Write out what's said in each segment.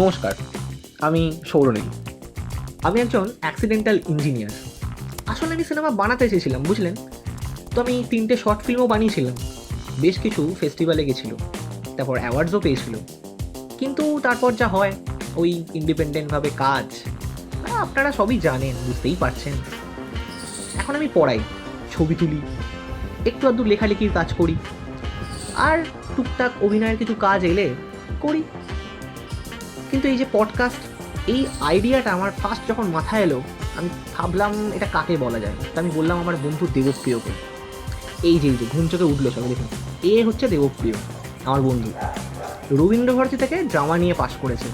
নমস্কার, আমি সৌরনীল। আমি একজন অ্যাক্সিডেন্টাল ইঞ্জিনিয়ার। আসলে আমি সিনেমা বানাতে চেয়েছিলাম, বুঝলেন তো। আমি 3টে শর্ট ফিল্মও বানিয়েছিলাম, বেশ কিছু ফেস্টিভ্যালে গেছিলো, তারপর অ্যাওয়ার্ডসও পেয়েছিল। কিন্তু তারপর যা হয়, ওই ইন্ডিপেন্ডেন্টভাবে কাজ, আপনারা সবই জানেন, বুঝতেই পারছেন। এখন আমি পড়াই, ছবি তুলি, একটু আধটু লেখালেখির কাজ করি, আর টুকটাক অভিনয়ের কিছু কাজ এলে করি। কিন্তু এই যে পডকাস্ট, এই আইডিয়াটা আমার ফার্স্ট যখন মাথায় এলো, আমি ভাবলাম এটা কাকে বলা যায়। তো আমি বললাম আমার বন্ধু দেবপ্রিয়কে। এই যে ঘুম চোখে উঠলো সব, দেখুন, এ হচ্ছে দেবপ্রিয়, আমার বন্ধু। রবীন্দ্রভারতী থেকে ড্রামা নিয়ে পাশ করেছে,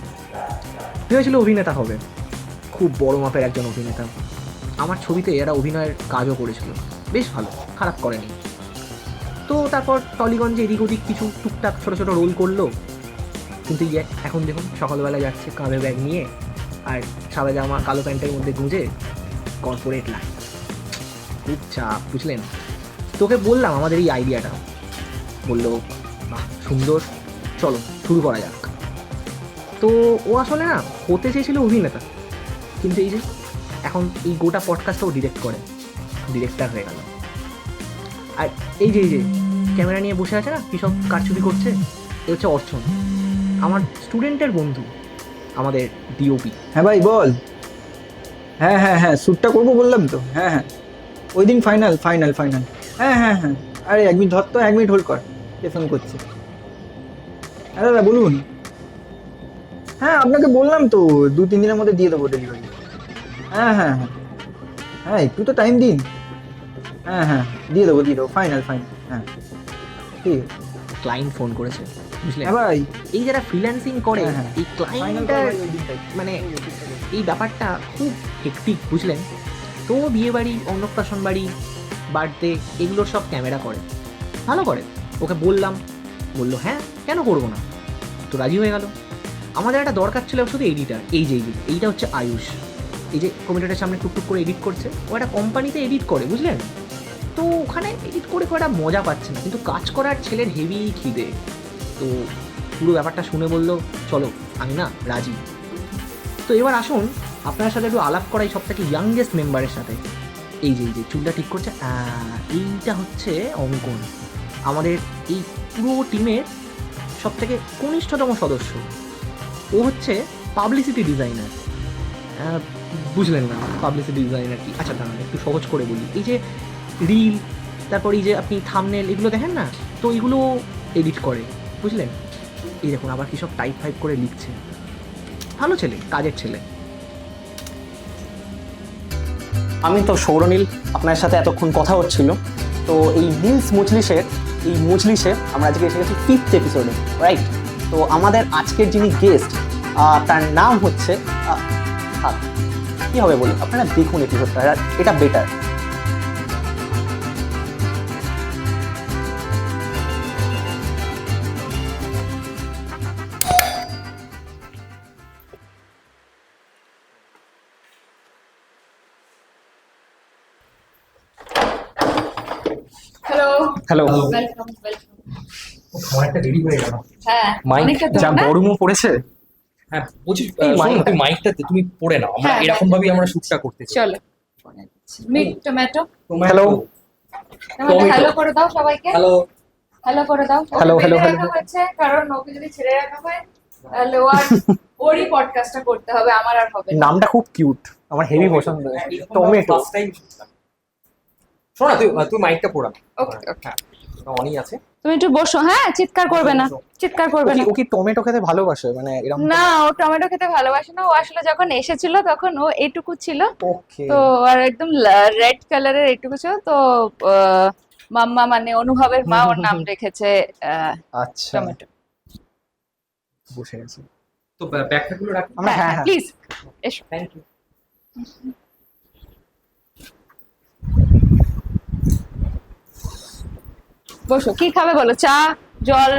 ভেবেছিল অভিনেতা হবে, খুব বড় মাপের একজন অভিনেতা। আমার ছবিতে এরা অভিনয়ের কাজও করেছিল, বেশ ভালো, খারাপ করেনি। তো তারপর টলিগঞ্জে এদিক ওদিক কিছু টুকটাক ছোটো ছোটো রোল করলো। কিন্তু এখন দেখুন, সকালবেলা যাচ্ছে কাঁধে ব্যাগ নিয়ে, আর সাদা জামা কালো প্যান্টের মধ্যে গুঁজে কর্পোরেট লাইফ। খুব চাপ, বুঝলেন। তোকে বললাম আমাদের এই আইডিয়াটা, বললো বাহ সুন্দর, চলো শুরু করা যাক। তো ও আসলে না হতে চেয়েছিল অভিনেতা, কিন্তু এই যে এখন এই গোটা পডকাস্টটাও ডিরেক্ট করে, ডিরেক্টর হয়ে গেল। আর এই যে ক্যামেরা নিয়ে বসে আছে না, কী সব কারচুপি করছে, এ হচ্ছে অর্চন, আমার স্টুডেন্টের বন্ধু, আমাদের ডিওপি। হ্যাঁ ভাই বল। হ্যাঁ হ্যাঁ হ্যাঁ, শ্যুটটা করবো বললাম তো। হ্যাঁ হ্যাঁ, ওই দিন ফাইনাল ফাইনাল ফাইনাল। হ্যাঁ হ্যাঁ হ্যাঁ, আরে 1 মিনিট ধর তো, 1 মিনিট হোল্ড কর, কে ফোন করছে। হ্যাঁ দাদা বলুন। হ্যাঁ আপনাকে বললাম তো, 2-3 দিনের মধ্যে দিয়ে দেবো ডেলিভারি। হ্যাঁ হ্যাঁ হ্যাঁ হ্যাঁ, একটু তো টাইম দিন। হ্যাঁ হ্যাঁ, দিয়ে দেবো ফাইনাল ফাইনাল। হ্যাঁ ঠিক আছে। ক্লায়েন্ট ফোন করেছে, বুঝলেন। হ্যাঁ ভাই, এই যারা ফ্রিল্যান্সিং করে, হ্যাঁ, হ্যাঁ। এই ক্লায়েন্টটার মানে এই ব্যাপারটা খুব হেক্টিক, বুঝলেন তো। বিয়ে বাড়ি, অন্নপ্রাশন বাড়ি, বার্থডে, এগুলোর সব ক্যামেরা করে, ভালো করে। ওকে বললাম, বললো হ্যাঁ কেন করবো না, তো রাজি হয়ে গেল। আমাদের একটা দরকার ছিল শুধু এডিটার। এইটা হচ্ছে আয়ুষ, এই যে কম্পিউটারের সামনে টুকটুক করে এডিট করছে, ও একটা কোম্পানিতে এডিট করে, বুঝলেন তো। ওখানে এডিট করে খুব একটা মজা পাচ্ছে না, কিন্তু কাজ করার ছেলের হেভি খিদে। তো পুরো ব্যাপারটা শুনে বললো চলো, আমি না রাজি। তো এবার আসুন আপনার সাথে একটু আলাপ করাই সব থেকে ইয়াংগেস্ট মেম্বারের সাথে। এই যে চুলটা ঠিক করছে, এইটা হচ্ছে অঙ্কন, আমাদের এই পুরো টিমের সব থেকে কনিষ্ঠতম সদস্য। ও হচ্ছে পাবলিসিটি ডিজাইনার। বুঝলেন না পাবলিসিটি ডিজাইনার কি? আচ্ছা দাঁড়ান একটু সহজ করে বলি। এই যে রিল, তারপর এই যে আপনি থাম্বনেল, এগুলো দেখেন না, তো এগুলো এডিট করে, বুঝলেন। এই দেখুন আবার কী সব টাইপ ফাইপ করে লিখছে, ভালো ছেলে, কাজের ছেলে। আমি তো সৌরনীল, আপনার সাথে এতক্ষণ কথা হচ্ছিল। তো এই মজলিসের আমরা আজকে এসে গেছি 5th এপিসোডে, রাইট। তো আমাদের আজকের যিনি গেস্ট, তার নাম হচ্ছে কী হবে বলি, আপনারা দেখুন এপিসোডটা, এটা বেটার। হ্যালো, অনেকটা দেরি হয়ে গেল। হ্যাঁ, মাইক অনেকটা যা দূর না? গরমও পড়েছে। হ্যাঁ বলছি, এই শোনো, মাইকটা। তুই মাইকটা তুমি পড়ে নাও, আমরা হ্যাঁ, এরকম ভাবেই আমরা শুটটা করতে চাই। চলো। Meet tomato. হ্যালো। হ্যালো করে দাও সবাইকে। হ্যালো। হ্যালো করে দাও। হ্যালো, ওকে হ্যালো, বেঁধে হ্যালো। রাখা হচ্ছে, কারণ ওকে যদি ছেড়ে রাখা হয় তাহলে ওরই পডকাস্টটা করতে হবে, আমার আর হবে না। নামটা খুব কিউট, আমার হেভি পছন্দ। টমেটো। ফার্স্ট টাইম শোনো না, তুই মাইকটা পড়া। ওকে ওকে, অনই আছে। তুমি একটু বসো। হ্যাঁ, চিৎকার করবে না, চিৎকার করবে না। ও কি টমেটো খেতে ভালোবাসে, মানে এরকম? না, ও টমেটো খেতে ভালোবাসে না। ও আসলে যখন এসেছিল তখন ও এইটুকু ছিল, ওকে। তো আর একদম রেড কালারের এইটুকু ছিল তো। মাম্মা মানে অনুভবের মা ওর নাম রেখেছে আচ্ছা, টমেটো। বসে গেছে। তো ব্যাখ্যাগুলো রাখি। আমরা হ্যাঁ হ্যাঁ প্লিজ এসো। Thank you. বসো, কি খাবে বলো? চা, জল,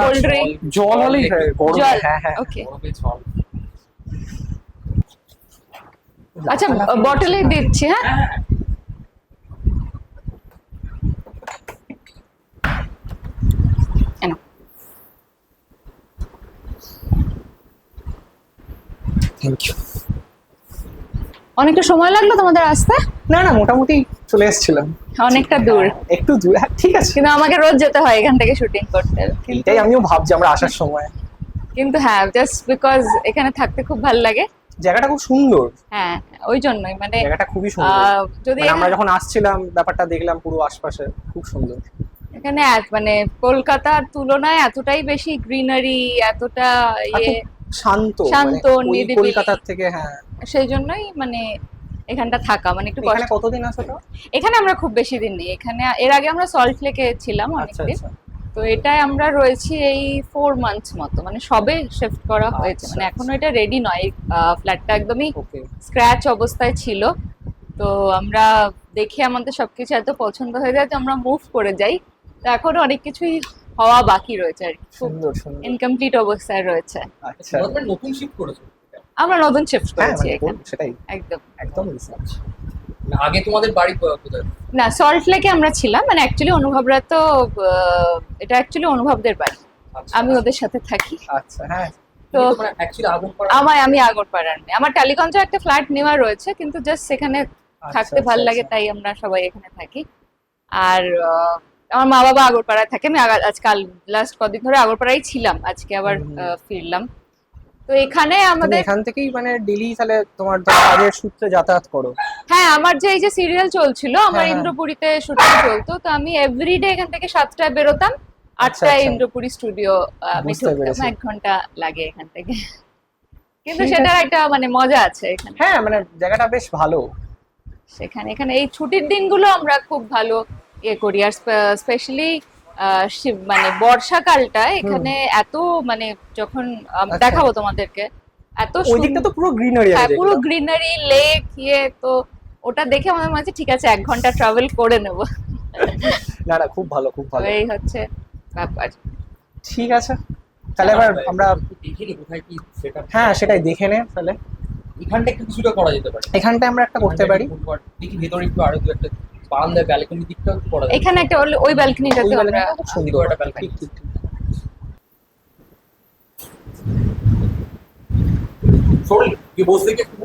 কোল্ড ড্রিঙ্ক? জল হলেই হয়, গরম। জল, হ্যাঁ হ্যাঁ। ওকে। গরমে জল। আচ্ছা, বটলে দিচ্ছি। হ্যাঁ, এনো। Thank you. অনেকটা সময় লাগলো তোমাদের আসতে? না না, মোটামুটি চলে এসেছিলাম। অনেকটা দূর, একটু দূর, হ্যাঁ ঠিক আছে। কিন্তু আমাকে রোজ যেতে হয় এখান থেকে শুটিং করতে। এটাই আমিও ভাবছি আমরা আসার সময়। কিন্তু হ্যাঁ, জাস্ট বিকজ এখানে থাকতে খুব ভালো লাগে। জায়গাটা খুব সুন্দর, হ্যাঁ, ওই জন্যই মানে জায়গাটা খুবই সুন্দর। যদি মানে আমরা যখন আসছিলাম ব্যাপারটা দেখলাম, পুরো আশপাশে খুব সুন্দর। এখানে মানে কলকাতার তুলনায় এতটাই বেশি গ্রিনারি, এতটা আর ইয়ে, খুব শান্ত, শান্ত, মানে ওই নিরিবিলি। কলকাতার থেকে। হ্যাঁ, সেই জন্যই মানে এখানটা থাকা মানে একটু এখানে কষ্ট। কতদিন আছো তো? এখানে আমরা খুব বেশি দিন নেই, এখানে এর আগে আমরা সল্ট লেকে ছিলাম আচ্ছা অনেকদিন। আচ্ছা। তো এটাই আমরা রয়েছি এই 4 মান্থস মতো, মানে সবে শিফট করা হয়েছে, আচ্ছা, মানে এখনো এটা রেডি নয়। ফ্ল্যাটটা একদমই ওকে। স্ক্র্যাচ অবস্থায় ছিল। তো আমরা দেখে আমাদের সবকিছু এত পছন্দ হয়ে যায় যে আমরা মুভ করে যাই। তো এখনো অনেক কিছুই হওয়া বাকি রয়েছে আর কি, খুব সুন্দর সুন্দর। ইনকমপ্লিট অবস্থায় রয়েছে। আচ্ছা, তোমরা নতুন শিফট করেছো? আমরা নতুন শিফট হ্যাঁ করেছি মানে এখানে, সেটাই, একদম। একদম রিসার্চ। না, আগে তোমাদের বাড়ি কোথায়? না, সল্ট লেকে আমরা ছিলাম, মানে অ্যাকচুয়ালি অনুভবরা তো এটা অ্যাকচুয়ালি অনুভবদের বাড়ি, আচ্ছা, আমি ওদের সাথে থাকি। আচ্ছা, হ্যাঁ। তো তোমরা অ্যাকচুয়ালি আগুনপাড়া? আমি আগরপাড়ার মেয়ে। আমার টালিগঞ্জে একটা ফ্ল্যাট নেওয়া রয়েছে, কিন্তু জাস্ট সেখানে থাকতে আচ্ছা, ভালো লাগে, আচ্ছা। তাই আমরা সবাই এখানে থাকি। আর আমার মা বাবা আগরপাড়ায় থাকে। আমি আজকাল লাস্ট কদিন ধরে আগরপাড়ায় ছিলাম, আজকে আবার ফিরলাম। তো এখানে তুমি আমাদের, এখান থেকেই মানে ডেইলি তাহলে তোমার কাজের সূত্রে যাতায়াত করো? হ্যাঁ, আমার যে এই যে সিরিয়াল চলছিল, আমার হ্যাঁ, হ্যাঁ। ইন্দ্রপুরীতে শুটিং চলতো, তো আমি এভরিডে এখান থেকে 7টায় বেরোতাম, আচ্ছা, 8টায় আচ্ছা। ইন্দ্রপুরী স্টুডিও আমি বুঝতে ঢুকতাম। পেরেছি। 1 ঘন্টা লাগে এখান থেকে, কিন্তু ঠিক সেটার আছে। একটা মানে মজা আছে এখানে। হ্যাঁ মানে জায়গাটা বেশ ভালো। এখানে এই ছুটির দিনগুলো আমরা খুব ভালো ইয়ে করি। আর স্পেশালি মানে বর্ষাকালটা এখানে এত মানে যখন আচ্ছা। দেখাবো তোমাদেরকে, এত ওই দিকটা তো পুরো গ্রিনারি হ্যাঁ, আছে পুরো গ্রিনারি, লেক, ইয়ে। তো ওটা দেখে আমাদের মনে হচ্ছে ঠিক আছে 1 ঘন্টা ট্রাভেল করে নেব। না না, খুব ভালো, খুব তো ভালো। এই হচ্ছে ব্যাপার। ঠিক আছে, তাহলে এবার আমরা, দেখে নি কোথায় কি সেটআপ। হ্যাঁ সেটাই দেখে নে তাহলে। এখানটা একটু কিছুটা করা যেতে পারে। এখানটা আমরা একটা করতে পারি। দেখি ভেতরে একটু আরো দু একটা বারান্দায় ব্যালকনি দিকটাও একটু করা যায়। এখানে একটা ওই ব্যালকনিটাতে ওই আমরা বেলাটা খুব সুন্দর একটা balcony। ঠিক ঠিক ঠিক। সরি, কি বসে দেখি একটু।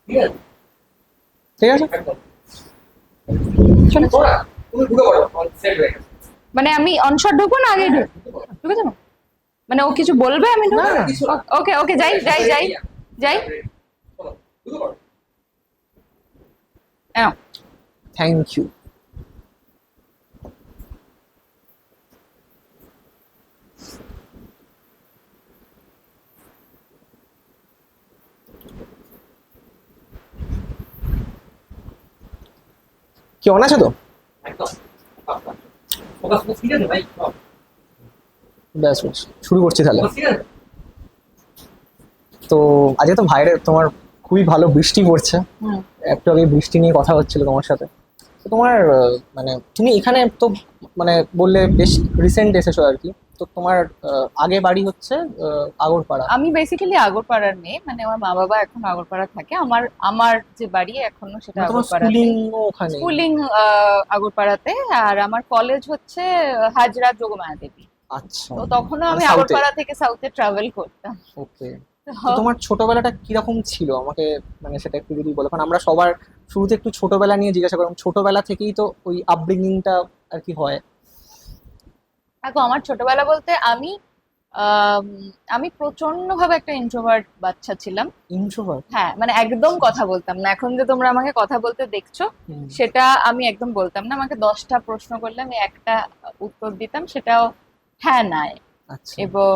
ঠিক আছে, ঠিক আছে। একদম। তোরা তুমি ঢুকে পড়ো, সেট হয়ে গেছে। মানে আমি অনশট ঢুকবো না আগে ঢুকে যাবো? মানে ও কিছু বলবে আমি ঢুকবো? না, কিছু না। ওকে ওকে, যাই। চলো, ঢুকে পড়ো। নাও। Thank you. কি অন আছে তো? একদম। ফোকাস ফোকাস ঠিক আছে ভাই? ব্যাস ব্যাস, শুরু করছি তাহলে। ফোকাস ঠিক আছে? তো আজকে তো বাইরে তোমার খুবই ভালো বৃষ্টি পড়ছে। হুম। একটু আগে বৃষ্টি নিয়ে কথা হচ্ছিল তোমার সাথে। তো তোমার মানে তুমি এখানে তো মানে বললে বেশ রিসেন্ট এসেছো আর কি। তো তোমার আগে বাড়ি হচ্ছে আগরপাড়া। আমি বেসিক্যালি আগরপাড়ার মেয়ে, মানে আমার মা বাবা এখন আগরপাড়া থাকে। আমার যে বাড়ি এখনো সেটা মানে তোমার আগরপাড়াতে। স্কুলিং ওখানে? স্কুলিং আগরপাড়াতে, আর আমার কলেজ হচ্ছে হাজরা যোগমায়া দেবী। আচ্ছা, তো তখনও আমি মানে south এ? আগরপাড়া থেকে সাউথে ট্রাভেল করতাম। ওকে। তো তোমার ছোটবেলাটা কিরকম ছিল আমাকে মানে সেটা একটু যদি বলো, কারণ আমরা সবার শুরুতে একটু ছোটবেলা নিয়ে জিজ্ঞাসা করলাম। ছোটবেলা থেকেই তো ওই আপব্রিঙ্গিংটা আর কি হয়। দেখো, আমার ছোটবেলা বলতে আমি প্রচন্ড ভাবে একটা ইন্ট্রোভার্ট বাচ্চা ছিলাম। ইন্ট্রোভার্ট? হ্যাঁ, মানে একদম কথা বলতাম না। এখন যে তোমরা আমাকে কথা বলতে দেখছো, সেটা আমি একদম বলতাম না। আমাকে 10টা প্রশ্ন করলে আমি একটা উত্তর দিতাম, সেটাও হ্যাঁ নাই। আচ্ছা। এবং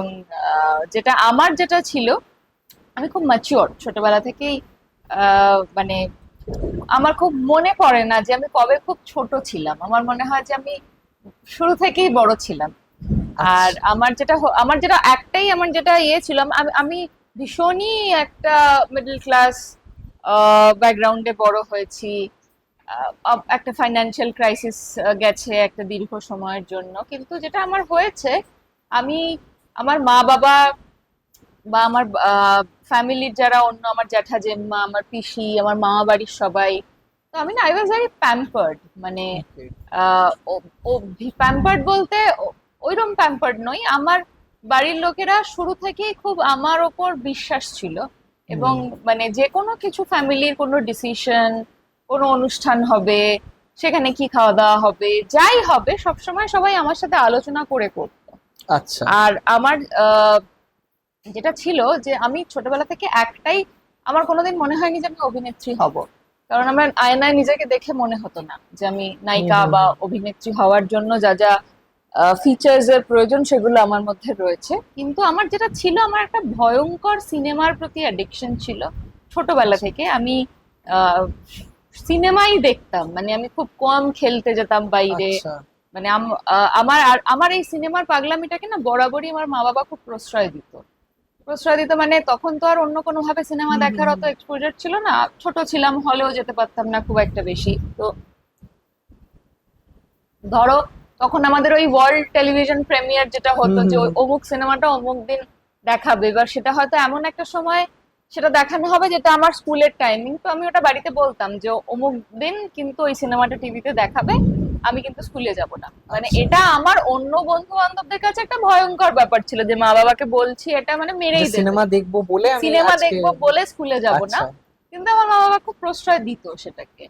যেটা ছিল, আমি খুব ম্যাচিওর ছোটবেলা থেকেই। মানে আমার খুব মনে পড়ে না যে আমি কবে খুব ছোট ছিলাম। আমার মনে হয় যে আমি শুরু থেকেই বড় ছিলাম। আর আমার যেটা ইয়ে ছিল, আমি ভীষণই একটা মিডল ক্লাস ব্যাকগ্রাউন্ডে বড় হয়েছি। একটা ফাইন্যান্সিয়াল ক্রাইসিস গেছে একটা দীর্ঘ সময়ের জন্য, কিন্তু যেটা আমার হয়েছে, আমি আমার মা বাবা বা আমার ফ্যামিলির যারা অন্য, আমার জ্যাঠা জেম্মা, আমার পিসি, আমার মামা বাড়ির সবাই, তো আমি না, আই ওয়াজ ভেরি প্যাম্পার্ড। মানে প্যাম্পার্ড বলতে ওইরকম প্যাম্পার্ড নই। আমার বাড়ির লোকেরা শুরু থেকেই খুব আমার ওপর বিশ্বাস ছিল, এবং মানে যে কোনো কিছু ফ্যামিলির কোনো ডিসিশন, কোনো অনুষ্ঠান হবে, সেখানে কি খাওয়া দাওয়া হবে, যাই হবে সবসময় সবাই আমার সাথে আলোচনা করে করতো। আচ্ছা। আর আমার যেটা ছিল যে আমি ছোটবেলা থেকে একটাই, আমার কোনোদিন মনে হয়নি যে আমি অভিনেত্রী হব, কারণ আমার আয়নায় নিজেকে দেখে মনে হতো না যে আমি নায়িকা বা অভিনেত্রী হওয়ার জন্য যা যা ফিচার্স এর প্রয়োজন সেগুলো আমার মধ্যে রয়েছে। কিন্তু আমার যেটা ছিল, আমার একটা ভয়ঙ্কর সিনেমার প্রতি অ্যাডিকশন ছিল ছোটবেলা থেকে। আমি সিনেমাই দেখতাম, মানে আমি খুব কম খেলতে যেতাম বাইরে। আচ্ছা। মানে আমার এই সিনেমার পাগলামিটাকে না বরাবরই আমার মা বাবা খুব প্রশ্রয় দিত। মানে তখন তো আর অন্য কোনো ভাবে সিনেমা দেখার অত এক্সপোজার ছিল না, ছোট ছিলাম, হলেও যেতে পারতাম না খুব একটা বেশি। তো ধরো তখন আমাদের ওই ওয়ার্ল্ড টেলিভিশন প্রিমিয়ার যেটা হতো, যে ওই অমুক সিনেমাটা অমুক দিন দেখাবে, এবার সেটা হয়তো এমন একটা সময় সেটা দেখানো হবে যেটা আমার স্কুলের টাইমিং, তো আমি ওটা বাড়িতে বলতাম যে অমুক দিন কিন্তু ওই সিনেমাটা টিভিতে দেখাবে, আমি কিন্তু স্কুলে যাব না। মানে এটা আমার অন্য বন্ধু বান্ধবদের কাছে একটা ভয়ঙ্কর ব্যাপার ছিল যে মা বাবাকে বলছি, এটা মানে মেরেই দেবে, সিনেমা দেখবো বলে আমি সিনেমা আজকে দেখবো বলে স্কুলে যাব না। আচ্ছা। কিন্তু আমার মা বাবা খুব প্রশ্রয় দিত সেটাকে।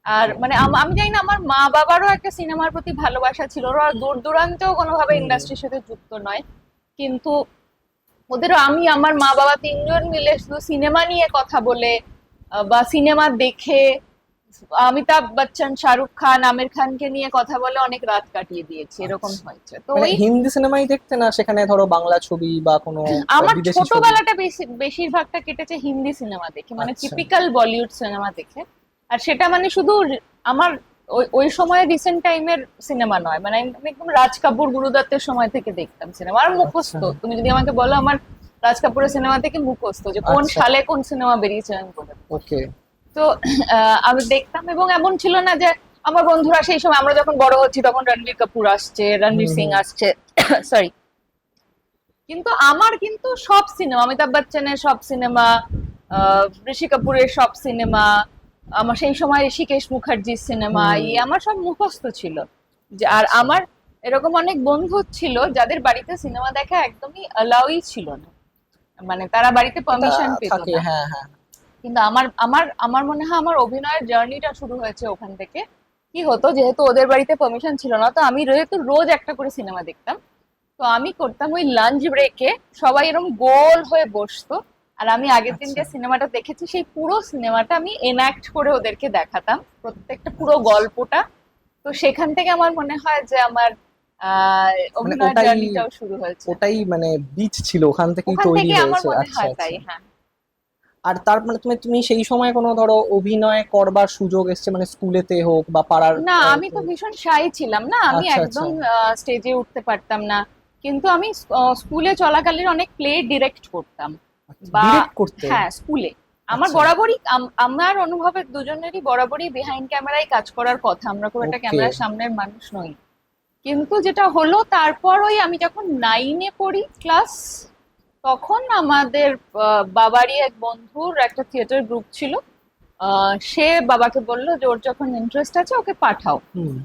আর মানে আমি জানি না, আমার মা বাবারও একটা সিনেমার প্রতি ভালোবাসা ছিল, ওরা দূর দূরান্তেও কোনোভাবে ইন্ডাস্ট্রির সাথে যুক্ত নয়, কিন্তু ওদেরও আমি, আমার মা বাবা তিনজন মিলে শুধু সিনেমা নিয়ে কথা বলে বা সিনেমা দেখে, অমিতাভ বচ্চন, শাহরুখ খান, আমির খানকে নিয়ে কথা বলে অনেক রাত কাটিয়ে দিয়েছি, এরকম হয়েছে। তো মানে ওই হিন্দি সিনেমাই দেখতে না, সেখানে ধরো বাংলা ছবি বা কোনো আমার বিদেশি ছবি? ছোটবেলাটা বেশিরভাগটা কেটেছে হিন্দি সিনেমা দেখে, মানে আচ্ছা। টিপিক্যাল বলিউড সিনেমা দেখে। আর সেটা মানে শুধু আমার ওই সময় রিসেন্ট টাইমের সিনেমা নয়, মানে আমি একদম রাজ কাপুর, গুরুদত্তের সময় থেকে দেখতাম সিনেমা। আর মুখস্থ, আচ্ছা। তুমি যদি আমাকে বলো, আমার রাজ কাপুরের সিনেমা থেকে মুখস্থ যে কোন আচ্ছা। সালে কোন সিনেমা বেরিয়েছে আমি বলে দেবো। ওকে। তো আমি দেখতাম, এবং এমন ছিল না যে আমার বন্ধুরা, সেই সময় আমরা যখন বড় হচ্ছি তখন রণবীর কাপুর আসছে, রণবীর সিং আসছে, সরি, কিন্তু আমার কিন্তু সব সিনেমা, অমিতাভ বচ্চনের সব সিনেমা, ঋষি কাপুরের সব সিনেমা, আমার সেই সময় ঋষিকেশ মুখার্জির সিনেমা, আমার সব মুখস্থ ছিল। আর আচ্ছা। আমার এরকম অনেক বন্ধু ছিল যাদের বাড়িতে সিনেমা দেখা একদমই অ্যালাউই ছিল না, মানে তারা বাড়িতে পারমিশন পেত থাকে, না। হ্যাঁ হ্যাঁ। কিন্তু আমার আমার আমার মনে হয় আমার অভিনয়ের জার্নিটা শুরু হয়েছে ওখান থেকে। কি হতো, যেহেতু ওদের বাড়িতে পারমিশন ছিল না, তো আমি যেহেতু রোজ একটা করে সিনেমা দেখতাম, তো আমি করতাম ওই লাঞ্চ ব্রেকে সবাই এরকম গোল হয়ে বসতো, আর আমি আগের দিন যে সিনেমাটা দেখেছি সেই পুরো সিনেমাটা আমি এনঅ্যাক্ট করে ওদেরকে দেখাতাম, প্রত্যেকটা পুরো গল্পটা। তো সেখান থেকে আমার মনে হয় যে আমার অভিনয়ের ওটাই- জার্নিটাও শুরু হয়েছে, ওটাই মানে বীজ ছিল, ওখান থেকেই ওখান তৈরি থেকে আমার হয়েছে। মনে আচ্ছা হয় আচ্ছা। তাই, হ্যাঁ। আর তার মানে তুমি তুমি সেই সময় কোনো ধরো অভিনয় করবার সুযোগ এসছে, মানে স্কুলেতে হোক বা পাড়ার না, আমি তো ভীষণ শাই ছিলাম না, আমি আচ্ছা, একদম স্টেজে উঠতে পারতাম না। কিন্তু আমি স্কুলে চলাকালীন অনেক প্লে ডিরেক্ট করতাম, বা ডিরেক্ট করতে? হ্যাঁ, স্কুলে আমার আচ্ছা। বরাবরই আমার অনুভবের দুজনেরই বরাবরই বিহাইন্ড ক্যামেরায় কাজ করার কথা, আমরা খুব একটা Okay. ক্যামেরার সামনের মানুষ নই। কিন্তু যেটা হলো, তারপর ওই আমি যখন 9-এ পড়ি ক্লাস, তখন আমাদের বাবারই এক বন্ধুর একটা থিয়েটার গ্রুপ ছিল, সে বাবাকে বললো যে ওর যখন ইন্টারেস্ট আছে ওকে পাঠাও। হুম।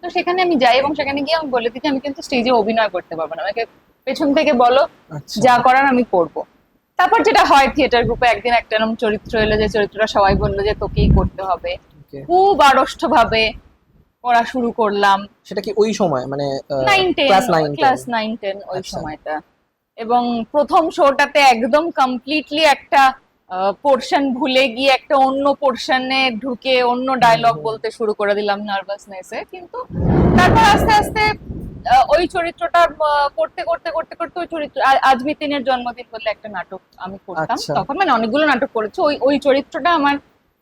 তো সেখানে আমি যাই, এবং সেখানে গিয়ে আমি বলে দিই যে আমি কিন্তু স্টেজে অভিনয় করতে পারবো না, আমাকে পেছন থেকে বলো, আচ্ছা। যা করার আমি করব। তারপর যেটা হয়, থিয়েটার গ্রুপে একদিন একটা এরকম চরিত্র এলো, যে চরিত্রটা সবাই বললো যে তোকেই করতে হবে। Okay. খুব আড়ষ্ট ভাবে পড়া শুরু করলাম, সেটা কি ওই সময় মানে 9-10, ক্লাস 9-10 ওই আচ্ছা। সময়টা। এবং প্রথম শোটাতে একদম কমপ্লিটলি একটা পোর্শন ভুলে গিয়ে একটা অন্য পোর্শনে ঢুকে অন্য ডায়লগ বলতে শুরু করে দিলাম নার্ভাসনেসে। কিন্তু তারপর আস্তে আস্তে ওই চরিত্রটা করতে করতে করতে করতে ওই চরিত্র, আজ বিতিনের জন্মদিন বলে একটা নাটক আমি করতাম আচ্ছা। তখন, মানে অনেকগুলো নাটক করেছি, ওই চরিত্রটা আমার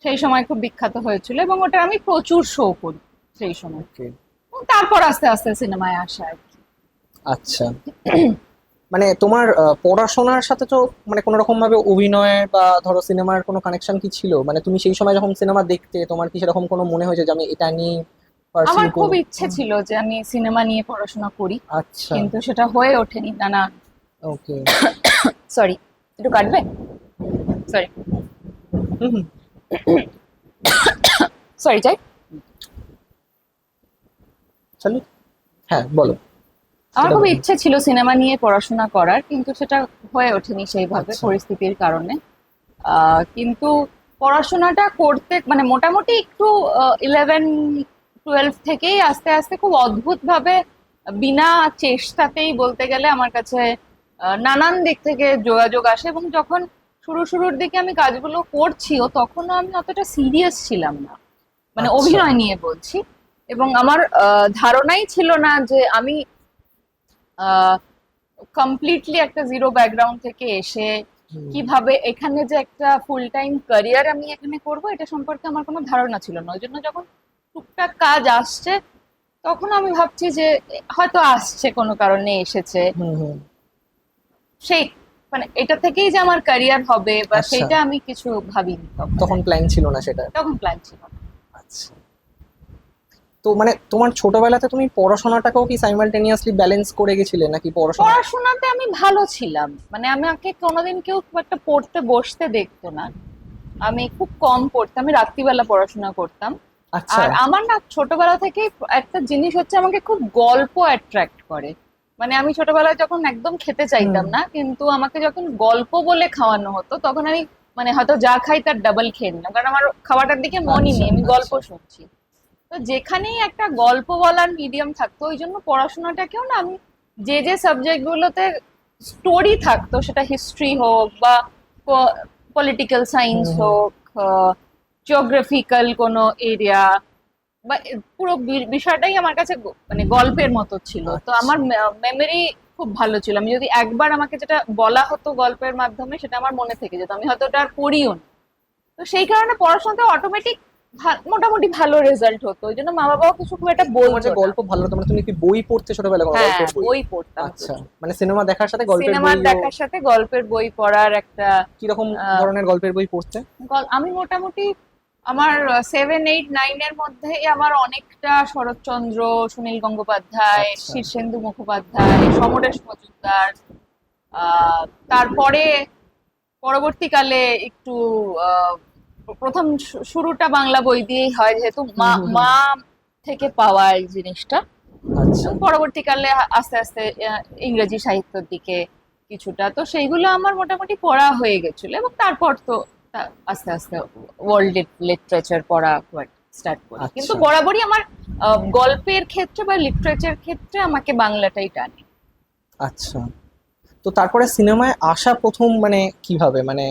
সেই সময় খুব বিখ্যাত হয়েছিল, এবং ওটা আমি প্রচুর শো করি সেই সময়। Okay. তারপর আস্তে আস্তে সিনেমায় আসা আর কি। আচ্ছা। মানে তোমার পড়াশোনার সাথে তো মানে কোনো রকম ভাবে অভিনয় বা ধরো সিনেমার কোনো কানেকশন কি ছিল? মানে তুমি সেই সময় যখন সিনেমা দেখতে, তোমার কি সেরকম কোনো মনে হয়েছে যে আমি এটা নিয়ে আমার পার্সিউ খুব করব? ইচ্ছে ছিল যে আমি সিনেমা নিয়ে পড়াশোনা করি, আচ্ছা। কিন্তু সেটা হয়ে ওঠেনি। নানা, ওকে। সরি, একটু কাটবে, সরি হুম। সরি, যাই। চলো। হ্যাঁ বলো। আমার সেটা খুব বলুন। ইচ্ছে ছিল সিনেমা নিয়ে পড়াশোনা করার, কিন্তু সেটা হয়ে ওঠেনি সেইভাবে আচ্ছা। পরিস্থিতির কারণে। কিন্তু পড়াশোনাটা করতে মানে মোটামুটি একটু 11-12 থেকেই আস্তে আস্তে খুব অদ্ভুত ভাবে বিনা চেষ্টাতেই বলতে গেলে আমার কাছে নানান দিক থেকে যোগাযোগ আসে, এবং যখন শুরুর দিকে আমি কাজগুলো করছিও তখনও আমি অতটা সিরিয়াস ছিলাম না, মানে আচ্ছা। অভিনয় নিয়ে বলছি। এবং আমার ধারণাই ছিল না যে আমি কমপ্লিটলি একটা জিরো ব্যাকগ্রাউন্ড থেকে এসে হুম। কিভাবে এখানে যে একটা ফুল টাইম ক্যারিয়ার আমি এখানে করব এটা সম্পর্কে আমার কোনো ধারণা ছিল না। ওই জন্য যখন টুকটাক কাজ আসছে তখন আমি ভাবছি যে হয়তো আসছে, কোনো কারণে এসেছে, হুম হুম। সেই মানে এটা থেকেই যে আমার ক্যারিয়ার হবে বা আচ্ছা। সেইটা আমি কিছু ভাবিনি তখন প্ল্যান ছিল না সেটা। তখন প্ল্যান ছিল না। আচ্ছা। তো মানে তোমার ছোটবেলাতে তুমি পড়াশোনাটাকেও কি সাইমালটেনিয়াসলি ব্যালেন্স করে গেছিলে নাকি পড়াশোনা? পড়াশোনাতে আমি ভালো ছিলাম, মানে আমাকে কোনোদিন কেউ খুব একটা পড়তে বসতে দেখতো না। আমি খুব কম পড়তাম, আমি রাত্রিবেলা পড়াশোনা করতাম। আচ্ছা। আর আমার না ছোটবেলা থেকে একটা জিনিস হচ্ছে, আমাকে খুব গল্প অ্যাট্রাক্ট করে। মানে আমি ছোটবেলায় যখন একদম খেতে চাইতাম হুম। না, কিন্তু আমাকে যখন গল্প বলে খাওয়ানো হতো তখন আমি মানে হয়তো যা খাই তার ডাবল খেয়ে নিলাম, কারণ আমার খাওয়াটার দিকে মনই আচ্ছা, নেই, আমি গল্প আচ্ছা। শুনছি। তো যেখানেই একটা গল্প বলার মিডিয়াম থাকতো, ওই জন্য পড়াশোনাটাকেও না আমি যে সাবজেক্ট গুলোতে স্টোরি থাকতো, সেটা হিস্ট্রি হোক বা পলিটিক্যাল সায়েন্স হুম হুম। হোক, জিওগ্রাফিক্যাল কোনো এরিয়া, বা পুরো বিষয়টাই আমার কাছে মানে গল্পের মতো ছিল। তো আচ্ছা। আমার মেমোরি খুব ভালো ছিল, আমি যদি একবার আমাকে যেটা বলা হতো গল্পের মাধ্যমে সেটা আমার মনে থেকে যেত, আমি হয়তো ওটা আর পড়িও না। তো সেই কারণে পড়াশোনাতে অটোমেটিক মোটামুটি ভালো রেজাল্ট হতো, ওই জন্য মা বাবাও কিছু খুব একটা তোমার যে বলতো না। গল্প ভালো লাগতো মানে তুমি কি বই পড়তে ছোটবেলায়, কোনো হ্যাঁ, গল্পের বই? বই পড়তাম আচ্ছা। প্রচুর। মানে সিনেমা দেখার সাথে গল্পের সিনেমার বইও? দেখার সাথে গল্পের বই পড়ার একটা কিরকম আহ, ধরনের গল্পের বই পড়তে? আমি মোটামুটি আমার 7-8-9-এর মধ্যেই আমার অনেকটা শরৎচন্দ্র, সুনীল গঙ্গোপাধ্যায়, আচ্ছা। শীর্ষেন্দু মুখোপাধ্যায়, সমরেশ মজুমদার, তারপরে পরবর্তীকালে একটু আহ, প্রথম শুরুটা বাংলা বই দিয়েই হয়, যেহেতু হুম মা হুম হুম। মা থেকে পাওয়া এই জিনিসটা। আচ্ছা। এবং পরবর্তীকালে আস্তে আস্তে ইংরেজি সাহিত্যের দিকে কিছুটা, তো সেইগুলো আমার মোটামুটি পড়া হয়ে গেছিল, এবং তারপর তো আস্তে আস্তে ওয়ার্ল্ড লিটারেচার পড়া স্টার্ট করি। কিন্তু আচ্ছা। বরাবরই আমার গল্পের ক্ষেত্রে বা লিটারেচার ক্ষেত্রে আমাকে বাংলাটাই টানে। আচ্ছা। তো তারপরে সিনেমায় আসা প্রথম মানে কিভাবে, মানে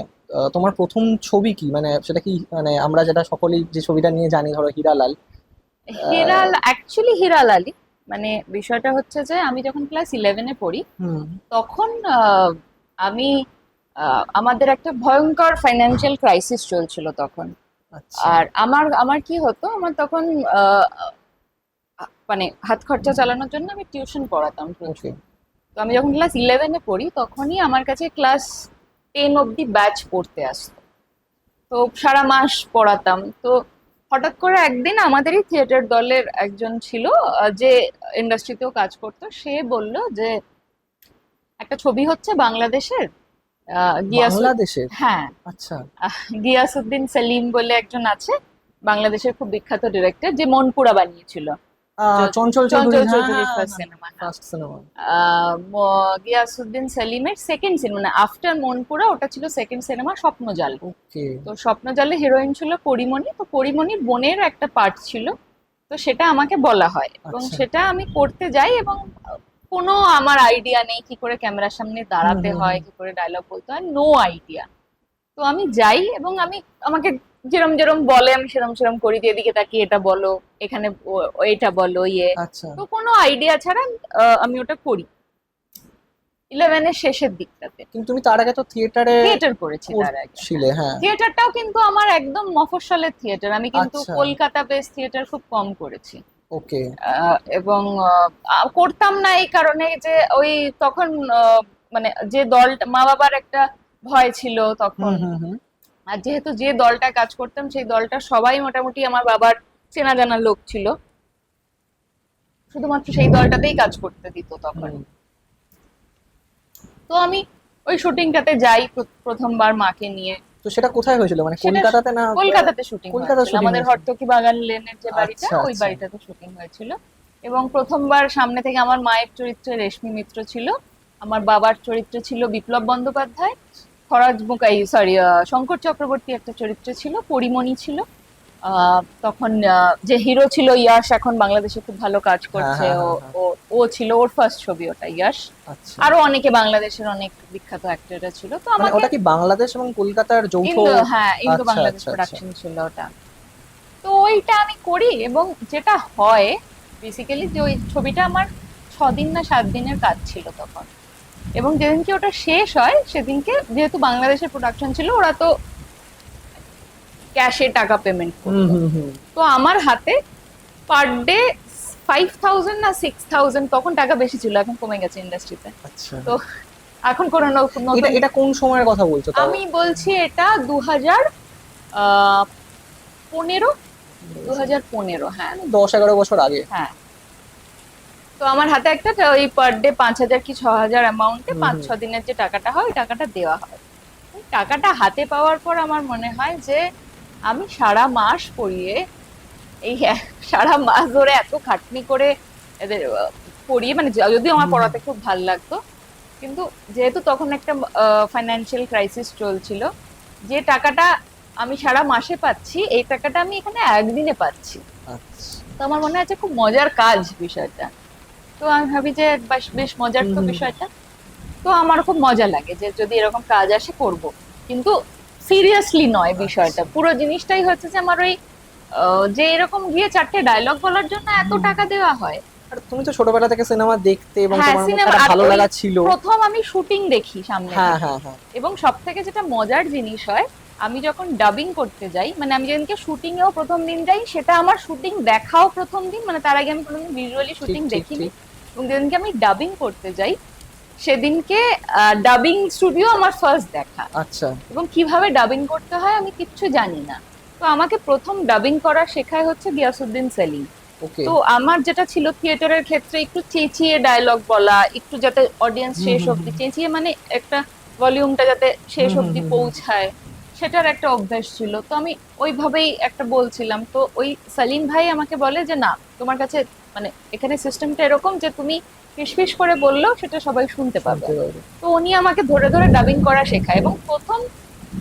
তোমার প্রথম ছবি কি, মানে সেটা কি, মানে আমরা যেটা সকলেই যে ছবিটা নিয়ে জানি, ধরো হীরালাল। অ্যাকচুয়ালি হিরালালি, মানে বিষয়টা হচ্ছে যে আমি যখন ক্লাস 11-এ পড়ি হুম। তখন আমি আমাদের একটা ভয়ঙ্কর ফাইন্যান্সিয়াল ক্রাইসিস চলছিল তখন। আচ্ছা। আর আমার আমার কি হতো, আমার তখন আহ, মানে হাত খরচা চালানোর জন্য আমি টিউশন পড়াতাম প্রচুর। ওকে। তো আমি যখন ক্লাস 11-এ পড়ি তখনই আমার কাছে ক্লাস 10 অব্দি ব্যাচ পড়তে আসতো, তো সারা মাস পড়াতাম। তো হঠাৎ করে একদিন আমাদেরই থিয়েটার দলের একজন ছিল, যে ইন্ডাস্ট্রিতেও কাজ করতো, সে বলল যে একটা ছবি হচ্ছে বাংলাদেশের, বাংলাদেশের? হ্যাঁ, আচ্ছা। গিয়াসউদ্দিন সেলিম বলে একজন আছে, বাংলাদেশের খুব বিখ্যাত ডিরেক্টর, যে মনপুরা বানিয়েছিল। চঞ্চল চৌধুরী, চঞ্চল হ্যাঁ চৌধুরীর হ্যাঁ first cinema. First cinema. Giasuddin সেলিমের সেকেন্ড সিনেমা, মানে আফটার মনপুরা ওটা ছিল সেকেন্ড সিনেমা, স্বপ্নজাল। ওকে। তো স্বপ্নজালে হিরোইন ছিল পরিমণি, তো পরিমণির বোনের একটা পার্ট ছিল। তো সেটা আমাকে বলা হয় এবং আচ্ছা। সেটা আমি করতে যাই, এবং কোনো আমার আইডিয়া নেই কি করে ক্যামেরার সামনে হুম দাঁড়াতে হুম হয়, হুম। কি করে ডায়লগ বলতে হয়, নো আইডিয়া। তো আমি যাই এবং আমাকে যেরম যেরম বলে আমি সেরম সেরম করি, যে এদিকে তাকিয়ে এটা বলো, এখানে এটা বলো, ইয়ে। আচ্ছা। তো কোনো আইডিয়া ছাড়া আমি ওটা করি 11-এর শেষের দিকটাতে। কিন্তু তুমি তার আগে তো থিয়েটারে থিয়েটার করেছি তার আগে। ছিলে, হ্যাঁ। থিয়েটারটাও কিন্তু আমার একদম মফস্বলের থিয়েটার, আমি কিন্তু আচ্ছা। কলকাতা বেস থিয়েটার খুব কম করেছি। ওকে। এবং করতাম না এই কারণে যে ওই তখন মানে যে দলটা, মা বাবার একটা ভয় ছিল হুম তখন। হুম হুম। আর যেহেতু যে দলটা কাজ করতাম সেই দলটা সবাই মোটামুটি আমার বাবার চেনা জানা লোক ছিল, শুধুমাত্র সেই দলটাতেই কাজ করতে দিত তখন। হুম। তো আমি ওই শুটিংটাতে যাই প্রথমবার মাকে নিয়ে। তো সেটা কোথায় হয়েছিল, মানে সেটা কলকাতাতে না? কলকাতাতে শুটিং কলকাতা হয়েছিল, শুটিং আমাদের হর্তকি বাগান লেনের যে বাড়িটা, আচ্ছা ওই আচ্ছা। বাড়িটাতে শুটিং হয়েছিল। এবং প্রথমবার সামনে থেকে আমার মায়ের চরিত্রে রেশমি মিত্র ছিল, আমার বাবার চরিত্রে ছিল বিপ্লব বন্দ্যোপাধ্যায়, ফরাজ মুকাই সরি শঙ্কর চক্রবর্তী একটা চরিত্রে ছিল, পরিমণি ছিল। তখন যে হিরো ছিল ইয়াশ, এখন বাংলাদেশে খুব ভালো কাজ করছে। হ্যাঁ, ও হ্যাঁ, ও ও ছিল, ওর ফার্স্ট ছবি ওটা, ইয়াশ। আচ্ছা, আরো অনেকে বাংলাদেশের অনেক বিখ্যাত অ্যাক্টররা ছিল। তো মানে আমাকে ওটা কি বাংলাদেশ এবং কলকাতার যৌথ? ইন্দো আচ্ছা, বাংলাদেশ আচ্ছা, আচ্ছা। প্রোডাকশন ছিল ওটা। তো ওইটা আমি করি, এবং যেটা হয় বেসিক্যালি যে ওই ছবিটা আমার 6 দিন না 7 দিনের কাজ ছিল তখন। এবং যেদিনকে ওটা শেষ হয় সেদিনকে, যেহেতু বাংলাদেশের প্রোডাকশন ছিল, ওরা তো ক্যাশে টাকা পেমেন্ট হুম করতো। হুম হুম তো আমার হাতে পার ডে 5,000 না 6,000, তখন টাকা বেশি ছিল, এখন কমে গেছে ইন্ডাস্ট্রিতে। আচ্ছা, তো এখন কোনো এটা এটা কোন সময়ের কথা বলছো তাও? আমি বলছি এটা 2015, 2015, হ্যাঁ 10-11 বছর আগে। হ্যাঁ। তো আমার হাতে একটা ওই পার ডে 5,000 কি 6,000 অ্যামাউন্টে হুম, 5-6 দিনের যে টাকাটা হয়, ওই টাকাটা দেওয়া হয়। ওই টাকাটা হাতে পাওয়ার পর আমার মনে হয় যে আমি সারা মাস পড়িয়ে সারা মাস ধরে এত খাটনি করে এদের পড়িয়ে, মানে যদিও আমার পড়াতে খুব ভাল লাগতো, কিন্তু যেহেতু তখন একটা ফাইন্যান্সিয়াল ক্রাইসিস চলছিল, যে টাকাটা আমি সারা মাসে পাচ্ছি, এই টাকাটা আমি এখানে একদিনে পাচ্ছি। আচ্ছা, তো আমার মনে হচ্ছে খুব মজার কাজ বিষয়টা। তো আমি ভাবি যে বেশ মজার তো বিষয়টা। তো আমার খুব মজা লাগে যে যদি এরকম কাজ আসে করব, কিন্তু সিরিয়াসলি নয় বিষয়টা। পুরো জিনিসটাই হচ্ছে যে আমার ওই যে এরকম গিয়ে 4টে ডায়লগ বলার জন্য এত টাকা দেওয়া হয়। আর তুমি তো ছোটবেলা থেকে সিনেমা দেখতে এবং হ্যাঁ, তোমার মধ্যে সিনেমা একটা ভালো লাগা ছিল। প্রথম আমি শুটিং দেখি সামনে হ্যাঁ থেকে। হ্যাঁ হ্যাঁ এবং সব থেকে যেটা মজার জিনিস হয়, আমি যখন ডাবিং করতে যাই, মানে আমি যেদিনকে শুটিং এও প্রথম দিন যাই, সেটা আমার শুটিং দেখাও প্রথম দিন, মানে তার আগে আমি কোনোদিন ভিজুয়ালি ঠিক শুটিং ঠিক দেখিনি। ঠিক। এবং যেদিনকে আমি ডাবিং করতে যাই, সেদিনকে ডাবিং স্টুডিও আমার ফার্স্ট দেখা, আচ্ছা, এবং কিভাবে ডাবিং করতে হয় আমি কিচ্ছু জানি না। তো আমাকে প্রথম ডাবিং করা শেখায় হচ্ছে গিয়াসউদ্দিন সেলিম। ওকে। তো আমার যেটা ছিল থিয়েটারের ক্ষেত্রে একটু চেঁচিয়ে ডায়লগ বলা, একটু যাতে অডিয়েন্স শেষ অব্দি, চেঁচিয়ে মানে একটা ভলিউমটা যাতে শেষ অব্দি পৌঁছায়, সেটার একটা অভ্যাস ছিল। তো আমি ওইভাবেই একটা বলছিলাম। তো ওই সালিম ভাই আমাকে বলে যে না, তোমার কাছে মানে এখানে সিস্টেমটা এরকম যে তুমি ফিসফিস করে বললেও সেটা সবাই শুনতে পাবে। শুনতে পাবে। তো উনি আমাকে ধরে ধরে ডাবিং করা শেখায়, এবং প্রথম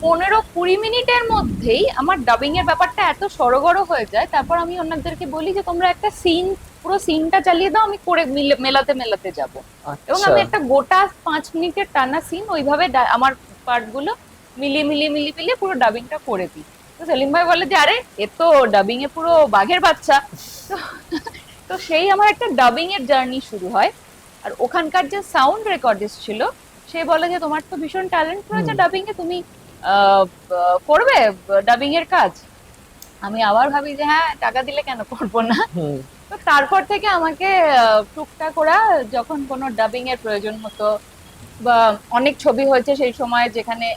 15-20 মিনিটের মধ্যেই আমার ডাবিং এর ব্যাপারটা এত সড়গড় হয়ে যায়। তারপর আমি ওনাদেরকে বলি যে তোমরা একটা সিন, পুরো সিনটা চালিয়ে দাও, আমি করে মেলাতে মেলাতে যাব। এবং আচ্ছা, আমি একটা গোটা 5 মিনিটের টানা সিন ওইভাবে আমার পার্ট গুলো মিলিয়ে মিলিয়ে মিলিয়ে মিলিয়ে পুরো ডাবিংটা করে দিই। তো সেলিম ভাই বলে যে আরে এ তো ডাবিং এ পুরো বাঘের বাচ্চা। তো তো সেই আমার একটা ডাবিং এর জার্নি শুরু হয়। আর ওখানকার যে সাউন্ড রেকর্ডিস্ট ছিল, সে বলে যে তোমার তো ভীষণ ট্যালেন্ট রয়েছে ডাবিং এ, তুমি করবে ডাবিং এর কাজ। আমি আবার ভাবি যে হ্যাঁ, টাকা দিলে কেন করবো না। হুম, তো তারপর থেকে আমাকে টুকটাক ওরা যখন কোনো ডাবিং এর প্রয়োজন হতো, বা অনেক ছবি হয়েছে সেই সময় যেখানে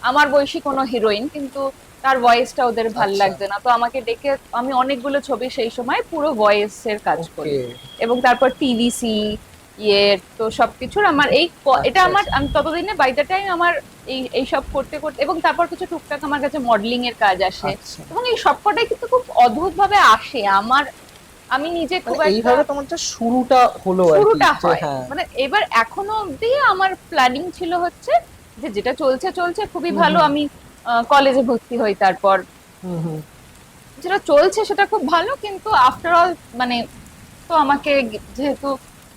আমার বয়সী কোনো হিরোইন, কিন্তু তার ভয়েসটা ওদের ভাল আচ্ছা। লাগছে না, তো আমাকে ডেকে আমি অনেকগুলো ছবি সেই সময় পুরো ভয়েসের কাজ করি। ওকে। এবং তারপর টিভিসি তো সবকিছুর আমার এটা আচ্ছা, আমার, আচ্ছা। আমি ততদিনে বাই দ্য টাইম আমার এই সব করতে করতে, এবং তারপর কিছু টুকটাক আমার কাছে মডেলিং এর কাজ আসে। আচ্ছা, এবং এই সবকটাই কিন্তু খুব অদ্ভুত ভাবে আসে আমার। আমি নিজে খুব মানে একটা এইভাবে তোমার যে শুরুটা হলো আর কি, শুরুটা যে হয়, হ্যাঁ। মানে এবার এখনো অব্দি আমার প্ল্যানিং ছিল হচ্ছে যে যেটা চলছে চলছে খুবই ভালো, আমি কলেজে ভর্তি হই, তারপর হুম হুম যেটা চলছে সেটা খুব ভালো, কিন্তু আফটার অল মানে তো আমাকে যেহেতু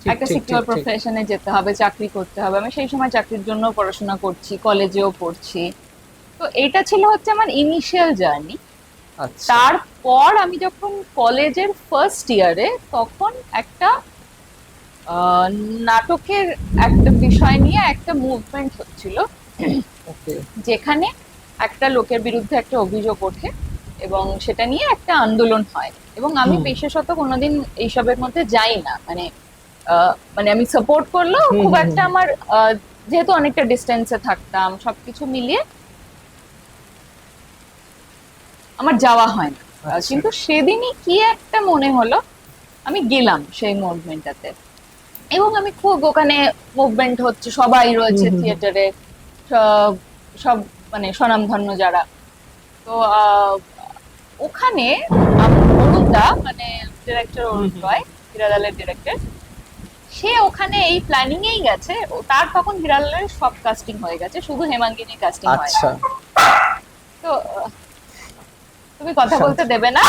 ঠিক একটা ঠিক সিকিউর ঠিক ঠিক। প্রফেশনে যেতে হবে, চাকরি করতে হবে, আমি সেই সময় চাকরির জন্য পড়াশোনা করছি, কলেজেও পড়ছি। তো এটা ছিল হচ্ছে আমার ইনিশিয়াল জার্নি। আচ্ছা, তারপর আমি যখন কলেজের ফার্স্ট ইয়ারে, তখন একটা আহ, নাটকের একটা বিষয় নিয়ে একটা মুভমেন্ট হচ্ছিল, ওকে। যেখানে একটা লোকের বিরুদ্ধে একটা অভিযোগ ওঠে, এবং সেটা নিয়ে একটা আন্দোলন হয়। এবং আমি হুম। বিশেষত কোনোদিন এইসবের মধ্যে যাই না, মানে মানে আমি সাপোর্ট করলেও হুম, খুব হুম, একটা হুম। আমার যেহেতু অনেকটা ডিস্টেন্সে থাকতাম, সবকিছু মিলিয়ে আমার যাওয়া হয় না। আচ্ছা। কিন্তু সেদিনই কি একটা মনে হলো, আমি গেলাম সেই মুভমেন্টটাতে। এবং আমি খুব ওখানে, মুভমেন্ট হচ্ছে, সবাই রয়েছে হুম, হুম, হুম। থিয়েটারে, সব সব মানে স্বনামধন্য যারা। তো ওখানে অরুণ দা, মানে ডিরেক্টর হুম, অরুণ হুম। রয়, হিরালালের ডিরেক্টর, সে ওখানে এই প্ল্যানিং এই গেছে, তার তখন হিরালালের সব কাস্টিং হয়ে গেছে, শুধু হেমাঙ্গিনী কাস্টিং হয় আচ্ছা তো তুমি কথা বলতে দেবে না?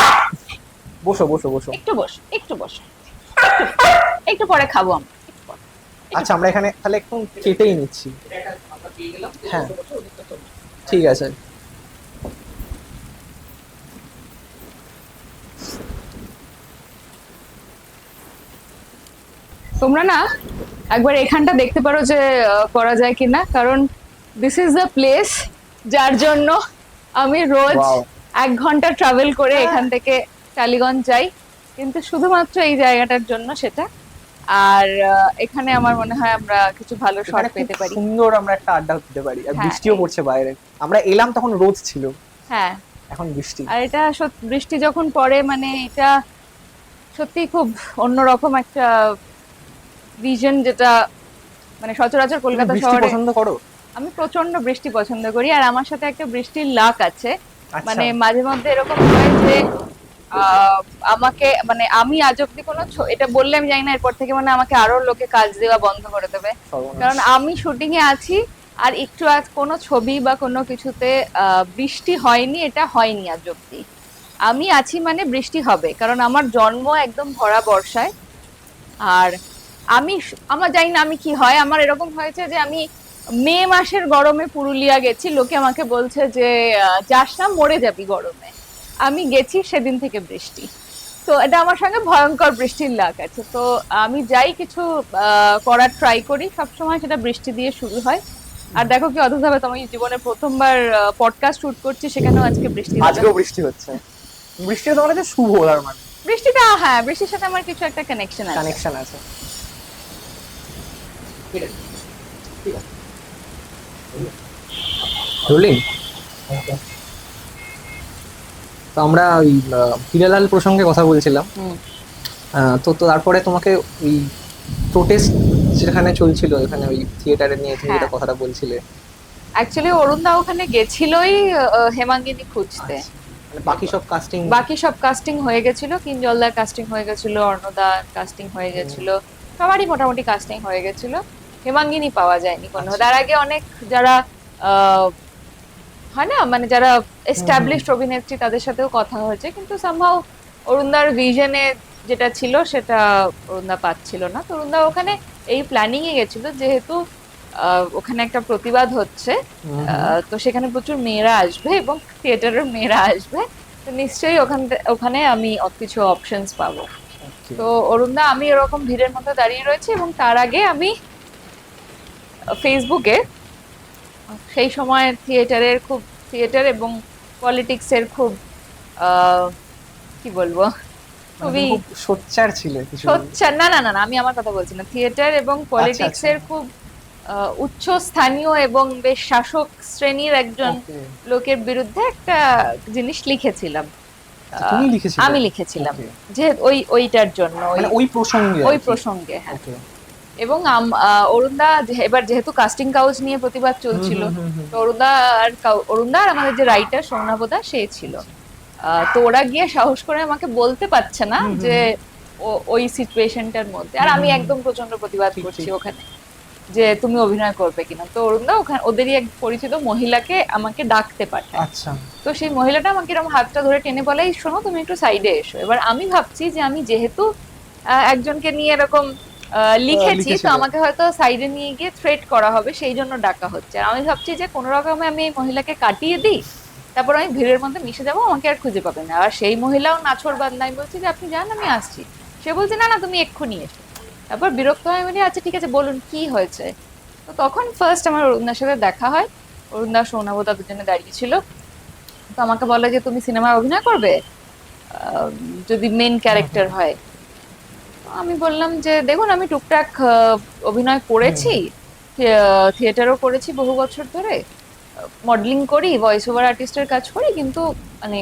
বসো বসো বসো। একটু বস, একটু বস, একটু পরে খাবো আমরা, একটু পরে। আচ্ছা আমরা এখানে তাহলে একটু কেটেই নিচ্ছি। আমরা পেয়ে গেলাম। হ্যাঁ। ওদিকটা চলো। ঠিক আছে। তোমরা না একবার এখানটা দেখতে পারো যে করা যায় কিনা, কারণ দিস ইজ দ্য প্লেস যার জন্য আমি রোজ Wow. 1 ঘন্টা ট্রাভেল করে এখান থেকে টালিগঞ্জ যাই, কিন্তু শুধুমাত্র এই জায়গাটার জন্য সেটা। আর এখানে আমার মনে হয় আমরা কিছু ভালো শট এখানে খুব পেতে পারি। সুন্দর আমরা একটা আড্ডা দিতে পারি, আর হ্যাঁ। বৃষ্টিও পড়ছে বাইরে। আমরা এলাম তখন রোদ ছিল, হ্যাঁ, এখন বৃষ্টি। আর এটা বৃষ্টি যখন পড়ে মানে এটা সত্যি খুব অন্যরকম একটা ভিশন, যেটা মানে সচরাচর তুমি কলকাতা বৃষ্টি শহরে। পছন্দ করো? আমি প্রচন্ড বৃষ্টি পছন্দ করি, আর আমার সাথে একটা বৃষ্টির লাক আছে। আচ্ছা। মানে মাঝে মধ্যে এরকম হয় যে আমাকে মানে আমি আজ অব্দি কোনো এটা বললে আমি জানি না এরপর থেকে মানে আমাকে আরো লোকে কাজ দেওয়া বন্ধ করে দেবে, সর্বনাশ। কারণ আমি শুটিং এ আছি আর একটু আজ কোনো ছবি বা কোনো কিছুতে বৃষ্টি হয়নি, এটা হয়নি আজ অব্দি। আমি আছি মানে বৃষ্টি হবে, কারণ আমার জন্ম একদম ভরা বর্ষায়। আর আমার জানি না আমি কি হয়, আমার এরকম হয়েছে যে আমি মে মাসের গরমে পুরুলিয়া গেছি, লোকে আমাকে বলছে যে যাস না মরে যাবি গরমে। আমি গেছি, সেদিন থেকে বৃষ্টি। তো এটা আমার সঙ্গে ভয়ঙ্কর বৃষ্টির লাগ আছে। তো আমি যাই কিছু করার ট্রাই করি, সবসময় সেটা বৃষ্টি দিয়ে শুরু হয়। আর দেখো কি অদ্ভুত ভাবে, তোমার জীবনে প্রথমবার পডকাস্ট শুট করছি, সেখানেও আজকে বৃষ্টি হচ্ছে। আজকেও বৃষ্টি হচ্ছে। বৃষ্টি তোমার কাছে শুভ, তার মানে বৃষ্টিটা, হ্যাঁ, বৃষ্টির সাথে আমার কিছু একটা কানেকশন আছে। কানেকশন আছে। ঠিক আছে। ঠিক আছে। রোলিং। তো আমরা ওই হিরালাল প্রসঙ্গে কথা বলছিলাম। হুম। তো তো তারপরে তোমাকে ওই প্রোটেস্ট যেখানে চলছিল, এখানে ওই থিয়েটারে নিয়ে তুমি যেটা হ্যাঁ। কথাটা বলছিলে, অ্যাকচুয়ালি অরুণদা ওখানে গেছিলই হেমাঙ্গিনী খুঁজতে। মানে বাকি সব কাস্টিং বাকি সব কাস্টিং হয়ে গেছিল, কিঞ্জলদার কাস্টিং হয়ে গেছিল, অর্ণদা কাস্টিং হয়ে গেছিল, সবারই মোটামুটি কাস্টিং হয়ে গেছিল। হেমাঙ্গিনী পাওয়া যায়নি কোনো। আচ্ছা। তার আগে অনেক যারা হয় না মানে যারা এস্টাবলিশড অভিনেত্রী, তাদের সাথেও কথা হয়েছে, কিন্তু সামহাও অরুণদার ভিশনে যেটা ছিল সেটা অরুণদা পাচ্ছিল না। তো অরুণদা ওখানে এই প্ল্যানিং এ গেছিল, যেহেতু ওখানে একটা প্রতিবাদ হচ্ছে, তো সেখানে প্রচুর মেয়েরা আসবে এবং থিয়েটারের মেয়েরা আসবে, তো নিশ্চয়ই ওখানে আমি কিছু অপশনস পাবো। তো অরুণদা, আমি এরকম ভিড়ের মধ্যে দাঁড়িয়ে রয়েছি, এবং তার আগে আমি ফেসবুকে সেই সময় থিয়েটার এবং পলিটিক্সের খুব কি বলবো, খুবই খুব সোচ্চার ছিল কিছু। সোচ্চার, না না না না, আমি আমার কথা বলছি না, থিয়েটার এবং পলিটিক্সের খুব উচ্চ স্থানীয় এবং বেশ শাসক শ্রেণীর একজন Okay. লোকের বিরুদ্ধে একটা জিনিস লিখেছিলাম। তুমি লিখেছিলে? আমি লিখেছিলাম, Okay. যে ওইটার জন্য, মানে ওই প্রসঙ্গে ওই আর কি? প্রসঙ্গে, হ্যাঁ। Okay. এবং অরুণদা এবার যেহেতু কাস্টিং কাউচ নিয়ে প্রতিবাদ চলছিল, তো অরুণদা আর আমাদের যে রাইটার সৌনভদা, সে ছিল। তো ওরা গিয়ে সাহস করে আমাকে বলতে পারছে না যে ওই সিচুয়েশনটার মধ্যে, আর আমি একদম প্রচন্ড প্রতিবাদ ঠিক, করছি ঠিক। ওখানে যে তুমি অভিনয় করবে কিনা। তো অরুণদা ওখানে ওদেরই এক পরিচিত মহিলাকে আমাকে ডাকতে পাঠায়। আচ্ছা। তো সেই মহিলাটা আমাকে এরকম হাতটা ধরে টেনে বলে, "এই শোনো, তুমি একটু সাইডে এসো।" এবার আমি ভাবছি যে আমি যেহেতু একজনকে নিয়ে এরকম লিখেছি, তো লিখেছিলে। আমাকে হয়তো সাইডে নিয়ে গিয়ে থ্রেট করা হবে, সেই জন্য ডাকা হচ্ছে। আর আমি ভাবছি যে কোনো রকমে আমি এই মহিলাকে কাটিয়ে দিই, তারপর আমি ভিড়ের মধ্যে মিশে যাবো, আমাকে আর খুঁজে পাবে না। আর সেই মহিলাও নাছোড় বান্দা, আমি বলছি যে আপনি যান, আমি আসছি। সে বলছে না না, তুমি এক্ষুনি এসো। তারপর বিরক্ত হয়ে বলি, আচ্ছা ঠিক আছে, বলুন কি হয়েছে। তো তখন ফার্স্ট আমার অরুণদার সাথে দেখা হয়। অরুণদা সৌনভদা দুজনে দাঁড়িয়ে ছিল। তো আমাকে বলে যে তুমি সিনেমায় অভিনয় করবে, যদি মেন ক্যারেক্টার হয়। আমি বললাম যে দেখুন, আমি টুকটাক অভিনয় করেছি, থিয়েটারও করেছি বহু বছর ধরে, মডেলিং করি, ভয়েস ওভার আর্টিস্টের কাজ করি, কিন্তু মানে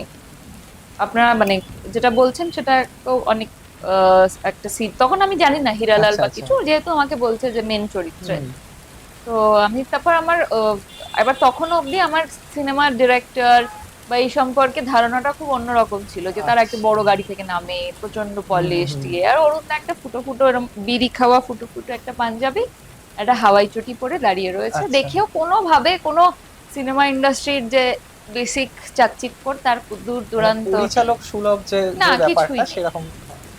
আপনারা মানে যেটা বলছেন সেটা তো অনেক একটা সিট, তখন আমি জানি না হিরালাল আচ্ছা, বা আচ্ছা। কিছু, যেহেতু আমাকে বলছে যে মেন চরিত্রে। তো আমি তারপর আমার এবার তখনও অবধি আমার সিনেমার ডিরেক্টর, বা এই সম্পর্কে ধারণাটা খুব অন্যরকম ছিল, যে তারা একটা বড় গাড়ি থেকে নামে প্রচন্ড পলিশ দিয়ে, আর অরুণদা একটা ফুটো ফুটো এরকম বিড়ি খাওয়া ফুটো ফুটো একটা পাঞ্জাবি, একটা হাওয়াই চটি পরে দাঁড়িয়ে রয়েছে। আচ্ছা। দেখেও কোনোভাবে কোনো সিনেমা ইন্ডাস্ট্রির যে বেসিক চাকচিক্যর তার দূর দূরান্ত। পরিচালক সুলভ যে না, যে কিছুই ব্যাপারটা নেই। সেরকম।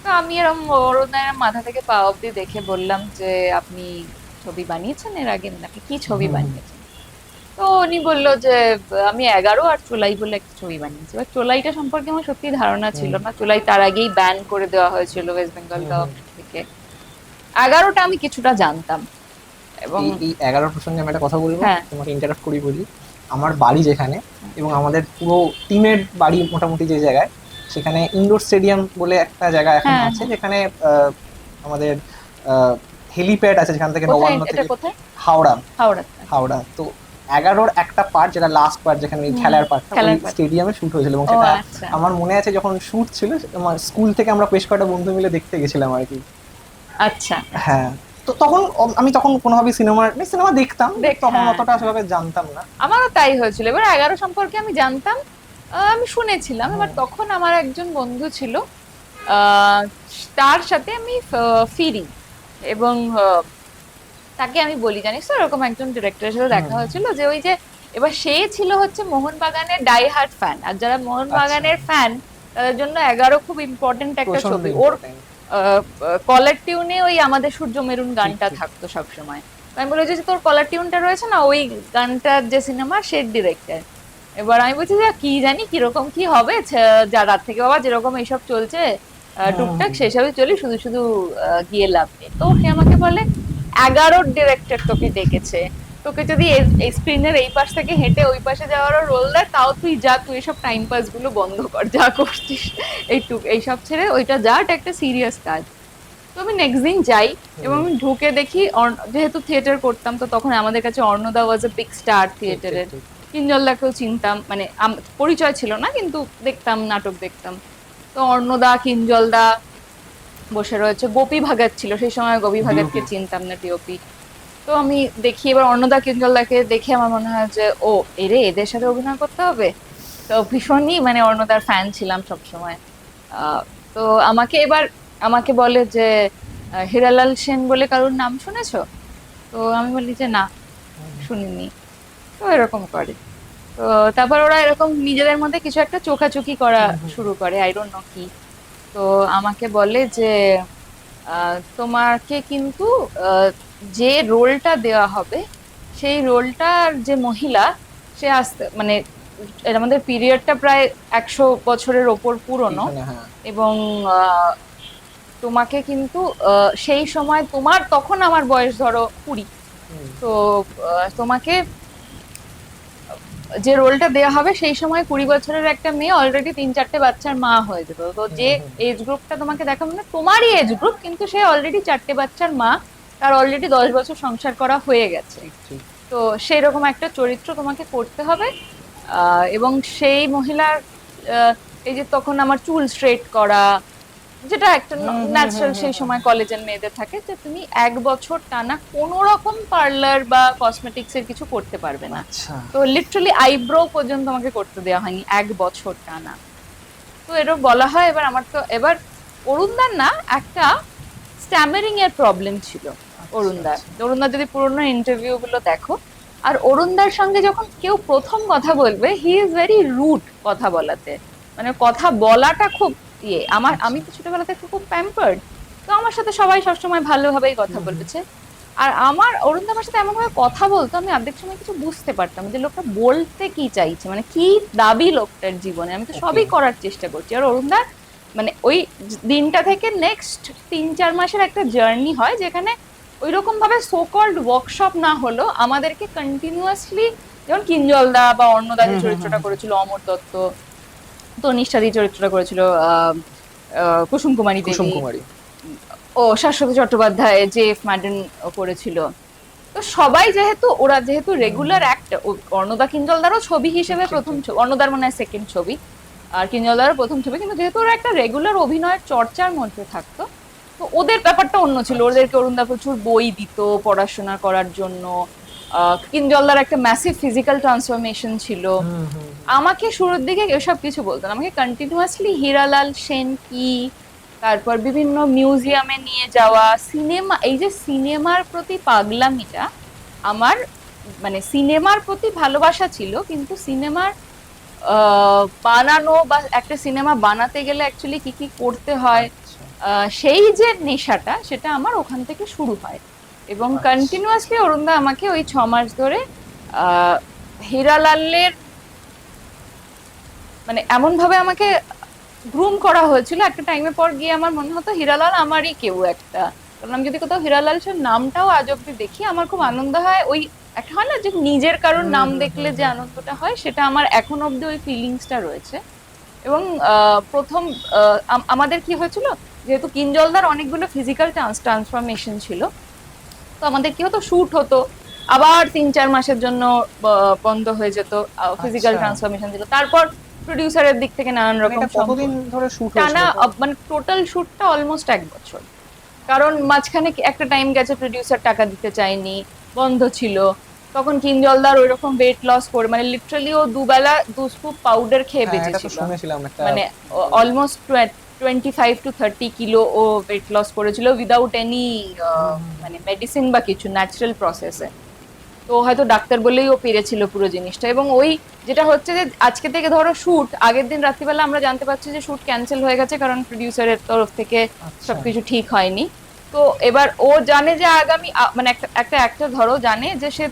তো আমি এরকম অরুণদার মাথা থেকে পা অব্দি দেখে বললাম যে আপনি ছবি বানিয়েছেন এর আগে নাকি, কি ছবি বানিয়েছেন? তো উনি বললো যে আমি 11 আর চোলাই বলে একটা ছবি বানিয়েছি। এবার চোলাইটা সম্পর্কে আমার সত্যি ধারণা ছিল না, চোলাই তার আগেই ব্যান করে দেওয়া হয়েছিল ওয়েস্ট বেঙ্গল গভর্নমেন্ট থেকে। 11টা আমি কিছুটা জানতাম। এবং এই 11 প্রসঙ্গে আমি একটা কথা বলবো, হ্যাঁ। তোমাকে ইন্টারাপ্ট করি বলি। আমার বাড়ি যেখানে এবং আমাদের পুরো টিমের বাড়ি মোটামুটি যে জায়গায়, সেখানে ইনডোর স্টেডিয়াম বলে একটা জায়গা এখন হ্যাঁ, আছে, যেখানে আমাদের হেলিপ্যাড আছে, যেখান থেকে কোথায় নবান্ন এটা, থেকে কোথায়? হাওড়া। হাওড়া। হাওড়া তো 11-র একটা পার্ট, যেটা লাস্ট পার্ট, যেখানে ওই খেলার পার্টটা খেলার ওই part। স্টেডিয়ামে শুট হয়েছিল, এবং ও সেটা আচ্ছা আমার মনে আছে যখন শুট ছিল আমার স্কুল থেকে আমরা বেশ কয়েকটা বন্ধু মিলে দেখতে গেছিলাম আর কি। আচ্ছা। হ্যাঁ, তো তখন আমি তখন কোনোভাবে সিনেমা দেখতাম, তখন হ্যাঁ। অতটা সেভাবে জানতাম না। আমারও তাই হয়েছিল। এবার 11 সম্পর্কে আমি জানতাম, আমি শুনেছিলাম। এবার তখন আমার একজন বন্ধু ছিল, আহ, তার সাথে আমি ফিরি, এবং তাকে আমি বলি জানিস তো এরকম একজন ডিরেক্টরের সাথে দেখা হয়েছিল, যে ওই যে এবার সে ছিল হচ্ছে মোহনবাগানের ডাই হার্ট ফ্যান, আর যারা মোহনবাগানের ফ্যান তাদের জন্য 11 খুব ইম্পর্টেন্ট একটা প্রচন্ড ছবি। ওর important। কলার টিউনে ওই আমাদের সূর্য মেরুন গানটা থাকতো সবসময়। তো আমি বলেছি যে তোর কলার টিউনটা রয়েছে না, ওই গানটার যে সিনেমা সে ডিরেক্টর। এবার আমি বলছি যে কি জানি কিরকম কি হবে, যা রাত থেকে বাবা যেরকম এইসব চলছে টুকটাক সেসবই চলি, শুধু শুধু গিয়ে লাভ নেই। তো সে আমাকে বলে 11 ডিরেক্টর তোকে ডেকেছে, তোকে যদি এই স্ক্রিনের এই পাশ থেকে হেঁটে ওই পাশে যাওয়ারও রোল দেয় তাও তুই যা, তুই এসব টাইম পাস গুলো বন্ধ কর, যা করছিস এইসব ছেড়ে ওইটা যা, এটা একটা সিরিয়াস কাজ। তো আমি নেক্সট দিন যাই এবং আমি ঢুকে দেখি, যেহেতু থিয়েটার করতাম তো তখন আমাদের কাছে অর্ণদা ওয়াজ এ বিগ স্টার থিয়েটারের। কিঞ্জলদাকেও চিনতাম, মানে পরিচয় ছিল না কিন্তু দেখতাম, নাটক দেখতাম। তো অর্ণদা, কিঞ্জলদা বসে রয়েছে, গোপী ভাগাত ছিল সেই সময়, গোপী ভাগাতকে চিনতাম না, টিওপি। তো আমি দেখি এবার অর্ণদা, কিঞ্জলদাকে দেখে আমার মনে হয় যে ও এরে, এদের সাথে অভিনয় করতে হবে। তো ভীষণই মানে অর্ণদার ফ্যান ছিলাম সবসময়। তো আমাকে বলে যে হিরালাল সেন বলে কারোর নাম শুনেছো? তো আমি বলি যে না, শুনিনি। তো এরকম করে। তো তারপর ওরা এরকম নিজেদের মধ্যে কিছু একটা চোখাচোখি করা শুরু করে, আই ডোন্ট নো কি। তো আমাকে বলে যে তোমাকে কিন্তু যে রোলটা দেওয়া হবে সেই রোলটার যে মহিলা, সে আসতে মানে আমাদের পিরিয়ডটা প্রায় 100 বছরের ওপর পুরনো, এখানে, হ্যাঁ। এবং তোমাকে কিন্তু সেই সময় তোমার, তখন আমার বয়স ধরো 20, তো তোমাকে যে রোলটা দেওয়া হবে সেই সময় 20 বছরের একটা মেয়ে অলরেডি 3-4টে বাচ্চার মা হয়ে যেত। তো যে এজ গ্রুপটা তোমাকে দেখা, মানে তোমারই এজ গ্রুপ কিন্তু সে অলরেডি 4টে বাচ্চার মা, তার অলরেডি 10 বছর সংসার করা হয়ে গেছে। তো সেই রকম একটা চরিত্র তোমাকে করতে হবে। এবং সেই মহিলার এই যে তখন আমার চুল স্ট্রেট করা, যেটা একটা ন্যাচারাল সেই সময় কলেজের মেয়েদের থাকে, যে তুমি 1 বছর টানা কোনো রকম পার্লার বা কসমেটিক্স এর কিছু করতে পারবে না। আচ্ছা। তো লিটারালি আইব্রো পর্যন্ত আমাকে করতে দেওয়া হয়নি 1 বছর টানা। তো এরকম বলা হয়। এবার আমার তো এবার অরুণদার না একটা স্ট্যামারিং এর প্রবলেম ছিল অরুণদার যদি পুরোনো ইন্টারভিউ গুলো দেখো, আর অরুণদার সঙ্গে যখন কেউ প্রথম কথা বলবে, হি ইজ ভেরি রুড কথা বলাতে, মানে কথা বলাটা খুব আমি তো ছোটবেলা থেকে খুব প্যাম্পার্ড, তো আমার সাথে সবাই সবসময় ভালোভাবেই কথা বলেছে। আর অরুণদা আমার সাথে এমন ভাবে কথা বলতো, আমি অর্ধেক সময় কিছু বুঝতে পারতাম যে লোকটা বলতে কি চাইছে, মানে কি দাবি লোকটার জীবনে। আমি তো সবই করার চেষ্টা করছি, আর অরুণদা মানে ওই দিনটা থেকে নেক্সট 3-4 মাসের একটা জার্নি হয়, যেখানে ওই রকম ভাবে সো কল্ড ওয়ার্কশপ না হলো আমাদেরকে কন্টিনিউয়াসলি, যেমন কিঞ্জলদা বা অর্ণদা যে চরিত্রটা করেছিল, অমর দত্ত, তনিষ্ঠাদি চরিত্রটা করেছিল কুসুম কুমারী দেবী, ও শাশ্বতী চট্টোপাধ্যায় যে এফ ম্যাডেন করেছিল। তো সবাই ওরা যেহেতু রেগুলার অ্যাক্টর, অর্ণদা কিঞ্জলদারও ছবি হিসেবে প্রথম ছবি, অর্ণদার মনে হয় সেকেন্ড ছবি, আর কিঞ্জলদারও প্রথম ছবি, কিন্তু যেহেতু ওরা একটা রেগুলার অভিনয়ের চর্চার মধ্যে থাকতো, তো ওদের ব্যাপারটা অন্য ছিল। ওদেরকে অরুণদা প্রচুর বই দিত পড়াশোনা করার জন্য। কিঞ্জলদার একটা ম্যাসিভ ফিজিক্যাল ট্রান্সফরমেশন ছিল, আমাকে শুরুর দিকে এসব কিছু বলতো না, আমাকে কন্টিনিউয়াসলি হীরালাল সেন কি, তারপর বিভিন্ন মিউজিয়ামে নিয়ে যাওয়া, সিনেমা, এই যে সিনেমার প্রতি পাগলামিটা আমার, মানে সিনেমার প্রতি ভালোবাসা ছিল, কিন্তু সিনেমার বানানো বা একটা সিনেমা বানাতে গেলে অ্যাকচুয়ালি কি কি করতে হয়, সেই যে নেশাটা, সেটা আমার ওখান থেকে শুরু হয়। এবং কন্টিনিউয়াসলি অরুণদা আমাকে ওই 6 মাস ধরে হীরালালের, মানে এমন ভাবে আমাকে গ্রুম করা হয়েছিল, একটা টাইমের পর গিয়ে আমার মনে হতো হীরালাল আমারই কেউ একটা। কারণ আমি যদি কোথাও হীরালাল সেন নামটাও আজ অব্দি দেখি, আমার খুব আনন্দ হয়। ওই একটা হয় না যে নিজের কারোর নাম দেখলে যে আনন্দটা হয়, সেটা আমার এখন অব্দি ওই ফিলিংসটা রয়েছে। এবং প্রথম আমাদের কি হয়েছিল, যেহেতু কিঞ্জলদার অনেকগুলো ফিজিক্যাল ট্রান্সফরমেশন ছিল, তো আমাদের কি হতো, শুট হতো, আবার 3-4 মাসের জন্য বন্ধ হয়ে যেত, ফিজিক্যাল আচ্ছা। ট্রান্সফরমেশন দিল, তারপর প্রডিউসারের দিক থেকে নানান মানে রকম এটা কতদিন ধরে শুট হয়েছিল? টানা, মানে টোটাল শুটটা অলমোস্ট 1 বছর। কারণ মাঝখানে একটা টাইম গেছে প্রডিউসার টাকা দিতে চায়নি, বন্ধ ছিল, তখন কিঞ্জলদার ওইরকম ওয়েট লস করে, মানে লিটারালি ও দুবেলা 2 স্কুপ পাউডার খেয়ে হ্যাঁ, এটা তো বেঁচেছিল, শুনেছিলাম একটা। মানে অলমোস্ট 25 to 30 কিলো ও ওয়েট লস করেছিল উইদাউট এনি মানে মেডিসিন বা কিছু, ন্যাচারাল প্রসেসে। তো হয়তো ডাক্তার বলেই ও পেরেছিল পুরো জিনিসটা। এবং ওই যেটা হচ্ছে যে আজকে থেকে ধরো শুট, আগের দিন রাত্রিবেলা আমরা জানতে পারছি যে শুট ক্যান্সেল হয়ে গেছে, কারণ প্রডিউসারের তরফ থেকে আচ্ছা। সবকিছু ঠিক হয়নি। তো এবার ও জানে যে আগামী মানে একটা অ্যাক্টর ধরো জানে যে সে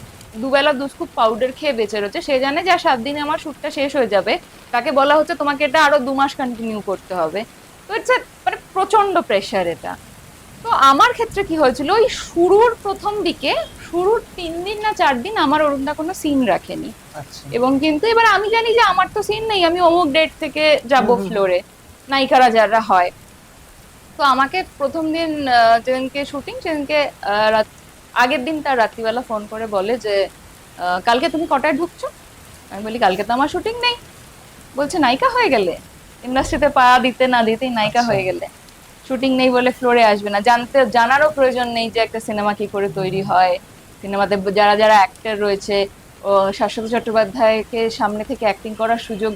দুবেলা 2 স্কুপ পাউডার খেয়ে বেঁচে রয়েছে, সে জানে যে আর 7 দিনে আমার শুটটা শেষ হয়ে যাবে, তাকে বলা হচ্ছে তোমাকে এটা আরো 2 মাস কন্টিনিউ করতে হবে। তো ইটস মানে প্রচন্ড প্রেশার এটা। তো আমার ক্ষেত্রে কি হয়েছিল, ওই শুরুর প্রথম দিকে, শুরুর 3 দিন না 4 দিন আমার অরুণদা কোনো সিন রাখেনি। আচ্ছা। এবং কিন্তু এবার আমি জানি যে আমার তো সিন নেই, আমি অমুক ডেট থেকে যাব ফ্লোরে, নায়িকারা যারা হয়। তো আমাকে প্রথম দিন যেদিনকে শুটিং, সেদিনকে আগের দিন তার রাত্রিবেলা ফোন করে বলে যে কালকে তুমি কটায় ঢুকছো? আমি বলি কালকে তো আমার শুটিং নেই। বলছে নায়িকা হয়ে গেলে, ইন্ডাস্ট্রিতে পা দিতে না দিতেই নায়িকা হয়ে গেলে, শুটিং নেই বলে ফ্লোরে আসবে না, জানারও প্রয়োজন নেই যে একটা সিনেমা কি করে তৈরি হয়, সিনেমাতে যারা যারা অ্যাক্টর রয়েছে, ও শাশ্বত চট্টোপাধ্যায়কে সামনে থেকে অ্যাক্টিং করার সুযোগ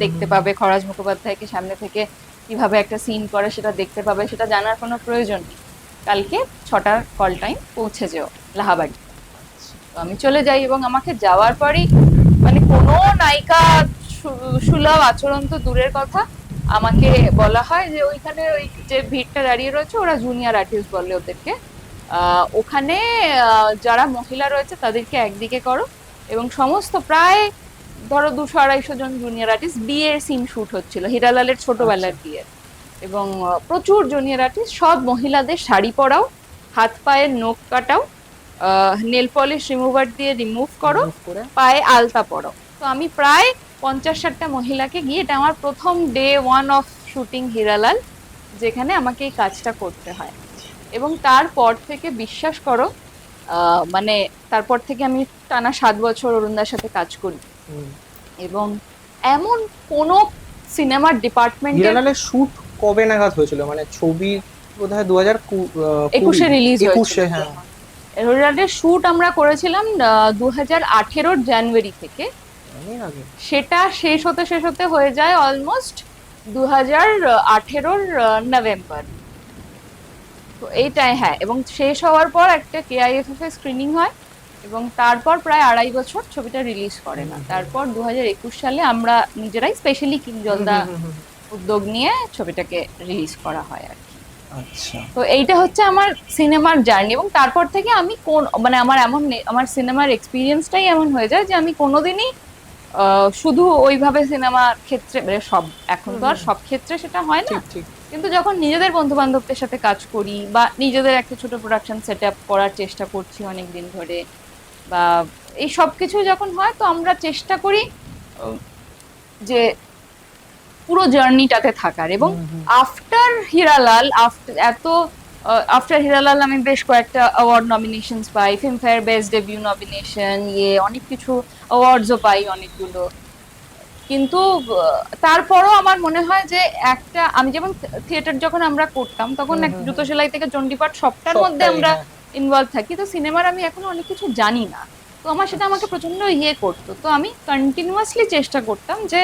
দেখতে পাবে, খরাজ মুখোপাধ্যায়কে সামনে থেকে কিভাবে একটা সিন করে সেটা দেখতে পাবে, সেটা জানার কোনো প্রয়োজন নেই। কালকে 6টার কল টাইম, পৌঁছে যেও লাহাবাড়ি। তো আমি চলে যাই, এবং আমাকে যাওয়ার পরই মানে কোনো নায়িকা সুলভ আচরণ তো দূরের কথা, আমাকে বলা হয় যে ওইখানে ওই যে ভিড়টা দাঁড়িয়ে রয়েছে, ওরা জুনিয়র আর্টিস্ট বলে ওদেরকে, ওখানে যারা মহিলা রয়েছে তাদেরকে একদিকে করো, এবং সমস্ত প্রায় ধরো 200-250 জন জুনিয়র আর্টিস্ট, বিয়ের সিন শুট হচ্ছিল, হীরালালের ছোটবেলার বিয়ের, এবং প্রচুর জুনিয়র আর্টিস্ট, সব মহিলাদের শাড়ি পরাও, হাত পায়ের নখ কাটাও, নেল পলিশ রিমুভার দিয়ে রিমুভ করো, পায়ে আলতা পরাও। তো আমি প্রায় 50-60টা মহিলাকে গিয়ে, এটা আমার প্রথম ডে 1 অফ শুটিং হীরালাল, যেখানে আমাকে এই কাজটা করতে হয়। এবং তারপর থেকে বিশ্বাস করো, মানে তারপর থেকে আমি টানা 7 বছর অরুণদার সাথে কাজ করি। এবং এমন কোন সিনেমার ডিপার্টমেন্টে, হীরালালের শুট কবে নাগাদ হয়েছিল? মানে ছবি বোধহয় 21-এ রিলিজ হয়েছিল। 21-এ, হ্যাঁ। হীরালালের শুট আমরা করেছিলাম 2018-র জানুয়ারি থেকে, অনেক আগে। সেটা শেষ হতে হয়ে যায় অলমোস্ট 2018-র নভেম্বর। তো এইটাই, হ্যাঁ। এবং শেষ হওয়ার পর একটা কেআইএফএফ এ স্ক্রিনিং হয়, এবং তারপর প্রায় 2.5 বছর ছবিটা রিলিজ করে না। তারপর 2021 সালে আমরা নিজেরাই স্পেশালি কিঞ্জলদা উদ্যোগ নিয়ে ছবিটাকে রিলিজ করা হয় আর কি। আচ্ছা। তো এইটা হচ্ছে আমার সিনেমার জার্নি। এবং তারপর থেকে আমি মানে আমার সিনেমার এক্সপিরিয়েন্সটাই এমন হয়ে যায় যে আমি কোনোদিনই শুধু ওইভাবে সিনেমার ক্ষেত্রে, মানে সব, এখন তো আর সব ক্ষেত্রে সেটা হয় না, ঠিক ঠিক। কিন্তু যখন নিজেদের বন্ধু বান্ধবদের সাথে কাজ করি, বা নিজেদের একটা ছোট প্রোডাকশন সেট আপ করার চেষ্টা করছি অনেক দিন ধরে, বা এই সব কিছু যখন হয়, তো আমরা চেষ্টা করি যে পুরো জার্নিটাতে থাকার। এবং আফটার হীরালাল, আফটার হীরালাল আমি বেশ কয়েকটা অ্যাওয়ার্ড নমিনেশনস পাই, ফিল্মফেয়ার বেস্ট ডেবিউ নমিনেশন, অনেক কিছু অ্যাওয়ার্ডসও পাই অনেকগুলো। কিন্তু তারপরও আমার মনে হয় যে একটা, আমি যেমন থিয়েটার যখন আমরা করতাম, তখন জুতো সেলাই থেকে চণ্ডীপাঠ সবটার মধ্যে আমরা ইনভলভ থাকি, তো সিনেমার আমি এখনো অনেক কিছু জানি না। তো আমার সেটা আমাকে প্রচন্ড করতো। তো আমি কন্টিনিউয়াসলি চেষ্টা করতাম যে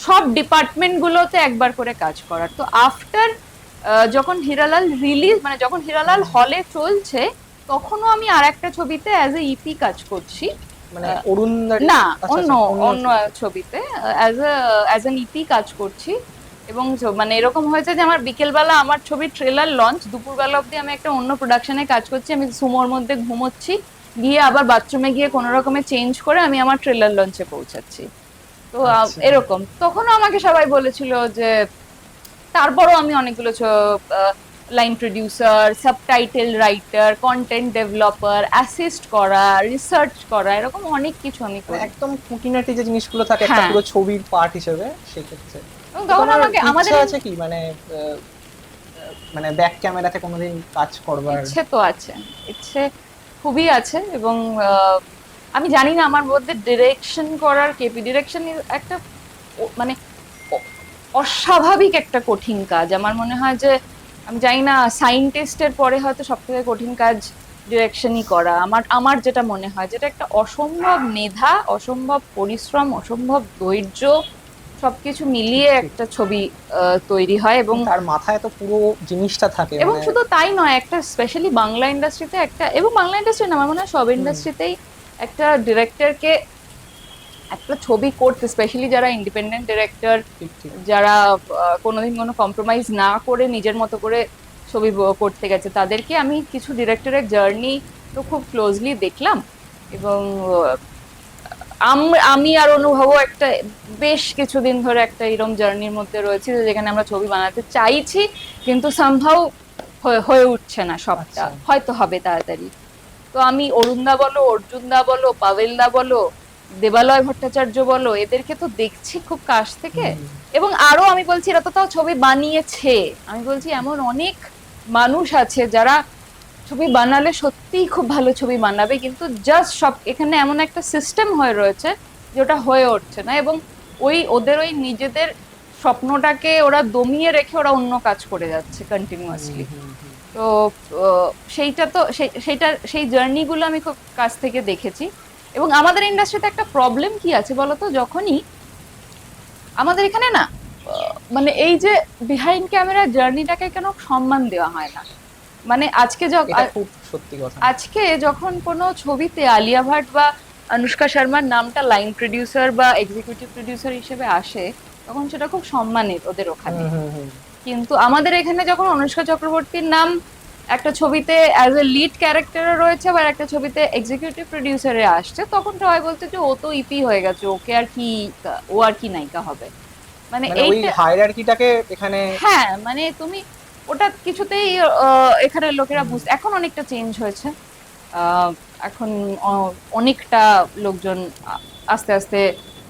সব ডিপার্টমেন্টগুলোতে একবার করে কাজ করার। তো আফটার যখন হিরালাল রিলিজ, মানে যখন হিরালাল হলে চলছে, তখনও আমি আর একটা ছবিতে অ্যাজ এ ইপি কাজ করছি। মানে অরুণদার না, আচ্ছা, অন্য আচ্ছা, অন্য ছবিতে অ্যাজ এন ইপি কাজ করছি। এবং মানে এরকম হয়েছে যে আমার বিকেলবেলা আমার ছবির ট্রেলার লঞ্চ, দুপুরবেলা অবধি আমি একটা অন্য প্রোডাকশনে কাজ করছি, আমি সুমোর মধ্যে ঘুমোচ্ছি, গিয়ে আবার বাথরুমে গিয়ে কোনো রকমে চেঞ্জ করে আমি আমার ট্রেলার লঞ্চে পৌঁছাচ্ছি। তো আচ্ছা। এরকম তখনও আমাকে সবাই বলেছিল যে, তারপরও আমি অনেকগুলো line producer, subtitle writer, content developer, assist করা, রিসার্চ করা, এরকম অনেক কিছু আমি মানে করি। একদম খুঁটিনাটি যে জিনিসগুলো থাকে একটা হ্যাঁ। পুরো ছবির পার্ট হিসেবে, সেক্ষেত্রে এবং তখন তোমার আমাকে আমাদের ইচ্ছা আছে কি মানে মানে ব্যাক ক্যামেরাতে কোনোদিন কাজ করবার? ইচ্ছে তো আছে, ইচ্ছে খুবই আছে। এবং আমি জানি না আমার মধ্যে ডিরেকশন করার ডিরেকশন একটা মানে অস্বাভাবিক একটা কঠিন কাজ। আমার মনে হয় যে, আমি জানি না, সায়েন্টিস্টের পরে হয়তো সব থেকে কঠিন কাজ ডিরেকশনই করা। আমার আমার যেটা মনে হয়, যেটা একটা অসম্ভব মেধা, অসম্ভব পরিশ্রম, অসম্ভব ধৈর্য, সবকিছু মিলিয়ে একটা ছবি তৈরি হয়। এবং তার মাথায় তো পুরো জিনিসটা থাকে, এবং মানে শুধু তাই নয়, একটা স্পেশালি বাংলা ইন্ডাস্ট্রিতে একটা, এবং বাংলা ইন্ডাস্ট্রি না, আমার মনে হয় সব ইন্ডাস্ট্রিতেই একটা ডিরেক্টরকে একটা ছবি করতে, স্পেশালি যারা ইন্ডিপেন্ডেন্ট ডিরেক্টর, ঠিক ঠিক। যারা কোনোদিন কোনো কম্প্রোমাইজ না করে নিজের মতো করে ছবি করতে গেছে, তাদেরকে আমি কিছু ডিরেক্টরের জার্নি তো খুব ক্লোজলি দেখলাম। এবং আমি আর অনুভবও একটা বেশ কিছুদিন ধরে একটা এরকম জার্নির মধ্যে রয়েছি, যেখানে আমরা ছবি বানাতে চাইছি, কিন্তু সামহাউ হয়ে উঠছে না সবটা। আচ্ছা। হয়তো হবে তাড়াতাড়ি। তো আমি অরুণদা বলো, অর্জুনদা বলো, পাভেলদা বলো, দেবালয় ভট্টাচার্য বলো, এদেরকে তো দেখছি খুব কাছ থেকে। এবং আরো আমি বলছি, এরা তো তাও ছবি বানিয়েছে, আমি বলছি এমন অনেক মানুষ আছে যারা ছবি বানালে সত্যিই খুব ভালো ছবি বানাবে, কিন্তু জাস্ট সব এখানে এমন একটা সিস্টেম হয়ে রয়েছে যে ওটা হয়ে উঠছে না। এবং ওদের ওই নিজেদের স্বপ্নটাকে ওরা দমিয়ে রেখে ওরা অন্য কাজ করে যাচ্ছে কন্টিনিউয়াসলি। তো সেইটা তো সেই জার্নিগুলো আমি খুব কাছ থেকে দেখেছি। এবং আমাদের ইন্ডাস্ট্রিতে একটা প্রবলেম কি আছে বলতো, যখনই আমাদের এখানে না, মানে এই যে বিহাইন্ড ক্যামেরা জার্নিটাকে কেন সম্মান দেওয়া হয় না। মানে এটা খুব সত্যি কথা। আজকে যখন কোনো ছবিতে আলিয়া ভাট বা অনুষ্কা শর্মার নামটা লাইন প্রডিউসার বা এক্সিকিউটিভ প্রডিউসার হিসেবে আসে, তখন সেটা খুব সম্মানের ওদের ওখানে। কিন্তু আমাদের এখানে যখন অনুষ্কা চক্রবর্তীর নাম একটা ছবিতে অ্যাজ এ লিড ক্যারেক্টারে রয়েছে, বা একটা ছবিতে এক্সিকিউটিভ প্রডিউসারে আসছে, তখন সবাই বলতে যে ও তো ইপি হয়ে গেছে, ওকে আর কি, ও আর কি নায়িকা হবে। মানে মানে ওই এইটা, হায়ারার্কিটাকে এখানে হ্যাঁ, মানে তুমি ওটা কিছুতেই এখানে লোকেরা বুঝতে, এখন অনেকটা চেঞ্জ হয়েছে। আহ, এখন অনেকটা লোকজন আস্তে আস্তে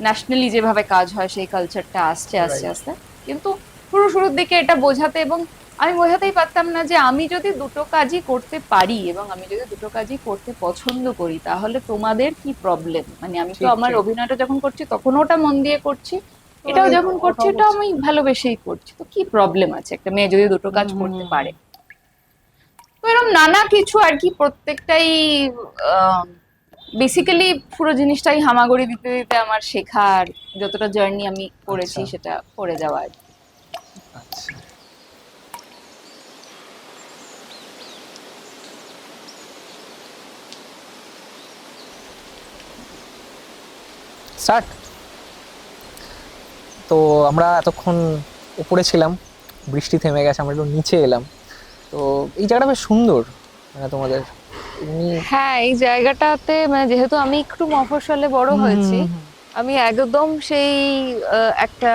ন্যাশনালি যেভাবে কাজ হয় সেই কালচারটা আসছে আস্তে Right. আস্তে। কিন্তু শুরুর দিকে এটা বোঝাতে, এবং আমি বোঝাতেই পারতাম না যে আমি যদি দুটো কাজই করতে পারি এবং আমি যদি দুটো কাজই করতে পছন্দ করি, তাহলে তোমাদের কি প্রবলেম। মানে আমি তো ঠিক, আমার ঠিক। অভিনয়টা যখন করছি তখন ওটা মন দিয়ে করছি, এটাও যখন করছি এটা আমি ভালোবেসেই করছি, তো কি প্রবলেম আছে একটা মেয়ে যদি দুটো কাজ করতে পারে। তো এরকম নানা কিছু আর কি, প্রত্যেকটাই বেসিক্যালি পুরো জিনিসটাই হামাগুড়ি দিতে দিতে আমার শেখার যতটা জার্নি আমি করেছি আচ্ছা। সেটা করে যাওয়া আর কি। আচ্ছা। স্টার্ট। তো আমরা এতক্ষণ উপরে ছিলাম, বৃষ্টি থেমে গেছে, আমরা একটু নিচে এলাম। তো এই জায়গাটা বেশ সুন্দর, মানে তোমাদের এমনি। হ্যাঁ, এই জায়গাটাতে মানে যেহেতু আমি একটু মফস্বলে বড় হয়েছি, আমি একদম সেই একটা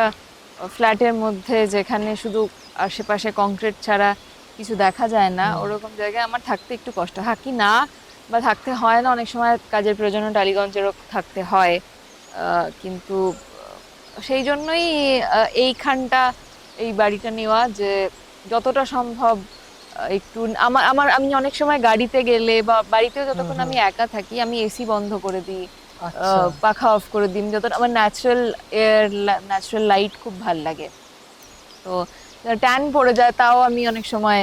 ফ্ল্যাটের মধ্যে যেখানে শুধু আশেপাশে কংক্রিট ছাড়া কিছু দেখা যায় না, ওরকম জায়গায় আমার থাকতে একটু কষ্ট হয় কি না, বা থাকতে হয় না, অনেক সময় কাজের প্রয়োজনে টালিগঞ্জেরও থাকতে হয়। কিন্তু সেই জন্যই এইখানটা, এই বাড়িটা নেওয়া, যে যতটা সম্ভব একটু আমার আমার আমি অনেক সময় গাড়িতে গেলে বা বাড়িতেও যতক্ষণ আমি একা থাকি, আমি এসি বন্ধ করে দিই, আচ্ছা। পাখা অফ করে দিই, যতটা আমার ন্যাচারাল এয়ার, ন্যাচারাল লাইট খুব ভাল লাগে। তো ট্যান পড়ে যায়, তাও আমি অনেক সময়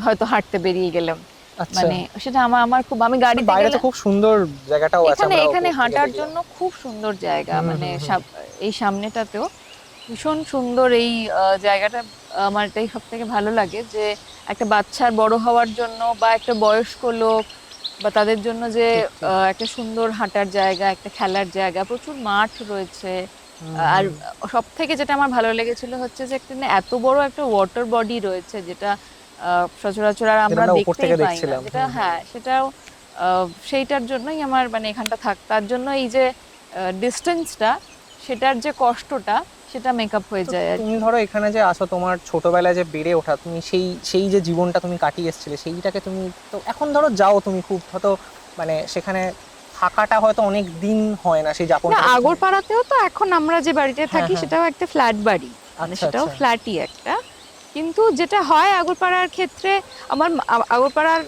হয়তো হাঁটতে বেরিয়ে গেলাম, আচ্ছা মানে সেটা আমার আমার খুব, আমি গাড়িতে বাইরে গেলে তো খুব সুন্দর জায়গাটাও আছে, এখানে আমরা এখানে উপর থেকে হাঁটার দেখলাম। জন্য খুব সুন্দর জায়গা, হুম, মানে হুম, হুম। এই সামনেটাতেও ভীষণ সুন্দর এই জায়গাটা। আমার এটাই সব থেকে ভালো লাগে যে একটা বাচ্চার বড় হওয়ার জন্য বা একটা বয়স্ক লোক বা তাদের জন্য যে ঠিক ঠিক। একটা সুন্দর হাঁটার জায়গা, একটা খেলার জায়গা, প্রচুর মাঠ রয়েছে। হুম, আর হুম। সব থেকে যেটা আমার ভালো লেগেছিল হচ্ছে যে এখানে এত বড় একটা ওয়াটার বডি রয়েছে, যেটা সচরাচর আর যেটা আমরা আমরা উপর দেখতেই থেকে পাই না, দেখছিলাম। যেটা হুম, হুম। হ্যাঁ সেটাও সেইটার জন্যই আমার মানে এখানটা তার জন্য এই যে ডিস্টেন্সটা, সেটার যে কষ্টটা, সেটা মেকআপ হয়ে তো যায় আর তুমি কি। ধরো এখানে যে আসো, তোমার ছোটবেলায় যে বেড়ে ওঠা, তুমি সেই সেই যে জীবনটা তুমি কাটিয়ে এসেছিলে, সেইটাকে তুমি তো এখন ধরো যাও তুমি, খুব হয়তো মানে সেখানে থাকাটা হয়তো অনেক দিন হয় না সেই না, যাপনটা তুমি। আগরপাড়াতেও তো এখন আমরা যে বাড়িতে হ্যাঁ থাকি হ্যাঁ। সেটাও একটা ফ্ল্যাট বাড়ি, মানে আচ্ছা সেটাও আচ্ছা। ফ্ল্যাটই একটা। কিন্তু যেটা হয় আগরপাড়ার ক্ষেত্রে, আগরপাড়ার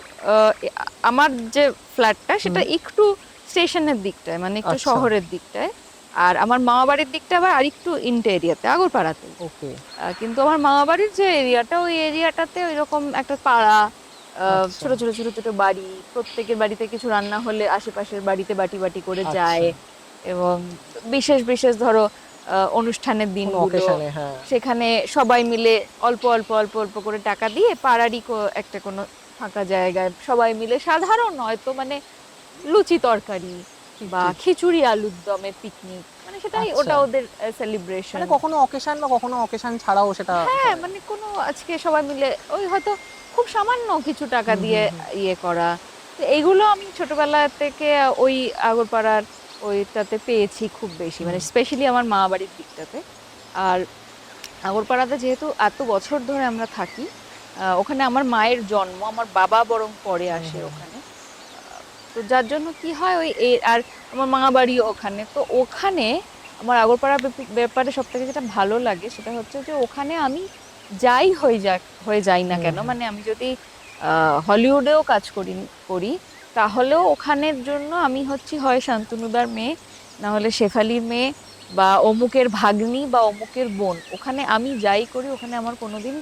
আমার যে ফ্ল্যাটটা সেটা হুম। একটু স্টেশনের দিকটায়, মানে একটু আচ্ছা। শহরের দিকটায়। আর আমার মামা বাড়ির দিকটা আবার আরেকটু ইন্টে এরিয়াতে, আগরপাড়াতে। ওকে। কিন্তু আমার মামা বাড়ির যে এরিয়াটা, ওই এরিয়াটাতে ওইরকম একটা পাড়া, আচ্ছা ছোট ছোট ছোট ছোট বাড়ি, প্রত্যেকের বাড়িতে কিছু রান্না হলে আশেপাশের বাড়িতে বাটি বাটি করে আচ্ছা। যায়। এবং বিশেষ বিশেষ ধরো অনুষ্ঠানের কোনো দিনগুলো, অকেশনে, হ্যাঁ। সেখানে সবাই মিলে অল্প অল্প অল্প অল্প করে টাকা দিয়ে পাড়ারই একটা কোনো ফাঁকা জায়গায় সবাই মিলে, সাধারণ হয়তো মানে লুচি তরকারি ঠিক বা ঠিক। খিচুড়ি আলুর দমের পিকনিক, মানে সেটাই আচ্ছা, ওটা ওদের সেলিব্রেশন। মানে কখনো অকেশন বা কখনো অকেশন ছাড়াও সেটা হ্যাঁ, হয়। মানে কোনো আজকে সবাই মিলে ওই হয়তো খুব সামান্য কিছু টাকা হুম দিয়ে হুম হুম। ইয়ে করা। তো এইগুলো আমি ছোটবেলা থেকে ওই আগরপাড়ার ওইটাতে পেয়েছি খুব বেশি, মানে হুম। স্পেশালি আমার মা বাড়ির দিকটাতে। আর আগরপাড়াতে যেহেতু এত বছর ধরে আমরা থাকি, ওখানে আমার মায়ের জন্ম, আমার বাবা বরং পরে হুম আসে হুম হুম। ওখানে। তো যার জন্য কি হয় আর আমার মা বাড়িও ওখানে, তো ওখানে আমার আগরপাড়ার ব্যাপারে সব থেকে যেটা ভালো লাগে সেটা হচ্ছে যে ওখানে আমি যাই হয়ে যাই না হুম কেন, হুম। মানে আমি যদি হলিউডেও কাজ করি তাহলেও ওখানের জন্য আমি হচ্ছি হয় শান্তনুদার মেয়ে, না হলে শেফালির মেয়ে, বা অমুকের ভাগ্নি বা অমুকের বোন। ওখানে আমি যাই করি ওখানে আমার কোনোদিন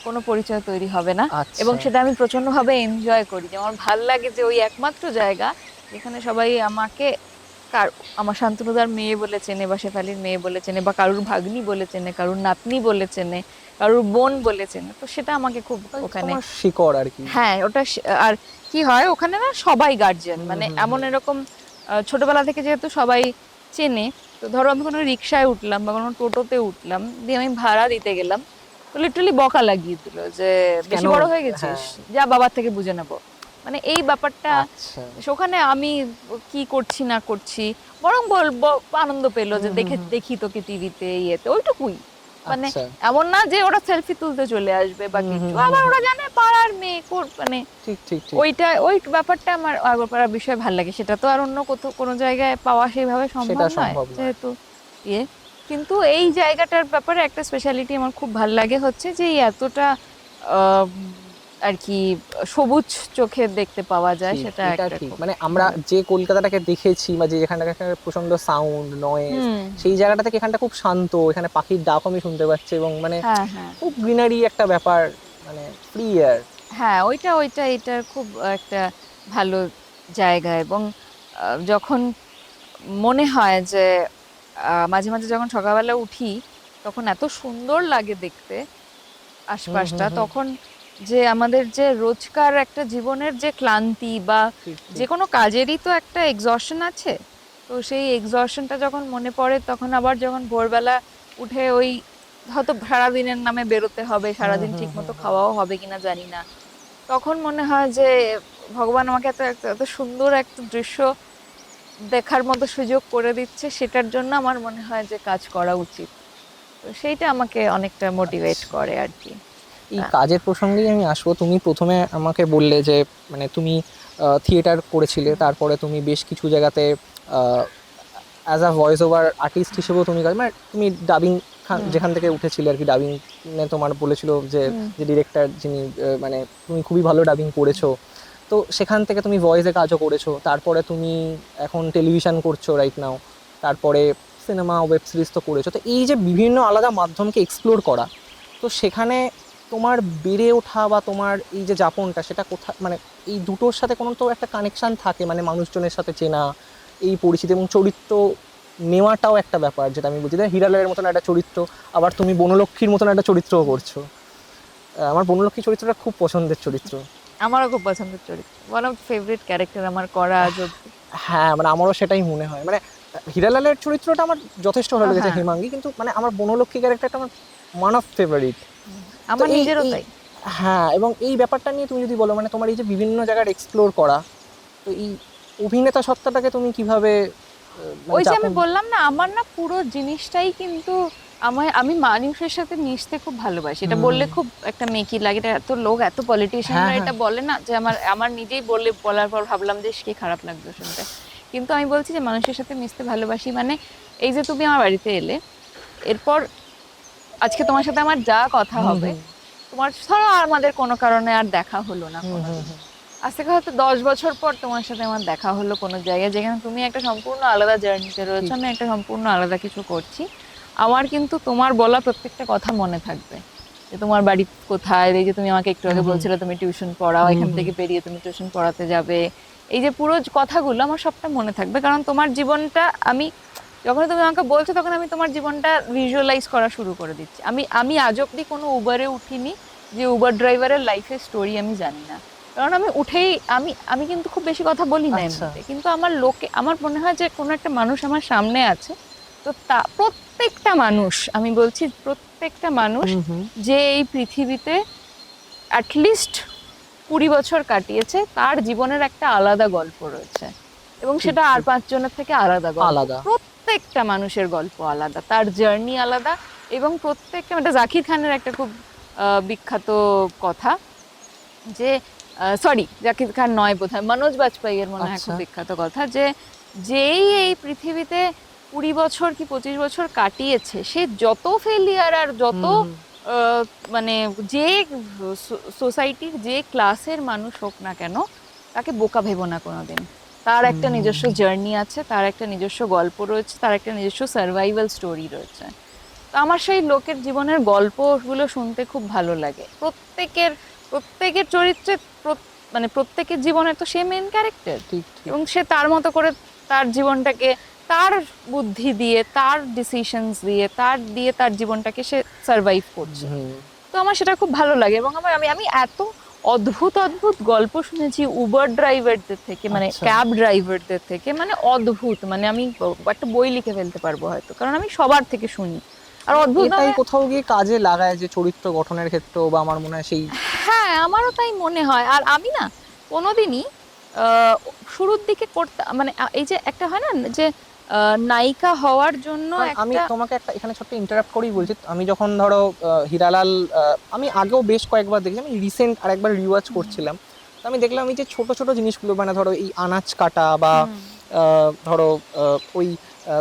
কোনো পরিচয় তৈরি হবে না। এবং আচ্ছা। সেটা আমি প্রচন্ডভাবে এনজয় করি, যে আমার ভাল লাগে যে ওই একমাত্র জায়গা যেখানে সবাই আমাকে আমার শান্তনুদার মেয়ে বলে চেনে, বা শেফালির মেয়ে বলে চেনে, বা কারুর ভাগ্নি বলে চেনে, কারুর নাতনি বলে চেনে, কারুর বোন বলে চেনে। তো সেটা আমাকে খুব ওই ওখানে, তোমার শিকড় আর কি। হ্যাঁ ওটা আর কি হয় ওখানে না, সবাই গার্জিয়ান, হুম মানে হুম এমন হুম। এরকম ছোটবেলা থেকে যেহেতু সবাই চেনে। তো ধরো আমি কোনো রিক্সায় উঠলাম বা কোনো টোটোতে উঠলাম, দিয়ে আমি ভাড়া দিতে গেলাম, তো লিটারালি বকা লাগিয়ে দিল যে কেন? বেশি বড় হয়ে গেছিস, হ্যাঁ। যা বাবার থেকে বুঝে নেবো। মানে এই ব্যাপারটা, আচ্ছা। ওখানে আমি কি করছি না করছি, বরং বলবো আনন্দ পেলো হুম যে হুম হুম। দেখি তোকে টিভিতে ইয়েতে, ওইটুকুই। মানে আচ্ছা। এমন না যে ওরা সেলফি তুলতে চলে আসবে বা হুম কিছু, হুম হুম আবার হুম। ওরা জানে পাড়ার মেয়ে মানে ঠিক ঠিক ঠিক। ওই ব্যাপারটা আমার আগরপাড়ার বিষয়ে ভালো লাগে। সেটা তো আর অন্য কোথাও কোনো জায়গায় পাওয়া সেইভাবে সম্ভব সেটা নয় সম্ভব নয়। যেহেতু ইয়ে। কিন্তু এই জায়গাটার ব্যাপারে একটা স্পেশালিটি আমার খুব ভালো লাগে হচ্ছে যে এই এতটা আহ, আর কি সবুজ চোখে দেখতে পাওয়া যায়, ঠিক, সেটা এটা একটা ঠিক। খুব মানে আমরা ভালো। যে কলকাতাটাকে দেখেছি বা যে যেখানটাকে প্রচন্ড সাউন্ড নয়েজ, হুম। সেই জায়গাটা থেকে এখানটা খুব শান্ত, এখানে পাখির ডাক আমি শুনতে পাচ্ছি, এবং মানে হ্যাঁ হ্যাঁ খুব গ্রিনারি একটা ব্যাপার, মানে ফ্রি এয়ার। হ্যাঁ, ওইটা ওইটা এটার খুব একটা ভালো জায়গা। এবং যখন মনে হয় যে মাঝে মাঝে যখন সকালবেলা উঠি, তখন এত সুন্দর লাগে দেখতে হুম হুম আশপাশটা, হুম। তখন যে আমাদের যে রোজকার একটা জীবনের যে ক্লান্তি বা ঠিক যে ঠিক। কোনো কাজেরই তো একটা এক্সশন আছে, তো সেই এক্সশনটা যখন মনে পড়ে, তখন আবার যখন ভোরবেলা উঠে ওই হয়তো সারাদিনের নামে বেরোতে হবে, হুম সারাদিন হুম ঠিক হুম মতো হুম। খাওয়াও হবে কিনা জানি না, তখন মনে হয় যে ভগবান আমাকে এত এত সুন্দর একটা দৃশ্য দেখার মতো সুযোগ করে দিচ্ছে, সেটার জন্য আমার মনে হয় যে কাজ করা উচিত। তো সেইটা আমাকে অনেকটা মোটিভেট আচ্ছা। করে আর কি। এই আহ, কাজের প্রসঙ্গেই আমি আসবো। তুমি প্রথমে আমাকে বললে যে মানে তুমি থিয়েটার করেছিলে, হুম তারপরে তুমি বেশ কিছু জায়গাতে as a voice over artist হিসেবেও তুমি কাজ, মানে তুমি ডাবিং হুম যেখান থেকে উঠেছিলে আর কি, ডাবিং তোমার বলেছিল যে হুম যে ডিরেক্টর যিনি, মানে তুমি খুবই ভালো ডাবিং করেছো। তো সেখান থেকে তুমি ভয়েসে কাজও করেছো, তারপরে তুমি এখন টেলিভিশন করছো রাইট নাও, তারপরে সিনেমা ওয়েব সিরিজ তো করেছো। তো এই যে বিভিন্ন আলাদা মাধ্যমকে এক্সপ্লোর করা, তো সেখানে তোমার বেড়ে ওঠা বা তোমার এই যে যাপনটা সেটা কোথা মানে এই দুটোর সাথে কোনো তো একটা কানেকশন থাকে, মানে মানুষজনের সাথে চেনা, এই পরিচিতি এবং চরিত্র নেওয়াটাও একটা ব্যাপার, যেটা আমি বলছি হিরালালের মতন একটা চরিত্র, আবার তুমি বনলক্ষ্মীর মতন একটা চরিত্রও করছো। আমার বনলক্ষ্মী চরিত্রটা খুব পছন্দের চরিত্র। আমারও খুব পছন্দের চরিত্র, ওয়ান অফ ফেভারিট ক্যারেক্টার আমার করা আজ অব্দি। হ্যাঁ মানে আমারও সেটাই মনে হয়, মানে হিরালালের চরিত্রটা আমার যথেষ্ট ভালো লেগেছে হ্যাঁ। হিমাঙ্গী, কিন্তু মানে আমার বনলক্ষ্মী ক্যারেক্টারটা আমার ওয়ান অফ ফেভারিট। আমার তো এই- নিজেরও এই- তাই। হ্যাঁ, এবং এই ব্যাপারটা নিয়ে তুমি যদি বলো মানে তোমার এই যে বিভিন্ন জায়গার এক্সপ্লোর করা, তো এই অভিনেতা সত্তাটাকে তুমি কিভাবে মানে ওই যে আমি যাপন- বললাম না, আমার না পুরো জিনিসটাই কিন্তু আমি মানুষের সাথে মিশতে খুব ভালোবাসি। এটা বললে খুব একটা মেকি লাগে, এটা এত লোক এত পলিটিশিয়ানরা হ্যাঁ, এটা বলে না, যে আমার নিজেই বলার পর ভাবলাম যে কি খারাপ লাগলো শুনতে, কিন্তু আমি বলছি যে মানুষের সাথে মিশতে ভালোবাসি। মানে এই যে তুমি আমার বাড়িতে এলে, এরপর আজকে তোমার সাথে আমার যা কথা হবে, তোমার ধরো আমাদের কোনো কারণে আর দেখা হলো না কোনোদিন, আজ থেকে হয়তো 10 বছর পর তোমার সাথে আমার দেখা হলো কোনো জায়গায়, যেখানে তুমি একটা সম্পূর্ণ আলাদা জার্নিতে রয়েছো, আমি একটা সম্পূর্ণ আলাদা কিছু করছি, আমার কিন্তু তোমার বলা প্রত্যেকটা কথা মনে থাকবে, যে তোমার বাড়ি কোথায়, এই যে তুমি আমাকে একটু আগে বলছিলে তুমি টিউশন পড়াও, এখান থেকে বেরিয়ে তুমি টিউশন পড়াতে যাবে, এই যে পুরো কথাগুলো আমার সবটা মনে থাকবে, কারণ তোমার জীবনটা আমি যখন তুমি আমাকে বলছো তখন আমি তোমার জীবনটা ভিজুয়ালাইজ করা শুরু করে দিচ্ছি। আমি আজ অব্দি কোনো উবারে উঠিনি যে উবার ড্রাইভারের লাইফের স্টোরি আমি জানি না, কারণ আমি উঠেই আমি কিন্তু খুব বেশি কথা বলি না আচ্ছা। এমনিতে, কিন্তু আমার মনে হয় যে কোনো একটা মানুষ আমার সামনে আছে, তো প্রত্যেকটা মানুষ, আমি বলছি প্রত্যেকটা মানুষ যে এই পৃথিবীতে অ্যাটলিস্ট 20 বছর কাটিয়েছে, তার জীবনের একটা আলাদা গল্প রয়েছে, এবং সেটা আর 5 জনের থেকে আলাদা গল্প। আলাদা। প্রত্যেকটা মানুষের গল্প আলাদা, তার জার্নি আলাদা, এবং প্রত্যেকটা, এটা জাকির খানের একটা খুব বিখ্যাত কথা, যে সরি জাকির খান নয় বোধহয়, মনোজ বাজপেয়ীর মনে হয় খুব আচ্ছা। বিখ্যাত কথা, যে যেই এই পৃথিবীতে 20 বছর কি 25 বছর কাটিয়েছে, সে যত ফেলিয়ার আর যত মানে যে সোসাইটির যে ক্লাসের মানুষ হোক না কেন, তাকে বোকা ভেবো না কোনোদিন। তার একটা নিজস্ব জার্নি আছে, তার একটা নিজস্ব গল্প রয়েছে, তার একটা নিজস্ব সার্ভাইভাল স্টোরি রয়েছে। তো আমার সেই লোকের জীবনের গল্পগুলো শুনতে খুব ভালো লাগে। প্রত্যেকের চরিত্রে মানে প্রত্যেকের জীবনের তো সে মেন ক্যারেক্টার, ঠিক এবং সে তার মতো করে তার জীবনটাকে তার বুদ্ধি দিয়ে, তার ডিসিশনস দিয়ে, তার জীবনটাকে সে সার্ভাইভ করছে। তো আমার সেটা খুব ভালো লাগে, এবং আমি এত অদ্ভুত অদ্ভুত গল্প শুনেছি উবার ড্রাইভারদের থেকে, মানে আচ্ছা। ক্যাব ড্রাইভারদের থেকে, মানে অদ্ভুত, মানে আমি একটা বই লিখে ফেলতে পারবো হয়তো, কারণ আমি সবার থেকে শুনি, আর অদ্ভুত এটাই কোথাও গিয়ে কাজে লাগায় যে চরিত্র গঠনের ক্ষেত্রেও, বা আমার মনে হয় সেই হ্যাঁ আমারও তাই মনে হয়। আর আমি না কোনোদিনই শুরুর দিকে করতে, মানে এই যে একটা হয় না যে নায়িকা হওয়ার জন্য আমি একটা, তোমাকে একটা এখানে ছোট্ট ইন্টারাপ্ট করেই বলছি, আমি যখন ধরো হিরালাল আমি আগেও বেশ কয়েকবার দেখেছি, আমি রিসেন্ট আরেকবার রিওয়াচ করছিলাম, তো আমি দেখলাম এই যে ছোট ছোট জিনিসগুলো, মানে ধরো এই আনাজ কাটা বা ধরো ওই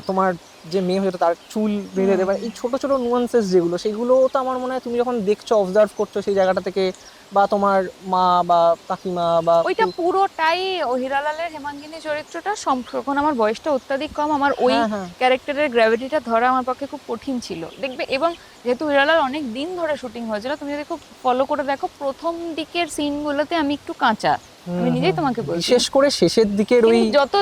তোমার যে মেয়ে হয়েছে তার চুল বেঁধে দেবে, এই ছোট ছোট নুয়ান্সেস যেগুলো, সেগুলো তো আমার মনে হয় তুমি যখন দেখছো, অবজার্ভ করছো সেই জায়গাটা থেকে, বা তোমার মা বা কাকিমা বা ওইটা পুরোটাই হিরালালের হেমাঙ্গিনী চরিত্রটা যখন আমার বয়সটা অত্যাধিক কম, আমার ওই হ্যাঁ, হ্যাঁ। ক্যারেক্টারের গ্র্যাভিটিটা ধরা আমার পক্ষে খুব কঠিন ছিল দেখবে, এবং যেহেতু হিরালাল অনেক দিন ধরে শুটিং হয়েছিল, তুমি যদি খুব ফলো করে দেখো প্রথম দিকের সিনগুলোতে আমি একটু কাঁচা, আমি নিজেই তোমাকে বলছি, বিশেষ করে শেষের দিকের ওই কিন্তু যত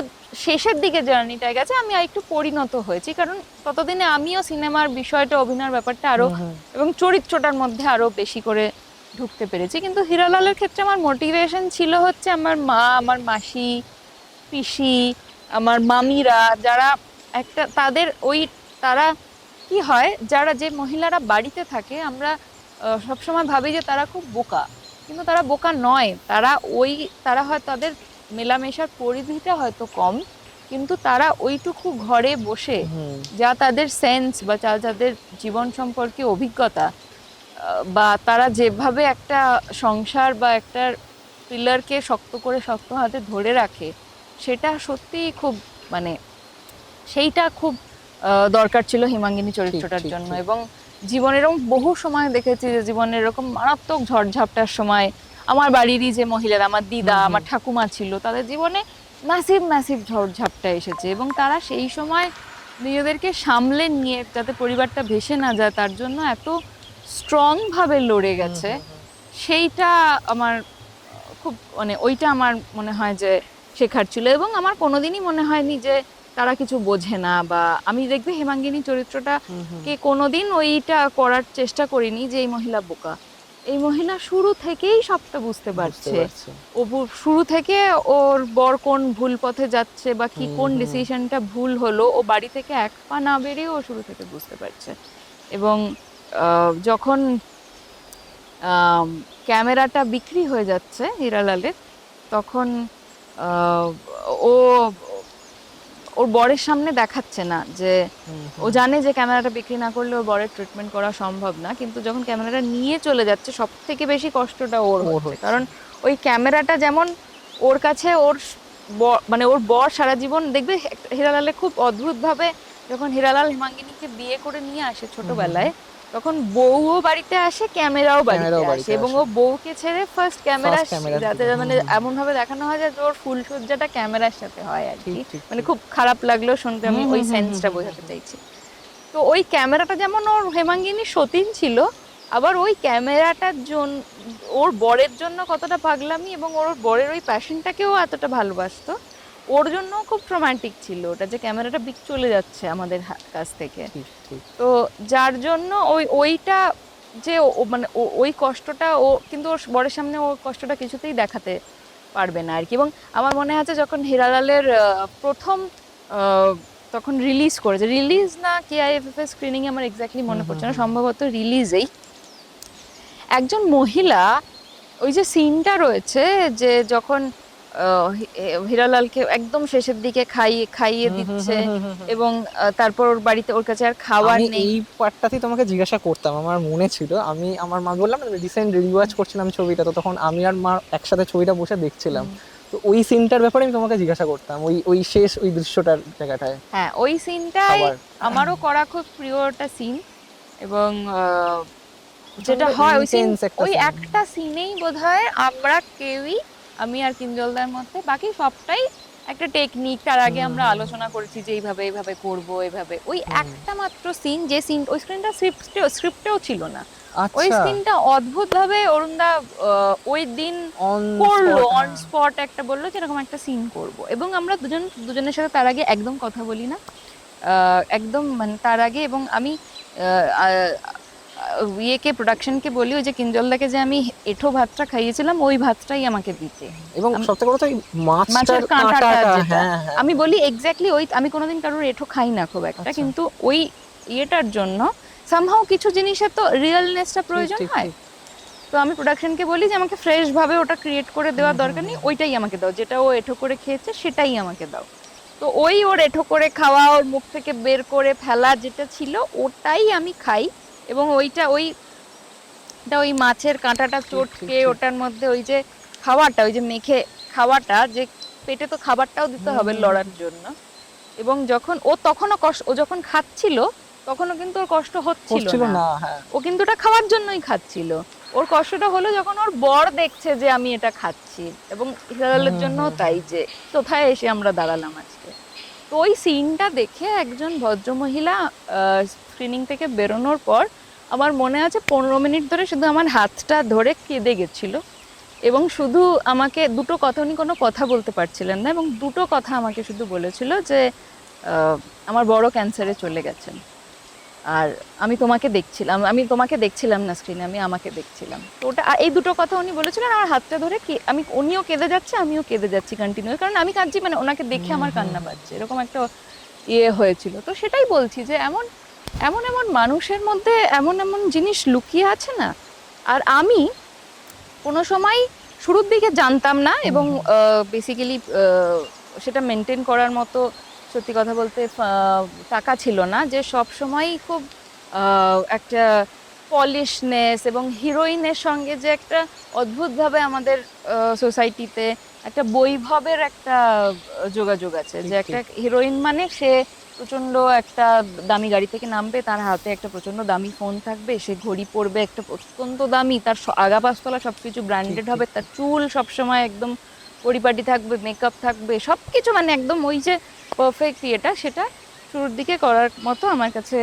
শেষের দিকে জার্নিটা গেছে আমি একটু পরিণত হয়েছি, কারণ ততদিনে আমিও সিনেমার বিষয়টা, অভিনয়ের ব্যাপারটা আরো এবং চরিত্রটার মধ্যে আরো বেশি করে ঢুকতে পেরেছি। কিন্তু হিরালালের ক্ষেত্রে আমার মোটিভেশন ছিল হচ্ছে আমার মা, আমার মাসি, পিসি, আমার মামিরা, যারা একটা তাদের ওই তারা কি হয়, যে মহিলারা বাড়িতে থাকে, আমরা সবসময় ভাবি যে তারা খুব বোকা, কিন্তু তারা বোকা নয়, তারা হয় তাদের মেলামেশার পরিধিটা হয়তো কম, কিন্তু তারা ওইটুকু ঘরে বসে যা তাদের সেন্স বা তাদের জীবন সম্পর্কে অভিজ্ঞতা, বা তারা যেভাবে একটা সংসার বা একটা পিলারকে শক্ত হাতে ধরে রাখে, সেটা সত্যিই খুব, মানে সেইটা খুব দরকার ছিল হিমাঙ্গিনী চরিত্রটার ঠিক, জন্য। ঠিক। এবং জীবনের এরকম বহু সময় দেখেছি যে জীবনের এরকম মারাত্মক ঝড়ঝাপটার সময় আমার বাড়িরই যে মহিলারা, আমার দিদা, আমার ঠাকুমা ছিল, তাদের জীবনে ম্যাসিভ ঝড়ঝাপটা এসেছে, এবং তারা সেই সময় নিজেদেরকে সামলে নিয়ে, যাতে পরিবারটা ভেসে না যায়, তার জন্য এত স্ট্রং ভাবে লড়ে গেছে, সেইটা আমার খুব মানে ওইটা আমার মনে হয় যে শেখার ছিল। এবং আমার কোনোদিনই মনে হয়নি যে তারা কিছু বোঝে না, বা আমি দেখবে হেমাঙ্গিনী চরিত্রটা কে কোনোদিন ওইটা করার চেষ্টা করিনি যে এই মহিলা বোকা। এই মহিলা শুরু থেকেই সবটা বুঝতে পারছে। ও শুরু থেকে ওর বর কোন ভুল পথে যাচ্ছে বা কি কোন ডিসিশনটা ভুল হলো, ও বাড়ি থেকে এক পা না বেরিয়ে ও শুরু থেকে বুঝতে পারছে। এবং যখন ক্যামেরাটা বিক্রি হয়ে যাচ্ছে হীরালালের, তখন ও ওর বরের সামনে দেখাচ্ছে না যে ও জানে যে ক্যামেরাটা বিক্রি না করলে ওর বরের ট্রিটমেন্ট করা সম্ভব না, কিন্তু যখন ক্যামেরাটা নিয়ে চলে যাচ্ছে সব থেকে বেশি কষ্টটা ওর হচ্ছে। কারণ ওই ক্যামেরাটা যেমন ওর কাছে ওর মানে ওর বর সারা জীবন দেখবে হীরালালে খুব অদ্ভুত ভাবে যখন হীরালাল হেমাঙ্গিনীকে বিয়ে করে নিয়ে আসে ছোটবেলায়, তখন বউও বাড়িতে আসে, ক্যামেরাও বাড়িতে আসে, এবং ও বউকে ছেড়ে ফার্স্ট ক্যামেরা, যাতে মানে এমন ভাবে দেখানো হয় যে ওর ফুলসজ্জাটা ক্যামেরার সাথে হয় আর কি। মানে খুব খারাপ লাগলো শুনতে, আমি ওই সেন্সটা বোঝাতে চাইছি। তো ওই ক্যামেরাটা যেমন ওর হেমাঙ্গিনী সতীন ছিল, আবার ওই ক্যামেরাটার জন্য ওর বরের জন্য কতটা পাগলামি, এবং ওর বরের ওই প্যাশনটাকেও এতটা ভালোবাসতো, ওর জন্য খুব রোমান্টিক ছিল ওটা যে ক্যামেরাটা চলে যাচ্ছে আমাদের কাছ থেকে। তো যার জন্য ওইটা যে মানে ওই কষ্টটা ও কিন্তু ওর বরের সামনে ওর কষ্টটা কিছুতেই দেখাতে পারবে না আর কি। এবং আমার মনে আছে যখন হীরালালের প্রথম তখন রিলিজ করেছে, রিলিজ না কেআইএফএফ স্ক্রিনিং আমার এক্স্যাক্টলি মনে পড়ছে না, সম্ভবত রিলিজেই একজন মহিলা ওই যে সিনটা রয়েছে যে যখন হীরালালকে একদম শেষের দিকে খাইয়ে দিচ্ছে, এবং তারপর ওর বাড়িতে ওর কাছে আর খাবার নেই। এই পার্টটাতেই তোমাকে জিজ্ঞাসা করতাম, আমার মনে ছিল, আমি আমার মা বললাম না রিসেন্ট রিওয়াচ করছিলাম ছবিটা, তো তখন আমি আর মা একসাথে ছবিটা বসে দেখছিলাম, তো ওই সিনটার ব্যাপারে আমি তোমাকে জিজ্ঞাসা করতাম, ওই শেষ ওই দৃশ্যটার জায়গাটায়। হ্যাঁ, ওই সিনটাই আমারও করা খুব প্রিয় একটা সিন। এবং যেটা হয় ওই একটা সিনেই বোধহয় আমরা কেউই, আমি আর কিঞ্জলদার মধ্যে, বাকি সবটাই একটা টেকনিক, তার আগে আমরা আলোচনা করেছি যে এইভাবে করব এইভাবে। ওই একটা মাত্র সিন, যে সিন ওই স্ক্রিনটা স্ক্রিপ্টেও ছিল না, ওই সিনটা অদ্ভুত ভাবে অরুণদা ওই দিন করলো, অন স্পট একটা বললো যে এরকম একটা সিন করব, এবং আমরা দুজনের সাথে তার আগে একদম কথা বলি না, একদম মানে তার আগে। এবং আমি ইয়েকে প্রোডাকশনকে বলি ওই যে কিঞ্জলদাকে যে আমি এঁঠো ভাতটা খাইয়েছিলাম ওই ভাতটাই আমাকে দিতে, এবং সবথেকে বড় কথা মাছের কাঁটাটা যেটা আমি বলি এক্স্যাক্টলি ওই, আমি কোনোদিন কারোর এঁঠো খাই না খুব একটা, কিন্তু ওই ইয়েটার জন্য সামহাও কিছু জিনিসের তো রিয়েলনেসটা প্রয়োজন হয়, তো আমি প্রোডাকশনকে বলি যে আমাকে ফ্রেশ ভাবে ওটা ক্রিয়েট করে দেওয়ার দরকার নেই, ওইটাই আমাকে দাও, যেটা ও এঁঠো করে খেয়েছে সেটাই আমাকে দাও। তো ওই ওর এঁঠো করে খাওয়া, ওর মুখ থেকে বের করে ফেলা যেটা ছিল ওটাই আমি খাই, এবং ওই মাছের কাঁটাটা চটকে ওটার মধ্যে ওই যে খাওয়াটা, ওই যে মেখে খাওয়াটা, যে পেটে তো খাবারটাও দিতে হবে লড়ার জন্য, এবং যখন ও যখন খাচ্ছিল তখনও কিন্তু ওর কষ্ট হচ্ছিল না, ও কিন্তু ওটা খাওয়ার জন্যই খাচ্ছিল। ওর কষ্টটা হলো যখন ওর বর দেখছে যে আমি এটা খাচ্ছি, এবং হীরালালের জন্য তাই, যে কোথায় এসে আমরা দাঁড়ালাম আজকে। তো ওই সিনটা দেখে একজন ভদ্রমহিলা স্ক্রিনিং থেকে বেরোনোর পর আমার মনে আছে 15 মিনিট ধরে শুধু আমার হাতটা ধরে কেঁদে গেছিল, এবং শুধু আমাকে দুটো কথা, উনি কোনো কথা বলতে পারছিলেন না, এবং দুটো কথা আমাকে শুধু বলেছিল যে আমার বড় ক্যান্সারে চলে গেছেন, আর আমি তোমাকে দেখছিলাম না স্ক্রিনে, আমি আমাকে দেখছিলাম। তো ওটা এই দুটো কথা উনি বলেছিলেন, আমার হাতটা ধরে উনিও কেঁদে যাচ্ছে, আমিও কেঁদে যাচ্ছি কন্টিনিউ, কারণ আমি কাঁদছি, মানে ওনাকে দেখে আমার কান্না পাচ্ছে, এরকম একটা ইয়ে হয়েছিল। তো সেটাই বলছি যে এমন মানুষের মধ্যে এমন জিনিস লুকিয়ে আছে না। আর আমি কোনো সময় শুরুর দিকে জানতাম না, এবং বেসিক্যালি সেটা মেনটেন করার মতো সত্যি কথা বলতে টাকা ছিল না, যে সব সময় খুব একটা পলিশনেস এবং হিরোইনের সঙ্গে যে একটা অদ্ভুতভাবে আমাদের সোসাইটিতে একটা বৈভবের একটা যোগাযোগ আছে, যে একটা হিরোইন মানে সে প্রচন্ড একটা দামি গাড়ি থেকে নামবে, তার হাতে একটা প্রচন্ড দামি ফোন থাকবে, সে ঘড়ি পরবে একটা অত্যন্ত দামি, তার আগা পাশতলা সবকিছু ব্র্যান্ডেড হবে, তার চুল সবসময় একদম পরিপাটি থাকবে, মেকআপ থাকবে, সবকিছু মানে একদম ওই যে পারফেক্ট ইয়েটা, সেটা শুরুর দিকে করার মতো আমার কাছে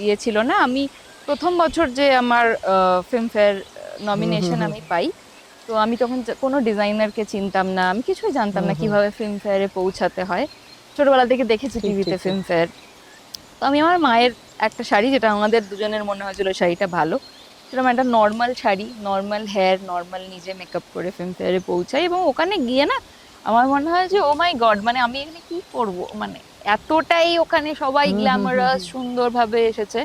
ইয়ে ছিল না। আমি প্রথম বছর যে আমার ফিল্মফেয়ার নমিনেশন আমি পাই, তো আমি তখন কোনো ডিজাইনারকে চিনতাম না, আমি কিছুই জানতাম না কিভাবে ফিল্মফেয়ারে পৌঁছাতে হয়। ছোটবেলা থেকে দেখেছি ঠিক, টিভিতে ঠিক, ঠিক। ফিল্মফেয়ার। তো আমি আমার মায়ের একটা শাড়ি, যেটা আমাদের দুজনের মনে হয়েছিল শাড়িটা ভালো, সেরকম একটা normal sari, normal hair, normal নিজে মেকআপ করে ফিল্মফেয়ারে পৌঁছাই, এবং ওখানে গিয়ে না আমার মনে হয় যে ও মাই গড, মানে আমি এখানে কি করব, মানে এতটাই ওখানে সবাই গ্ল্যামারাস সুন্দরভাবে এসেছে।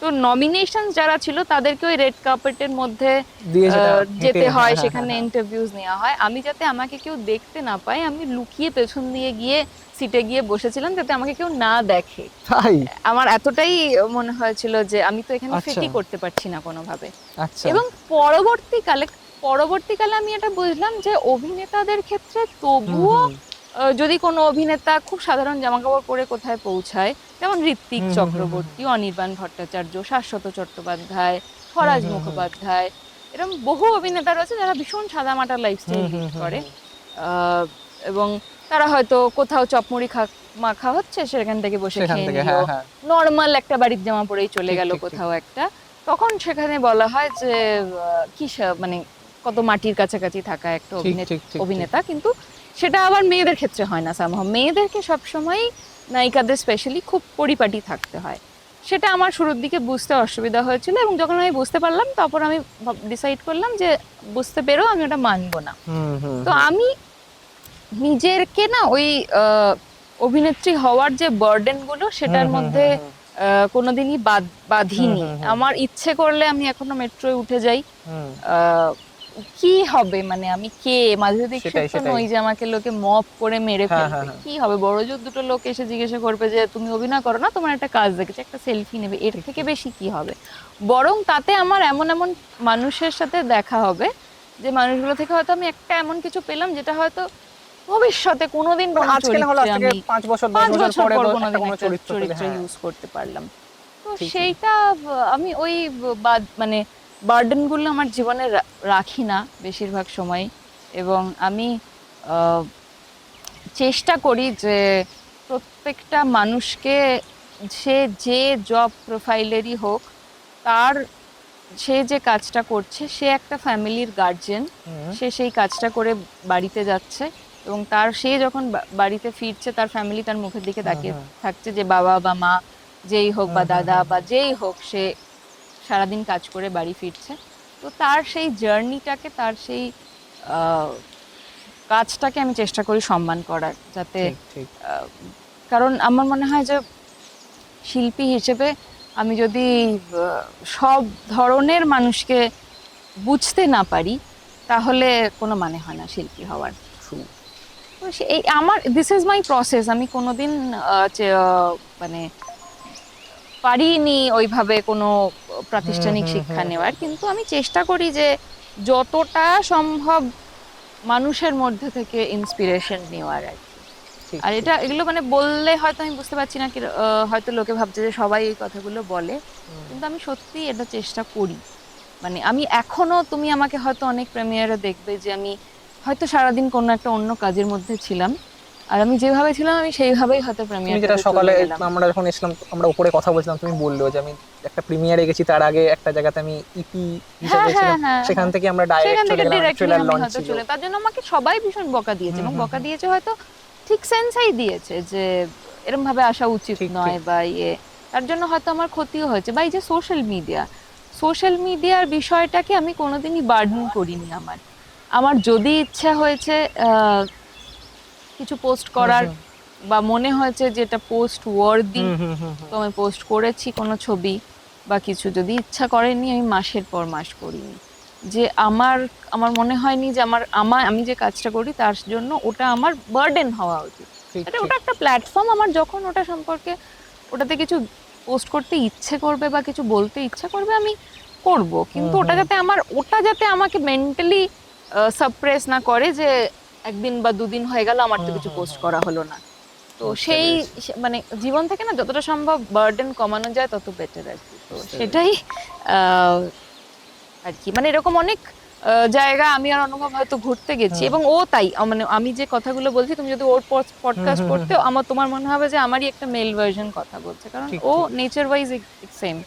তো নমিনেশন যারা ছিল তাদেরকে ওই রেড কার্পেটের মধ্যে দিয়ে সেটা যেতে হেঁটে, হয়, হ্যাঁ, সেখানে হ্যাঁ, ইন্টারভিউজ নেওয়া হয়। আমি যাতে আমাকে কেউ দেখতে না পায়, আমি লুকিয়ে পেছন দিয়ে গিয়ে সিটে গিয়ে বসেছিলাম যাতে আমাকে কেউ না দেখে। তাই? আমার এতটাই মনে হয়েছিল যে আমি তো এখানে আচ্ছা। ফিটই করতে পারছি না কোনোভাবে। আচ্ছা। এবং পরবর্তীকালে আমি এটা বুঝলাম যে অভিনেতাদের ক্ষেত্রে তবুও যদি কোনো অভিনেতা খুব সাধারণ জামাকাপড় পরে কোথায় পৌঁছায়, যেমন ঋত্বিক চক্রবর্তী, অনির্বাণ ভট্টাচার্য, শাশ্বত চট্টোপাধ্যায়, ফরাজ মুখোপাধ্যায়, এরকম বহু অভিনেতা রয়েছে যারা ভীষণ সাদামাটা লাইফস্টাইল লিড করে। এবং তারা হয়তো কোথাও চপমুড়ি মাখা হচ্ছে, সেখান থেকে বসে সেখান খেয়ে থেকে, নিল, হ্যাঁ, হ্যাঁ। নর্মাল একটা বাড়ির জামা পরেই চলে ঠিক, গেল ঠিক, ঠিক। কোথাও একটা, তখন সেখানে বলা হয় যে মানে কত মাটির কাছাকাছি থাকা একটা ঠিক, ঠিক, ঠিক, অভিনেতা। কিন্তু সেটা আবার মেয়েদের ক্ষেত্রে হয় না সামহাও, মেয়েদেরকে সবসময় নায়িকাদের স্পেশালি খুব পরিপাটি থাকতে হয়। সেটা আমার শুরুর দিকে বুঝতে অসুবিধা হয়েছিল, এবং যখন আমি বুঝতে পারলাম তারপর আমি ডিসাইড করলাম যে বুঝতে পেরেও আমি ওটা মানবো না। তো আমি নিজেরকে না ওই অভিনেত্রী হওয়ার যে বার্ডেন গুলো সেটার মধ্যে কোনোদিনই বাঁধিনি। আমার ইচ্ছে করলে আমি এখনো মেট্রোয় উঠে যাই। কি হবে, মানে আমি কে, মাধুরী দীক্ষিত সেটাই, তো সেটাই। নই যে আমাকে লোকে মপ করে মেরে হ্যাঁ, ফেলবে। হ্যাঁ, কি হবে, বড় জোর দুটো লোক এসে জিজ্ঞাসা করবে যে তুমি অভিনয় করো না, তোমার একটা কাজ দেখেছি, একটা সেলফি নেবে, এর থেকে বেশি কি হবে। বরং তাতে আমার এমন এমন মানুষের সাথে দেখা হবে যে মানুষগুলো থেকে হয়তো আমি একটা এমন কিছু পেলাম যেটা হয়তো ভবিষ্যতে কোনোদিন কোনো আজকে না হলো, আজ থেকে চরিত্রে আমি 5 বছর 10 5 বছর বছর পরে পর একটা কোনোদিন কোনো একটা চরিত্র পেলে, চরিত্র হ্যাঁ। ইউজ করতে পারলাম। তো ঠিক, ঠিক। সেইটা আমি ওই মানে বার্ডেন গুলো আমার জীবনে রাখি না বেশিরভাগ সময়। এবং আমি আহ, চেষ্টা করি যে প্রত্যেকটা মানুষকে, সে যে জব প্রোফাইলেরই হোক, তার সে যে কাজটা করছে, সে একটা ফ্যামিলির গার্জিয়ান, সে সেই কাজটা করে বাড়িতে যাচ্ছে, এবং সে যখন বাড়িতে ফিরছে তার ফ্যামিলি তার মুখের দিকে তাকিয়ে থাকছে যে বাবা বা মা যেই হোক বা দাদা বা যেই হোক, সে সারাদিন কাজ করে বাড়ি ফিরছে। তো তার সেই জার্নিটাকে, তার সেই আহ, কাজটাকে আমি চেষ্টা করি সম্মান করার, যাতে ঠিক, ঠিক। কারণ আমার মনে হয় যে শিল্পী হিসেবে আমি যদি সব ধরনের মানুষকে বুঝতে না পারি, তাহলে কোনো মানে হয় না শিল্পী হওয়ার। তো এই আমার দিস ইজ মাই প্রসেস। আমি কোনোদিন মানে পারিনি ওইভাবে কোনো প্রাতিষ্ঠানিক শিক্ষা নেওয়ার, কিন্তু আমি চেষ্টা করি যে যতটা সম্ভব মানুষের মধ্যে থেকে ইন্সপিরেশন নেওয়ার আর কি। ঠিক, আর ঠিক। এগুলো মানে বললে হয়তো আমি বুঝতে পারছি না কি, হয়তো লোকে ভাবছে যে সবাই এই কথাগুলো বলে, কিন্তু আমি সত্যি এটা চেষ্টা করি। মানে আমি এখনো, তুমি আমাকে হয়তো অনেক প্রিমিয়ারে দেখবে যে আমি হয়তো সারাদিন কোনো একটা অন্য কাজের মধ্যে ছিলাম, আর আমি যেভাবে ছিলাম আমি সেইভাবেই হয়তো তুমি যেটা প্রিমিয়ারটাতে সকালে চলে গেলাম। আমরা যখন এসলাম, আমরা উপরে কথা বলছিলাম, তুমি বললো যে আমি একটা প্রিমিয়ারে গেছি, তার আগে একটা জায়গাতে আমি ইপি হিসেবে ছিলাম, সেখান থেকে আমরা সেখান ডাইরেক্ট থেকে চলে গেলাম, ডিরেক্টলি ট্রেলার আমি লঞ্চ হয়তো ছিল। চলে, তার জন্য আমাকে সবাই ভীষণ বকা দিয়েছে, এবং বকা দিয়েছে হয়তো ঠিক সেন্সাই দিয়েছে যে এরকম ভাবে আসা উচিত ঠিক, নয়, ঠিক। বা তার জন্য হয়তো আমার ক্ষতিও হয়েছে। বা এই যে সোশ্যাল মিডিয়ার বিষয়টাকে আমি কোনোদিনই বার্ডেন করিনি। আমার যদি ইচ্ছা হয়েছে কিছু পোস্ট করার, বা মনে হয়েছে যে এটা পোস্ট ওয়ার্দি, তো আমি পোস্ট করেছি কোনো ছবি বা কিছু। যদি ইচ্ছা করেনি, আমি মাসের পর মাস করিনি। যে আমার মনে হয়নি যে আমি যে কাজটা করি তার জন্য ওটা আমার বার্ডেন হওয়া উচিত। ঠিক, ওটা একটা প্ল্যাটফর্ম, আমার যখন ওটা সম্পর্কে, ওটাতে কিছু পোস্ট করতে ইচ্ছে করবে বা কিছু বলতে ইচ্ছা করবে, আমি করব। কিন্তু ওটা যাতে আমাকে মেন্টালি সাপ্রেস না করে যে একদিন বা দুদিন হয়ে গেল আমার তো কিছু পোস্ট করা হলো না। তো সেই মানে জীবন থেকে না যতটা সম্ভব বার্ডেন কমানো যায় তত বেটার আর কি। তো সেটাই আর কি, মানে এরকম অনেক জায়গা আমি আর অনুভব হয়তো ঘুরতে গেছি, এবং ও তাই, মানে আমি যে কথাগুলো বলছি, তুমি যদি ওর পডকাস্ট করতে, তোমার মনে হবে যে আমারই একটা মেল ভার্সন কথা বলছে, কারণ ঠিক, ও ঠিক। Nature wise same.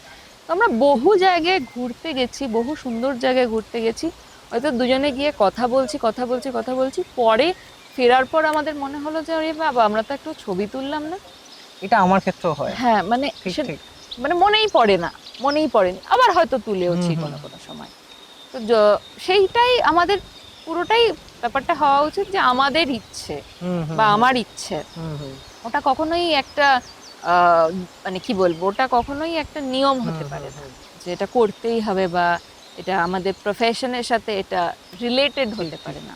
তো আমরা বহু জায়গায় ঘুরতে গেছি, বহু সুন্দর জায়গায় ঘুরতে গেছি, হয়তো দুজনে গিয়ে কথা বলছি, পরে ফেরার পর আমাদের মনে হলো যে আরে বাবা আমরা তো একটু ছবি তুললাম না। এটা আমার ক্ষেত্রেও হয়। হ্যাঁ মানে ঠিক সে- ঠিক। মানে মনেই পড়েনি, আবার হয়তো তুলেওছি কোনো কোনো সময়। তো সেইটাই আমাদের পুরোটাই ব্যাপারটা হওয়া উচিত যে আমাদের ইচ্ছে বা আমার ইচ্ছে, ওটা কখনোই একটা মানে কি বলবো, ওটা কখনোই একটা নিয়ম হতে পারে না যে এটা করতেই হবে বা এটা আমাদের প্রফেশনের সাথে এটা রিলেটেড হতে পারে না।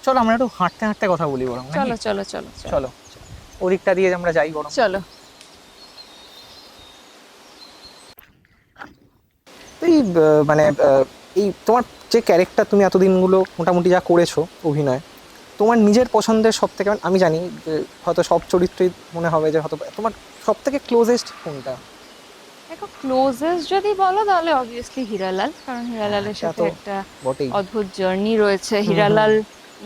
চলো আমরা একটু হাঁটতে হাঁটতে কথা বলি বরং, নাকি? চলো চলো চলো চলো চলো ওদিকটা দিয়ে আমরা যাই বরং। চলো। এই মানে এই তোমার যে ক্যারেক্টার তুমি এতদিনগুলো মোটামুটি যা করেছো অভিনয়, তোমার নিজের পছন্দের সব থেকে, আমি জানি যে হয়তো সব চরিত্রই মনে হবে যে হয়তো তোমার সব থেকে ক্লোজেস্ট কোনটা? দেখো ক্লোজেস্ট যদি বলো তাহলে অবভিয়াসলি হীরালাল, কারণ হীরালালের এটা সাথে তো একটা বটেই। অদ্ভুত জার্নি রয়েছে। হীরালাল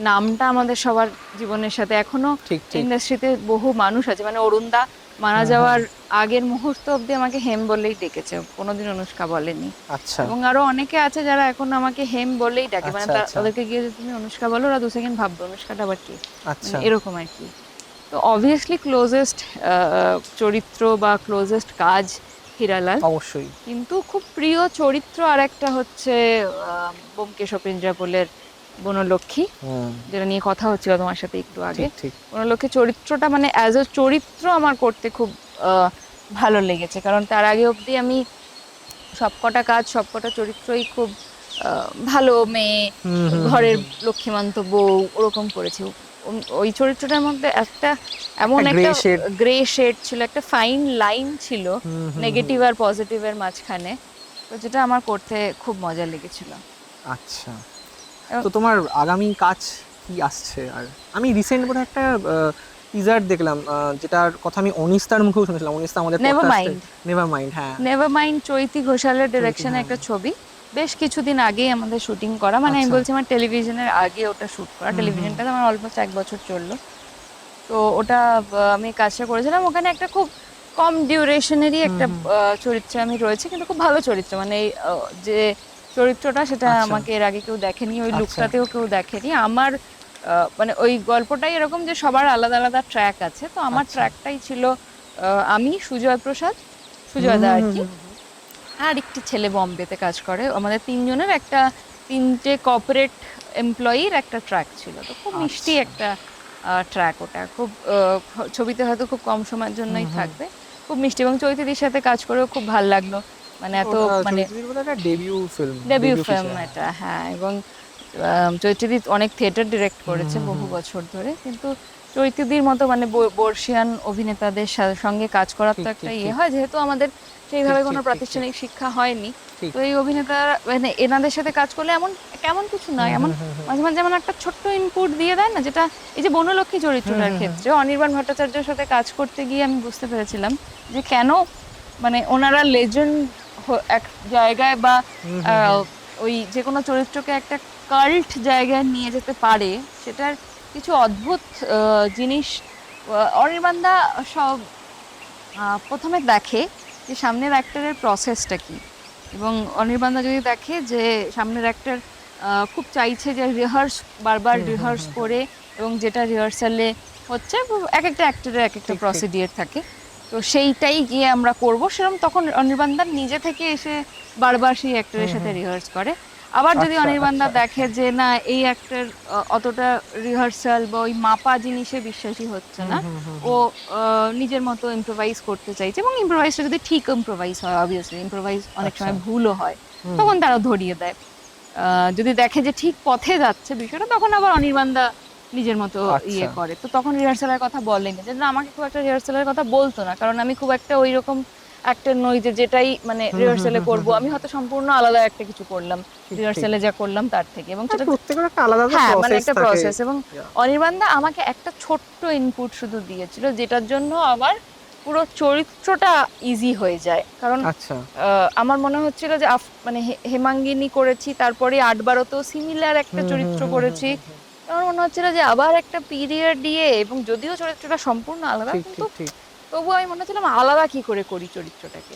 নামটা আমাদের সবার জীবনের সাথে এখনো ঠিক ঠিক। ইন্ডাস্ট্রিতে বহু মানুষ আছে, মানে অরুণদা মারা যাওয়ার আগের মুহূর্ত অব্দি আমাকে হেম বলেই ডেকেছে, কোনোদিন অনুষ্কা বলেনি। আচ্ছা এবং আরো অনেকে আছে যারা এখন আমাকে হেম বলেই ডাকে, মানে আচ্ছা, আচ্ছা। তাদেরকে গিয়ে যদি তুমি অনুষ্কা বলো ওরা 2 সেকেন্ড ভাববে অনুষ্কাটা আবার কি, আচ্ছা মানে এরকম আর কি। তো অবভিয়াসলি ক্লোজেস্ট চরিত্র বা ক্লোজেস্ট কাজ হীরালাল। অবশ্যই। কিন্তু খুব প্রিয় চরিত্র আর একটা হচ্ছে ব্যোমকেশ ইন্দ্রাপলের বনলক্ষ্মী, যেটা নিয়ে কথা হচ্ছিল তোমার সাথে একটু আগে। ঠিক ঠিক। বনলক্ষ্মী চরিত্রটা মানে অ্যাজ এ চরিত্র আমার করতে খুব ভালো লেগেছে, কারণ তার আগে অবধি আমি সবকটা কাজ সবকটা চরিত্রই খুব ভালো মেয়ে, ঘরের লক্ষ্মীমান্ত বউ ওরকম করেছি। ওই চরিত্রটার মধ্যে একটা এমন একটা একটা gray shade। গ্রে শেড ছিল, একটা ফাইন লাইন ছিল নেগেটিভ আর পজিটিভের মাঝখানে, তো যেটা আমার করতে খুব মজা লেগেছিল। আচ্ছা, এবং- তো তোমার আগামী কাজ কি আসছে? আর আমি রিসেন্ট বোধহয় একটা টিজার দেখলাম, যেটার কথা আমি অনিস্তার মুখেও শুনেছিলাম। অনিস্তা আমাদের Never পডকাস্টে। Mind। নেভার মাইন্ড, হ্যাঁ। নেভার মাইন্ড চৈতি ঘোষালের ডিরেকশনে হ্যাঁ। একটা ছবি, বেশ কিছুদিন আগেই আমাদের শুটিং করা, মানে আমি আচ্ছা। বলছি আমার টেলিভিশনের আগে ওটা শুট করা। টেলিভিশনটা আমার অলমোস্ট 1 বছর চললো। তো ওটা আমি কাজটা করেছিলাম, ওখানে একটা খুব কম ডিউরেশনেরই একটা চরিত্রে আমি রয়েছে, কিন্তু খুব ভালো চরিত্র, মানে এই, যে চরিত্রটা সেটা আচ্ছা। আমাকে এর আগে কেউ দেখেনি, ওই আচ্ছা। লুকটাতেও কেউ দেখেনি। আমার মানে ওই গল্পটাই এরকম যে সবার আলাদা আলাদা ট্র্যাক আছে, তো আমার আচ্ছা। ট্র্যাকটাই ছিল আমি সুজয় প্রসাদ, সুজয় দা আর কি, আর একটি ছেলে বম্বেতে কাজ করে, আমাদের 3 জনের একটা 3টে কর্পোরেট এমপ্লয়ির একটা ট্র্যাক ছিল। তো খুব মিষ্টি আচ্ছা। একটা ট্র্যাক, ওটা খুব ছবিতে হয়তো খুব কম সময়ের জন্যই থাকবে, খুব মিষ্টি। এবং চৈতিদির সাথে কাজ করেও খুব ভালো লাগলো, মানে এত মানে ডেবিউ ফিল্ম। ডেবিউ ফিল্ম এটা, হ্যাঁ। এবং চৈতিদি অনেক থিয়েটার ডিরেক্ট করেছে বহু বছর ধরে, কিন্তু চৈতিদির মতো মানে বর্ষিয়ান অভিনেতাদের সঙ্গে কাজ করার তো ঠিক, একটা ঠিক, ইয়ে ঠিক। হয়, যেহেতু আমাদের সেইভাবে ঠিক, কোনো ঠিক, প্রাতিষ্ঠানিক শিক্ষা হয়নি। ঠিক। তো এই অভিনেতা মানে এনাদের সাথে কাজ করলে এমন কেমন কিছু নয়, এমন মাঝে মাঝে যেমন একটা ছোট্ট ইনপুট দিয়ে দেয় না, যেটা এই যে বনলক্ষ্মী চরিত্রটার ক্ষেত্রে অনির্বাণ ভট্টাচার্যের সাথে কাজ করতে গিয়ে আমি বুঝতে পেরেছিলাম যে কেন মানে ওনারা লেজেন্ড এক জায়গায় বা ওই যে কোনো চরিত্রকে একটা কাল্ট জায়গায় নিয়ে যেতে পারে, সেটার কিছু অদ্ভুত জিনিস অনির্বাণদা সব প্রথমে দেখে যে সামনের অ্যাক্টরের প্রসেসটা কি, এবং অনির্বাণদা যদি দেখে যে সামনের অ্যাক্টর খুব চাইছে যে বারবার রিহার্স করে, এবং যেটা রিহার্সালে হচ্ছে এক একটা অ্যাক্টরের এক একটা ঠিক। প্রসিডিওর থাকে, তো সেইটাই গিয়ে আমরা করব সেরকম, তখন অনির্বাণদা নিজে থেকে এসে বারবার সেই অ্যাক্টরের সাথে রিহার্স করে। আবার যদি আচ্ছা, অনির্বাণদা আচ্ছা, দেখে যে না এই অ্যাক্টর অতটা রিহার্সাল বা ওই মাপা জিনিসে বিশ্বাসী হচ্ছে না, ও নিজের মতো ইম্প্রোভাইজ করতে চাইছে, এবং ইম্প্রোভাইজটা যদি ঠিক ইম্প্রোভাইজ হয়, অবভিয়াসলি ইম্প্রোভাইজ অনেক সময় ভুলও হয়, তখন তারা ধরিয়ে দেয়। যদি দেখে যে ঠিক পথে যাচ্ছে বিষয়টা, তখন আবার অনির্বাণদা নিজের মতো ইয়ে আচ্ছা। করে, তো তখন রিহার্সালের কথা বলেনি, যে না আমাকে খুব একটা রিহার্সালের কথা বলতো না, কারণ আমি খুব একটা ওই রকম অ্যাক্টর নই যে যেটাই মানে রিহার্সালে করব, আমি হয়তো সম্পূর্ণ আলাদা একটা কিছু করলাম রিহার্সালে যা করলাম তার থেকে, এবং সেটা প্রত্যেকের একটা আলাদা হ্যাঁ মানে প্রসেস একটা থাকে। প্রসেস। এবং অনির্বাণদা আমাকে একটা ছোট্ট ইনপুট শুধু দিয়েছিল, যেটার জন্য আবার পুরো চরিত্রটা ইজি হয়ে যায়, কারণ আচ্ছা। আমার মনে হচ্ছিল যে মানে হেমাঙ্গিনী করেছি, তারপরে 8-12তেও সিমিলার একটা চরিত্র করেছি, আমার মনে হচ্ছিল যে আবার একটা পিরিয়ড দিয়ে, এবং যদিও চরিত্রটা সম্পূর্ণ আলাদা, ঠিক কিন্তু ঠিক ঠিক। তবুও আমি মনে হচ্ছিলাম আলাদা কি করে করি চরিত্রটাকে।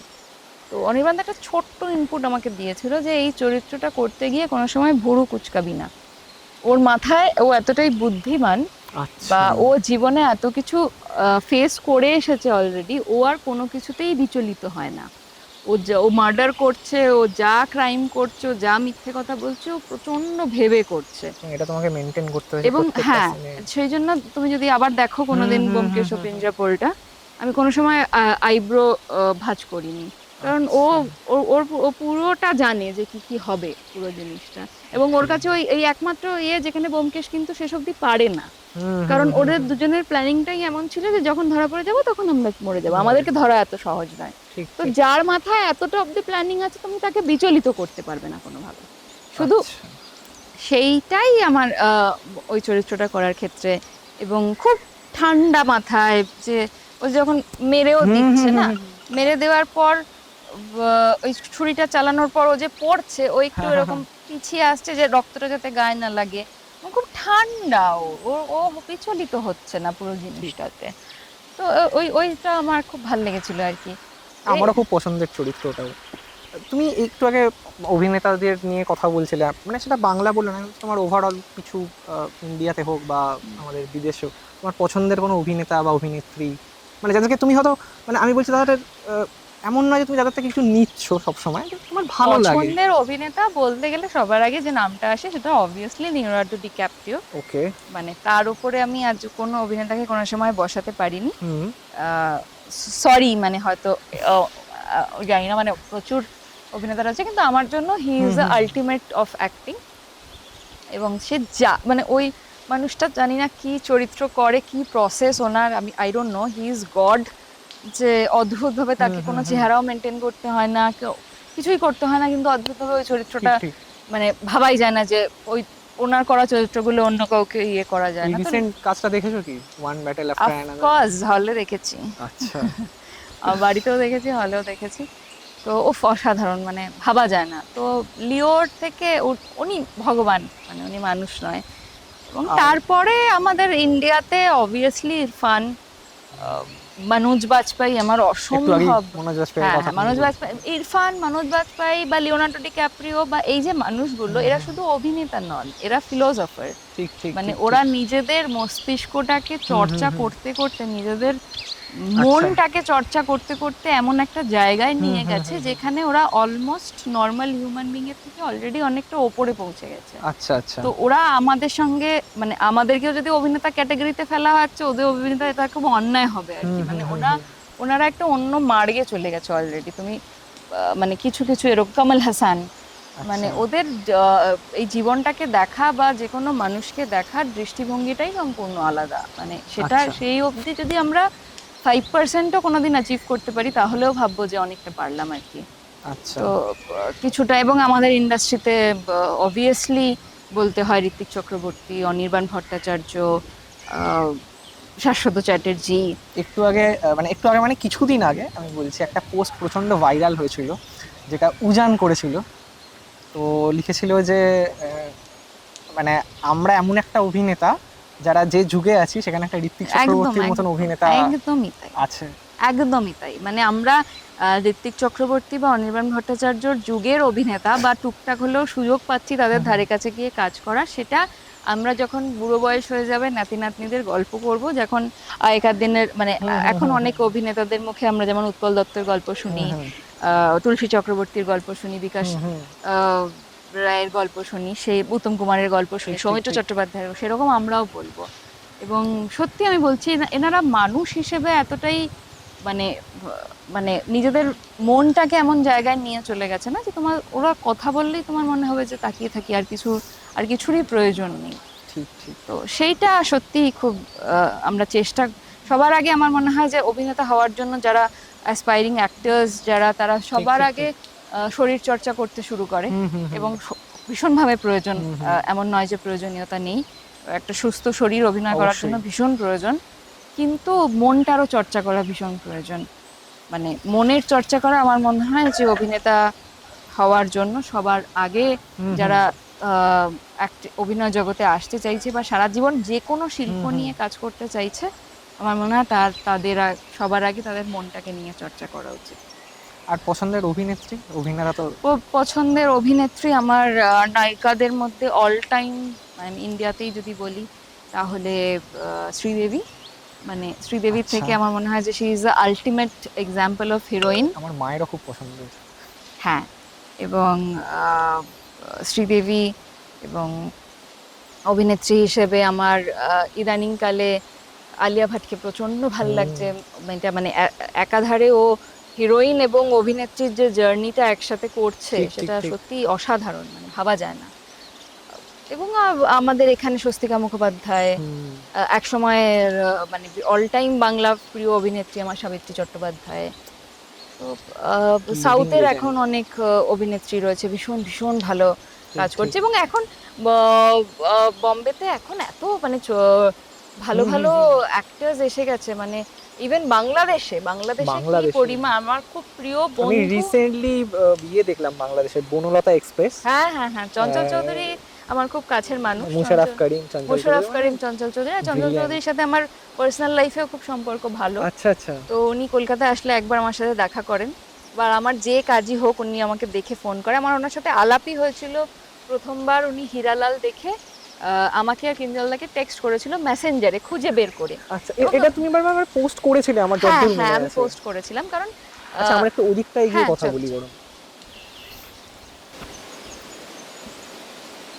তো অনির্বাণ একটা ছোট্ট ইনপুট আমাকে দিয়েছিল যে এই চরিত্রটা করতে গিয়ে কোনো সময় ভুরু কুচকাবি না। ওর মাথায় ও এতটাই বুদ্ধিমান আচ্ছা বা ও জীবনে এত কিছু ফেস করে এসেছে অলরেডি, ও আর কোনো কিছুতেই বিচলিত হয় না। ও মার্ডার করছে, ও যা ক্রাইম করছে, ও যা মিথ্যে কথা বলছে, ও প্রচন্ড ভেবে করছে। এটা তোমাকে মেনটেন করতে হয়েছে এবং প্রত্যেকটা হ্যাঁ, scene এ। সেই জন্য তুমি যদি আবার দেখো কোনোদিন ব্যোমকেশ ও পিঞ্জারপোলটা, আমি কোনো সময় আইব্রো ভাঁজ করিনি, কারণ ও পুরোটা জানে যে কি কি হবে পুরো জিনিসটা। এবং ওর কাছে ওই এই একমাত্র যেখানে ব্যোমকেশ কিন্তু শেষ অবধি পারে না, কারণ ওদের দুজনের প্ল্যানিংটাই এমন ছিল যে যখন ধরা পড়ে যাবো তখন আমরা মরে যাবো, আমাদেরকে ধরা এত সহজ নয়। ঠিক তো যার মাথায় এতটা অব্দি প্ল্যানিং আছে তুমি তাকে বিচলিত করতে পারবে না কোনোভাবে। শুধু আচ্ছা। সেইটাই আমার ওই চরিত্রটা করার ক্ষেত্রে। এবং খুব ঠান্ডা মাথায়, যে ও যখন মেরেও দিচ্ছে না, মেরে দেওয়ার পর ওই ছুরিটা চালানোর পর ও যে পড়ছে, ও একটু এরকম পিছিয়ে আসছে যে রক্তটা যাতে গায়ে না লাগে। ও খুব ঠান্ডা, ও বিচলিত হচ্ছে না পুরো জিনিসটাতে। তো ওইটা আমার খুব ভালো লেগেছিল আর কি। আমারও খুব পছন্দের চরিত্র ওটাও। তুমি একটু আগে অভিনেতাদের নিয়ে কথা বলছিলে, মানে সেটা বাংলা বলে না, তোমার ওভারঅল কিছু ইন্ডিয়াতে হোক বা আমাদের বিদেশে হোক, তোমার পছন্দের কোনো অভিনেতা বা অভিনেত্রী, মানে যাদেরকে তুমি হয়তো, মানে আমি বলছি তাদের এমন নয় যে তুমি যাদের থেকে কিছু নিচ্ছ সবসময়, কিন্তু তোমার ভালো লাগে। পছন্দের অভিনেতা বলতে গেলে সবার আগে যে নামটা আসে সেটা অবভিয়াসলি লিওনার্দো ডিক্যাপ্রিও। ওকে। মানে তার উপরে আমি আজ কোনো অভিনেতাকে কোনো সময় বসাতে পারিনি। হুম। সরি, মানে হয়তো জানি না, মানে প্রচুর অভিনেতারা আছে, কিন্তু আমার জন্য he is the ultimate of acting. এবং সে যা, মানে ওই মানুষটা জানি না কি চরিত্র করে, কি প্রসেস ওনার, আমি I don't know, he is god. যে অদ্ভুতভাবে তাকে কোনো চেহারাও মেনটেন করতে হয় না, কিছুই করতে হয় না, কিন্তু অদ্ভুতভাবে ওই চরিত্রটা, ঠিক। মানে ভাবাই যায় না যে ওই ওনার করা চরিত্রগুলো অন্য কাউকে করা যায় না। রিসেন্ট কাজটা দেখেছো কি, one battle after another? Of course হলে দেখেছি, আচ্ছা। বাড়িতেও দেখেছি, হলেও দেখেছি। তো ও অসাধারণ, মানে ভাবা যায় না। তো লিওর থেকে উনি ভগবান, মানে উনি মানুষ নয়। এবং তারপরে আমাদের ইন্ডিয়াতে অবভিয়াসলি ইরফান, মনোজ বাজপেয়ী আমার একটু আগে অসম্ভব। মনোজ বাজপেয়ীর হ্যাঁ, কথা মনোজ বাজপেয়ী, ইরফান, মনোজ বাজপেয়ী বা লিওনার্দো ডিক্যাপ্রিও বা এই যে মানুষগুলো, এরা শুধু অভিনেতা নন, এরা ফিলোসফার। ঠিক মানে ওরা নিজেদের মস্তিষ্কটাকে চর্চা করতে করতে, নিজেদের মনটাকে চর্চা করতে করতে এমন একটা জায়গায় নিয়ে গেছে যেখানে ওরা অলমোস্ট নর্মাল হিউম্যান বিং এর থেকে অলরেডি অনেকটা ওপরে পৌঁছে গেছে। আচ্ছা আচ্ছা। তো ওরা আমাদের সঙ্গে, মানে আমাদেরকেও যদি অভিনেতা ক্যাটাগরিতে ফেলা হচ্ছে, ওদের অভিনেতা, এটা খুব অন্যায় হবে আর কি। মানে ওনারা একটা অন্য মার্গে চলে গেছে অলরেডি। তুমি মানে কিছু কিছু এরকম কমল হাসান, মানে ওদের এই জীবনটাকে দেখা বা যে কোনো মানুষকে দেখার দৃষ্টিভঙ্গিটাই সম্পূর্ণ আলাদা। মানে সেটা সেই অবধি যদি আমরা 5%ও কোনোদিন অ্যাচিভ করতে পারি, তাহলেও ভাববো যে অনেকটা পারলাম আর কি। আচ্ছা। তো কিছুটা, এবং আমাদের ইন্ডাস্ট্রিতে অবভিয়াসলি বলতে হয় ঋত্বিক চক্রবর্তী, অনির্বাণ ভট্টাচার্য, শাশ্বত চ্যাটার্জি। একটু আগে মানে কিছুদিন আগে আমি বলছি, একটা পোস্ট প্রচন্ড ভাইরাল হয়েছিল, যেটা উজান করেছিল। তো লিখেছিল যে মানে আমরা এমন একটা অভিনেতা যারা যে যুগে আছি সেখানে একটা ঋত্বিক চক্রবর্তীর মতন অভিনেতা একদমই তাই, আছে। একদমই তাই। মানে আমরা ঋত্বিক চক্রবর্তী বা অনির্বাণ ভট্টাচার্যর যুগের অভিনেতা বা টুকটাক হলেও সুযোগ পাচ্ছি তাদের ধারে কাছে গিয়ে কাজ করা, সেটা আমরা যখন বুড়ো বয়স হয়ে যাবে, নাতি নাতনিদের গল্প করব, যখন আগেকার দিনের, মানে এখন অনেক অভিনেতাদের মুখে আমরা যেমন উৎপল দত্তের গল্প শুনি, তুলসী চক্রবর্তীর গল্প শুনি, বিকাশ রায়ের গল্প শুনি, সেই উত্তম কুমারের গল্প শুনি, সৌমিত্র চট্টোপাধ্যায়ের, সেরকম আমরাও বলবো। এবং সত্যি আমি বলছি, এনারা মানুষ হিসেবে এতটাই, মানে মানে নিজেদের মনটাকে এমন জায়গায় নিয়ে চলে গেছে না, যে তোমার ওরা কথা বললেই তোমার মনে হবে যে তাকিয়ে থাকি, আর কিছুরই প্রয়োজন নেই। ঠিক। তো সেইটা সত্যি খুব আমরা চেষ্টা, সবার আগে আমার মনে হয় যে অভিনেতা হওয়ার জন্য যারা অ্যাসপাইরিং অ্যাক্টার্স, যারা, তারা সবার আগে শরীর চর্চা করতে শুরু করে। এবং ভীষণভাবে প্রয়োজন, এমন নয় যে প্রয়োজনীয়তা নেই, একটা সুস্থ শরীর অভিনয় করার জন্য ভীষণ প্রয়োজন, কিন্তু মনটারও চর্চা করা ভীষণ প্রয়োজন। মানে মনের চর্চা করা আমার মনে হয় যে অভিনেতা হওয়ার জন্য সবার আগে যারা অভিনয় জগতে আসতে চাইছে বা সারা জীবন যে কোনো শিল্প নিয়ে কাজ করতে চাইছে, আমার মনে হয় তাদের সবার আগে তাদের মনটাকে নিয়ে চর্চা করা উচিত। আর পছন্দের অভিনেত্রী অভিনেতা তো পছন্দের অভিনেত্রী আমার নায়িকাদের মধ্যে অল টাইম মানে ইন্ডিয়াতেই যদি বলি তাহলে শ্রীদেবী। মানে শ্রীদেবীর আচ্ছা। থেকে আমার মনে হয় যে she is the ultimate example of heroine. আমার মায়েরও খুব পছন্দের। হ্যাঁ, এবং শ্রীদেবী এবং অভিনেত্রী হিসেবে আমার ইদানিংকালে আলিয়া ভাটকে প্রচন্ড ভালো লাগছে। এটা মানে একাধারে ও হিরোইন এবং অভিনেত্রীর যে জার্নিটা একসাথে করছে ঠিক, ঠিক, সেটা ঠিক। সত্যি অসাধারণ, মানে ভাবা যায় না। এবং আমাদের এখানে স্বস্তিকা মুখোপাধ্যায়, এক সময়ের মানে অল টাইম বাংলা প্রিয় অভিনেত্রী আমার সাবিত্রী চট্টোপাধ্যায়। তো সাউথের legend. এখন অনেক অভিনেত্রী রয়েছে ভীষণ ভীষণ ভালো কাজ ঠিক, করছে, ঠিক। এবং এখন বম্বেতে এখন এত মানে ভালো ভালো অ্যাক্টার্স এসে গেছে, মানে ইভেন বাংলাদেশে কি বাংলাদেশে। পরিমাণ, আমার খুব প্রিয় আমি বন্ধু। রিসেন্টলি বিয়ে দেখলাম বাংলাদেশের বনলতা এক্সপ্রেস। হ্যাঁ হ্যাঁ হ্যাঁ, চঞ্চল আহ, চৌধুরী আমার খুব কাছের মানুষ। মুশাররফ করিম, চঞ্চল মুশাররফ চৌধুরী। করিম, চঞ্চল চৌধুরী। আর চঞ্চল Brilliant. চৌধুরীর সাথে আমার পার্সোনাল লাইফেও খুব সম্পর্ক ভালো। আচ্ছা আচ্ছা। তো উনি কলকাতায় আসলে একবার আমার সাথে দেখা করেন, বা আমার যে কাজই হোক উনি আমাকে দেখে ফোন করে। আমার ওনার সাথে আলাপই হয়েছিল প্রথমবার উনি হিরালাল দেখে আমাকে আর কিঞ্জলদাকে টেক্সট করেছিল মেসেঞ্জারে খুঁজে বের করে। আচ্ছা এটা তুমি বারবার পোস্ট করেছিলে আমার হ্যাঁ যতদূর হ্যাঁ, মনে আমি আছে। পোস্ট করেছিলাম কারণ আচ্ছা আমরা একটু ওদিকটা এগিয়ে হ্যাঁ, কথা চল, বলি চল। বরং।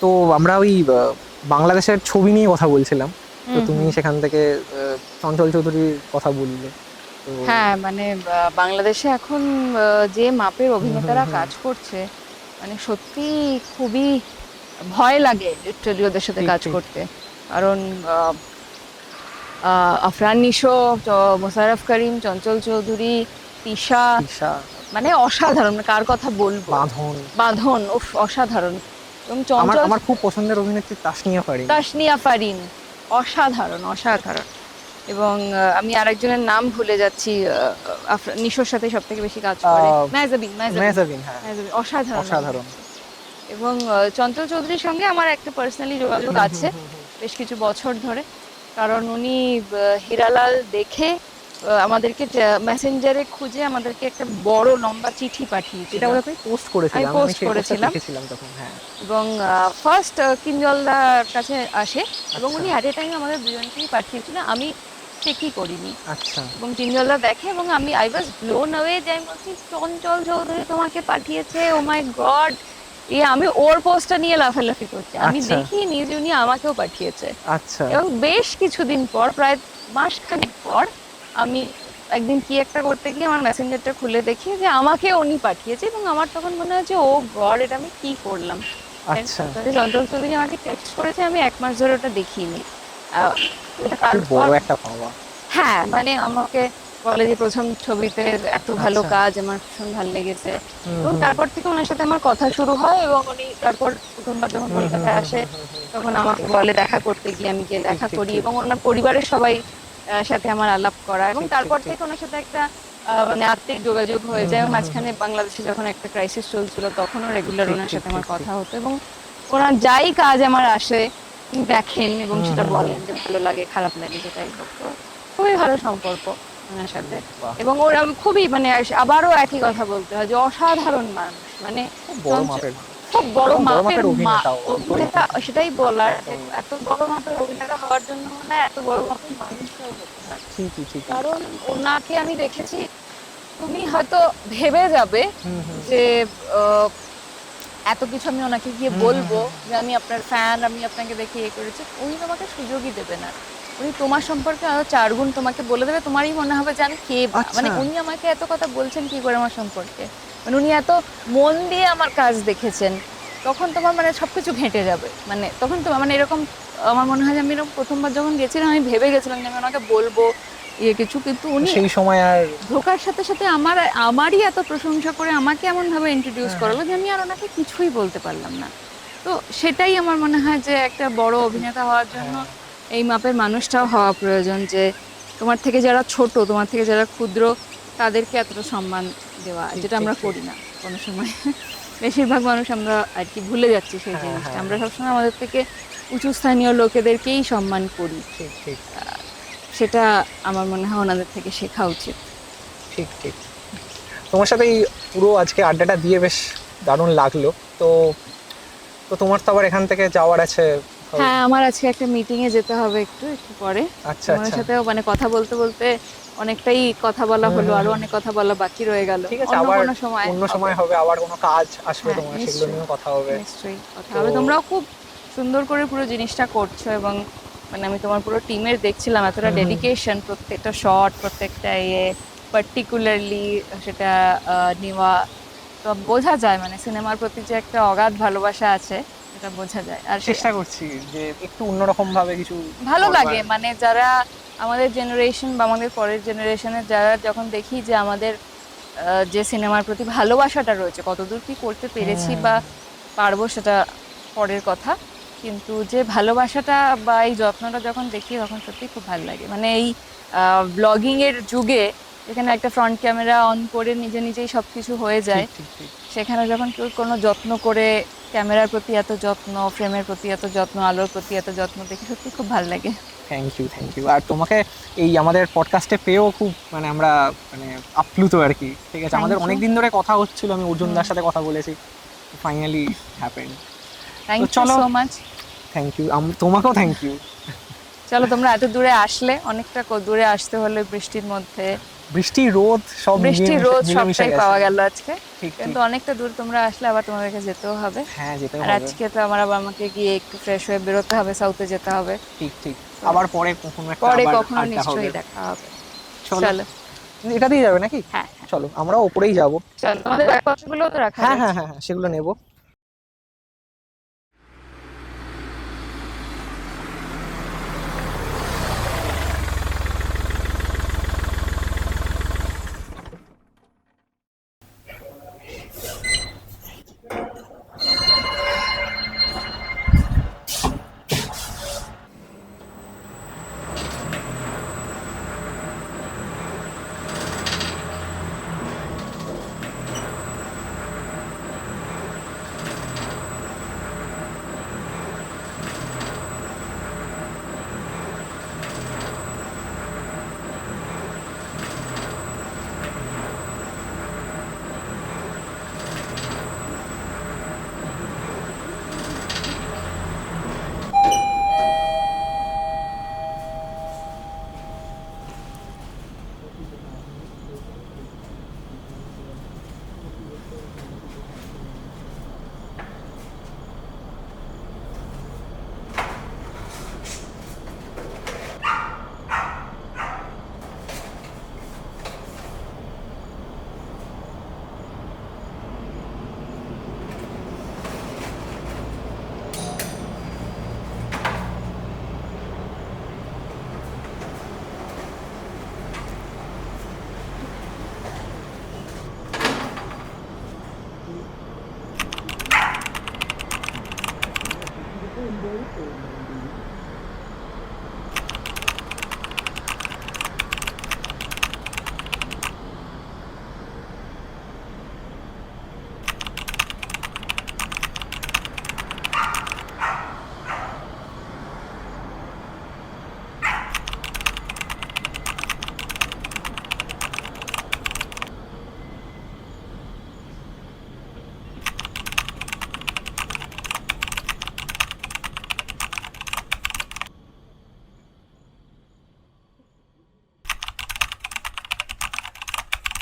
তো আমরা ওই বাংলাদেশের ছবি নিয়ে কথা বলছিলাম, তো হুম, তুমি হুম। সেখান থেকে চঞ্চল চৌধুরীর কথা বললে। তো হ্যাঁ, মানে বাংলাদেশে এখন যে মাপের অভিনেতারা কাজ করছে, মানে সত্যি খুবই ভয় লাগে লিটারালি ওদের সাথে ঠিক, কাজ ঠিক। করতে। কারণ আফরান নিশো, মোশাররফ করিম, চঞ্চল চৌধুরী, তিশা, তিশা, মানে অসাধারণ। কার কথা বলবো, বাঁধন। বাঁধন, উফ অসাধারণ। এবং আমার চঞ্চল, আমার খুব পছন্দের অভিনেত্রী তাসনিয়া ফারিন। তাসনিয়া ফারিন, অসাধারণ অসাধারণ। এবং আমি আরেকজনের নাম ভুলে যাচ্ছি, নিশোর সাথে সব থেকে বেশি কাজ করে, মেহজাবিন, মেহজাবিন, হ্যাঁ অসাধারণ অসাধারণ। এবং চঞ্চল চৌধুরীর সঙ্গে আমার একটা পার্সোনালি যোগাযোগ আছে বেশ কিছু বছর ধরে। কারণ উনি হিরালাল দেখে আমাদেরকে মেসেঞ্জারে খুঁজে আমাদেরকে একটা বড় লম্বা চিঠি পাঠিয়েছিল। এটা ওটা তুমি পোস্ট করেছিলে, আমি আমি post সেই পোস্টটা করেছিলাম। দেখেছিলাম তখন। হ্যাঁ এবং ফার্স্ট কিঞ্জলদার কাছে আসে এবং আচ্ছা। উনি অ্যাট এ টাইম আমাদের দুজনকেই পাঠিয়েছিল, আমি চেকই করিনি। আচ্ছা এবং কিঞ্জলদা দেখে এবং আমি আই ওয়াজ ব্লোন অ্যাওয়ে, যে আমি বলছি চঞ্চল চৌধুরী তোমাকে পাঠিয়েছে, ও মাই গড। আমি ওর পোস্টটা নিয়ে লাফালাফি করছি, আমি আচ্ছা। দেখিনি যে উনি আমাকেও পাঠিয়েছে। আচ্ছা এবং বেশ কিছুদিন পর, প্রায় মাসখানেক পর, আমি একদিন কি একটা করতে গিয়ে আমার মেসেঞ্জারটা খুলে দেখি যে আমাকে উনি পাঠিয়েছে, এবং আমার তখন মনে হচ্ছে ও গড, এটা আমি কি করলাম। আচ্ছা। চঞ্চল চৌধুরী আমাকে টেক্সট করেছে, আমি 1 মাস ধরে ওটা দেখিনি। এটা খুব বড় তারপর, একটা পাওয়া। হ্যাঁ মানে আমাকে বলে যে প্রথম ছবিতে এত ভালো আচ্ছা। কাজ, আমার ভীষণ ভালো লেগেছে। এবং তারপর থেকে ওনার সাথে আমার কথা শুরু হয়, এবং উনি তারপর প্রথমবার যখন কলকাতায় আসে তখন আমাকে বলে দেখা করতে, গিয়ে আমি গিয়ে দেখা ঠিক, করি, ঠিক। এবং ওনার পরিবারের সবাই সাথে আমার আলাপ করা, এবং ঠিক, তারপর ঠিক, থেকে ওনার সাথে একটা মানে আত্মিক যোগাযোগ হয়ে যায়। মাঝখানে বাংলাদেশে যখন একটা ক্রাইসিস চলছিল তখনও রেগুলার ঠিক, ওনার ঠিক, সাথে আমার ঠিক, কথা হতো, এবং ওনার যাই কাজ আমার আসে উনি দেখেন এবং সেটা বলেন যে ভালো লাগে খারাপ লাগে যেটাই হোক। তো খুবই ভালো সম্পর্ক ওনার সাথে। বাহ। এবং ওর আমি খুবই মানে আবারও একই কথা বলতে হয় যে অসাধারণ মানুষ, মানে খুব বড় চঞ্চল- মাপের। খুব বড় এবং বড় মাপের মাপের অভিনেতাও। অভিনেতা, সেটাই বলার যে এত বড় মাপের অভিনেতা হওয়ার জন্য মানে এত বড় মাপের মানুষটাও হতে হয়। ঠিকই ঠিক। কারণ ওনাকে আমি দেখেছি, তুমি হয়তো ভেবে যাবে যে এত কিছু আমি ওনাকে গিয়ে বলবো যে আমি আপনার ফ্যান, আমি আপনাকে দেখে ইয়ে করেছি, উনি তোমাকে সুযোগই দেবে না। উনি তোমার সম্পর্কে আরো 4 গুণ তোমাকে বলে দেবে, তোমারই মনে হবে যে আমি কে, আচ্ছা। মানে উনি আমাকে এত কথা বলছেন কি করে আমার সম্পর্কে, মানে উনি এত মন দিয়ে আমার কাজ দেখেছেন, তখন তোমার মানে সবকিছু ঘেঁটে যাবে। মানে তখন তোমার মানে এরকম, আমার মনে হয় যে আমি এরকম প্রথমবার যখন গেছিলাম আমি ভেবে গেছিলাম যে আমি ওনাকে বলবো ইয়ে কিছু, কিন্তু উনি সেই সময় আর ঢোকার সাথে সাথে আমারই এত প্রশংসা করে আমাকে এমন ভাবে ইন্ট্রোডিউস করলো যে আমি আর ওনাকে কিছুই বলতে পারলাম না। তো সেটাই আমার মনে হয় যে একটা বড় অভিনেতা হওয়ার জন্য এই মাপের মানুষটাও হওয়া প্রয়োজন, যে তোমার থেকে যারা ছোট, তোমার থেকে যারা ক্ষুদ্র, তাদেরকে এতটা সম্মান দেওয়া, যেটা আমরা করি না কোনো সময়। বেশিরভাগ মানুষ আমরা আর কি ভুলে যাচ্ছি সেই জিনিসটা। আমরা সবসময় আমাদের থেকে উঁচু স্থানীয় লোকেদেরকেই সম্মান করি, ঠিক ঠিক সেটা আমার মনে হয় ওনাদের থেকে শেখা উচিত। ঠিক ঠিক। তোমার সাথে এই পুরো আজকে আড্ডাটা দিয়ে বেশ দারুণ লাগলো। তো তো তোমার তো আবার এখান থেকে যাওয়ার আছে। হ্যাঁ, আমার আজকে একটা মিটিং এ যেতে হবে একটু পরে। আচ্ছা তোমার আচ্ছা, সাথেও মানে কথা বলতে বলতে অনেকটাই কথা বলা হলো, আরো অনেক কথা বলা বাকি রয়ে গেল। ঠিক আছে, অন্য আবার কোনো সময় অন্য সময় হবে, আবার কোনো কাজ আসবে হ্যাঁ, তোমার, সেগুলো নিশ্চয়ই। নিয়েও কথা হবে। নিশ্চয়ই কথা তো- হবে। তোমরাও খুব সুন্দর করে পুরো জিনিসটা করছো, এবং মানে আমি তোমার পুরো টিমের দেখছিলাম এতটা হুম হুম। ডেডিকেশন, প্রত্যেকটা শট, প্রত্যেকটা পার্টিকুলারলি সেটা নেওয়া। তো বোঝা যায় মানে সিনেমার প্রতি যে একটা অগাধ ভালোবাসা আছে, এটা বোঝা যায়। আর চেষ্টা করছি যে একটু অন্যরকম ভাবে কিছু ভালো করবার। লাগে মানে যারা আমাদের জেনারেশন বা আমাদের পরের জেনারেশনের যারা যখন দেখি যে আমাদের যে সিনেমার প্রতি ভালোবাসাটা রয়েছে, কতদূর কি করতে পেরেছি বা পারবো সেটা পরের কথা, কিন্তু যে ভালোবাসাটা বা এই যত্নটা যখন দেখি তখন সত্যি খুব ভালো লাগে। মানে এই ব্লগিং এর যুগে যেখানে একটা ফ্রন্ট ক্যামেরা অন করে নিজে নিজেই সবকিছু হয়ে যায়, ঠিক ঠিক ঠিক। সেখানে যখন কেউ কোনো যত্ন করে, ক্যামেরার প্রতি এত যত্ন, ফ্রেমের প্রতি এত যত্ন, আলোর প্রতি এত যত্ন দেখে সত্যি খুব ভালো লাগে। Thank you. আর তোমাকে এই আমাদের পডকাস্টে পেয়েও খুব মানে আমরা মানে আপ্লুত আর কি। ঠিক আছে, Thank আমাদের you. অনেক দিন ধরে কথা হচ্ছিল, আমি অর্জুনদার সাথে কথা বলেছি, ফাইনালি হ্যাপেন। থ্যাংক ইউ চলো। So much. থ্যাংক ইউ, তোমাকেও থ্যাংক ইউ। চলো, তোমরা এত দূরে আসলে, অনেকটা দূরে আসতে হলে বৃষ্টির মধ্যে, বৃষ্টি রোদ সব বৃষ্টি রোদ মিলেমিশে সবটাই গেছে। পাওয়া গেল আজকে, ঠিক কিন্তু ঠিক। অনেকটা দূর তোমরা আসলে আবার তোমাদেরকে যেতেও হবে। হ্যাঁ, যেতে আর হবে। আজকে তো আবার আমাকে গিয়ে একটু ফ্রেশ হয়ে বেরোতে হবে, সাউথে যেতে হবে। ঠিক ঠিক, আবার পরে কখনো একটা পরে আবার কখনো আড্ডা হবে। নিশ্চয়ই দেখা হবে। চলো। চলো। এটা দিয়ে যাবে নাকি? হ্যাঁ, চলো, আমরা ওপরেই যাবো। চলো, আমাদের ব্যাগপত্রগুলো তো রাখা হ্যাঁ আছে। হ্যাঁ হ্যাঁ হ্যাঁ, সেগুলো নেবো।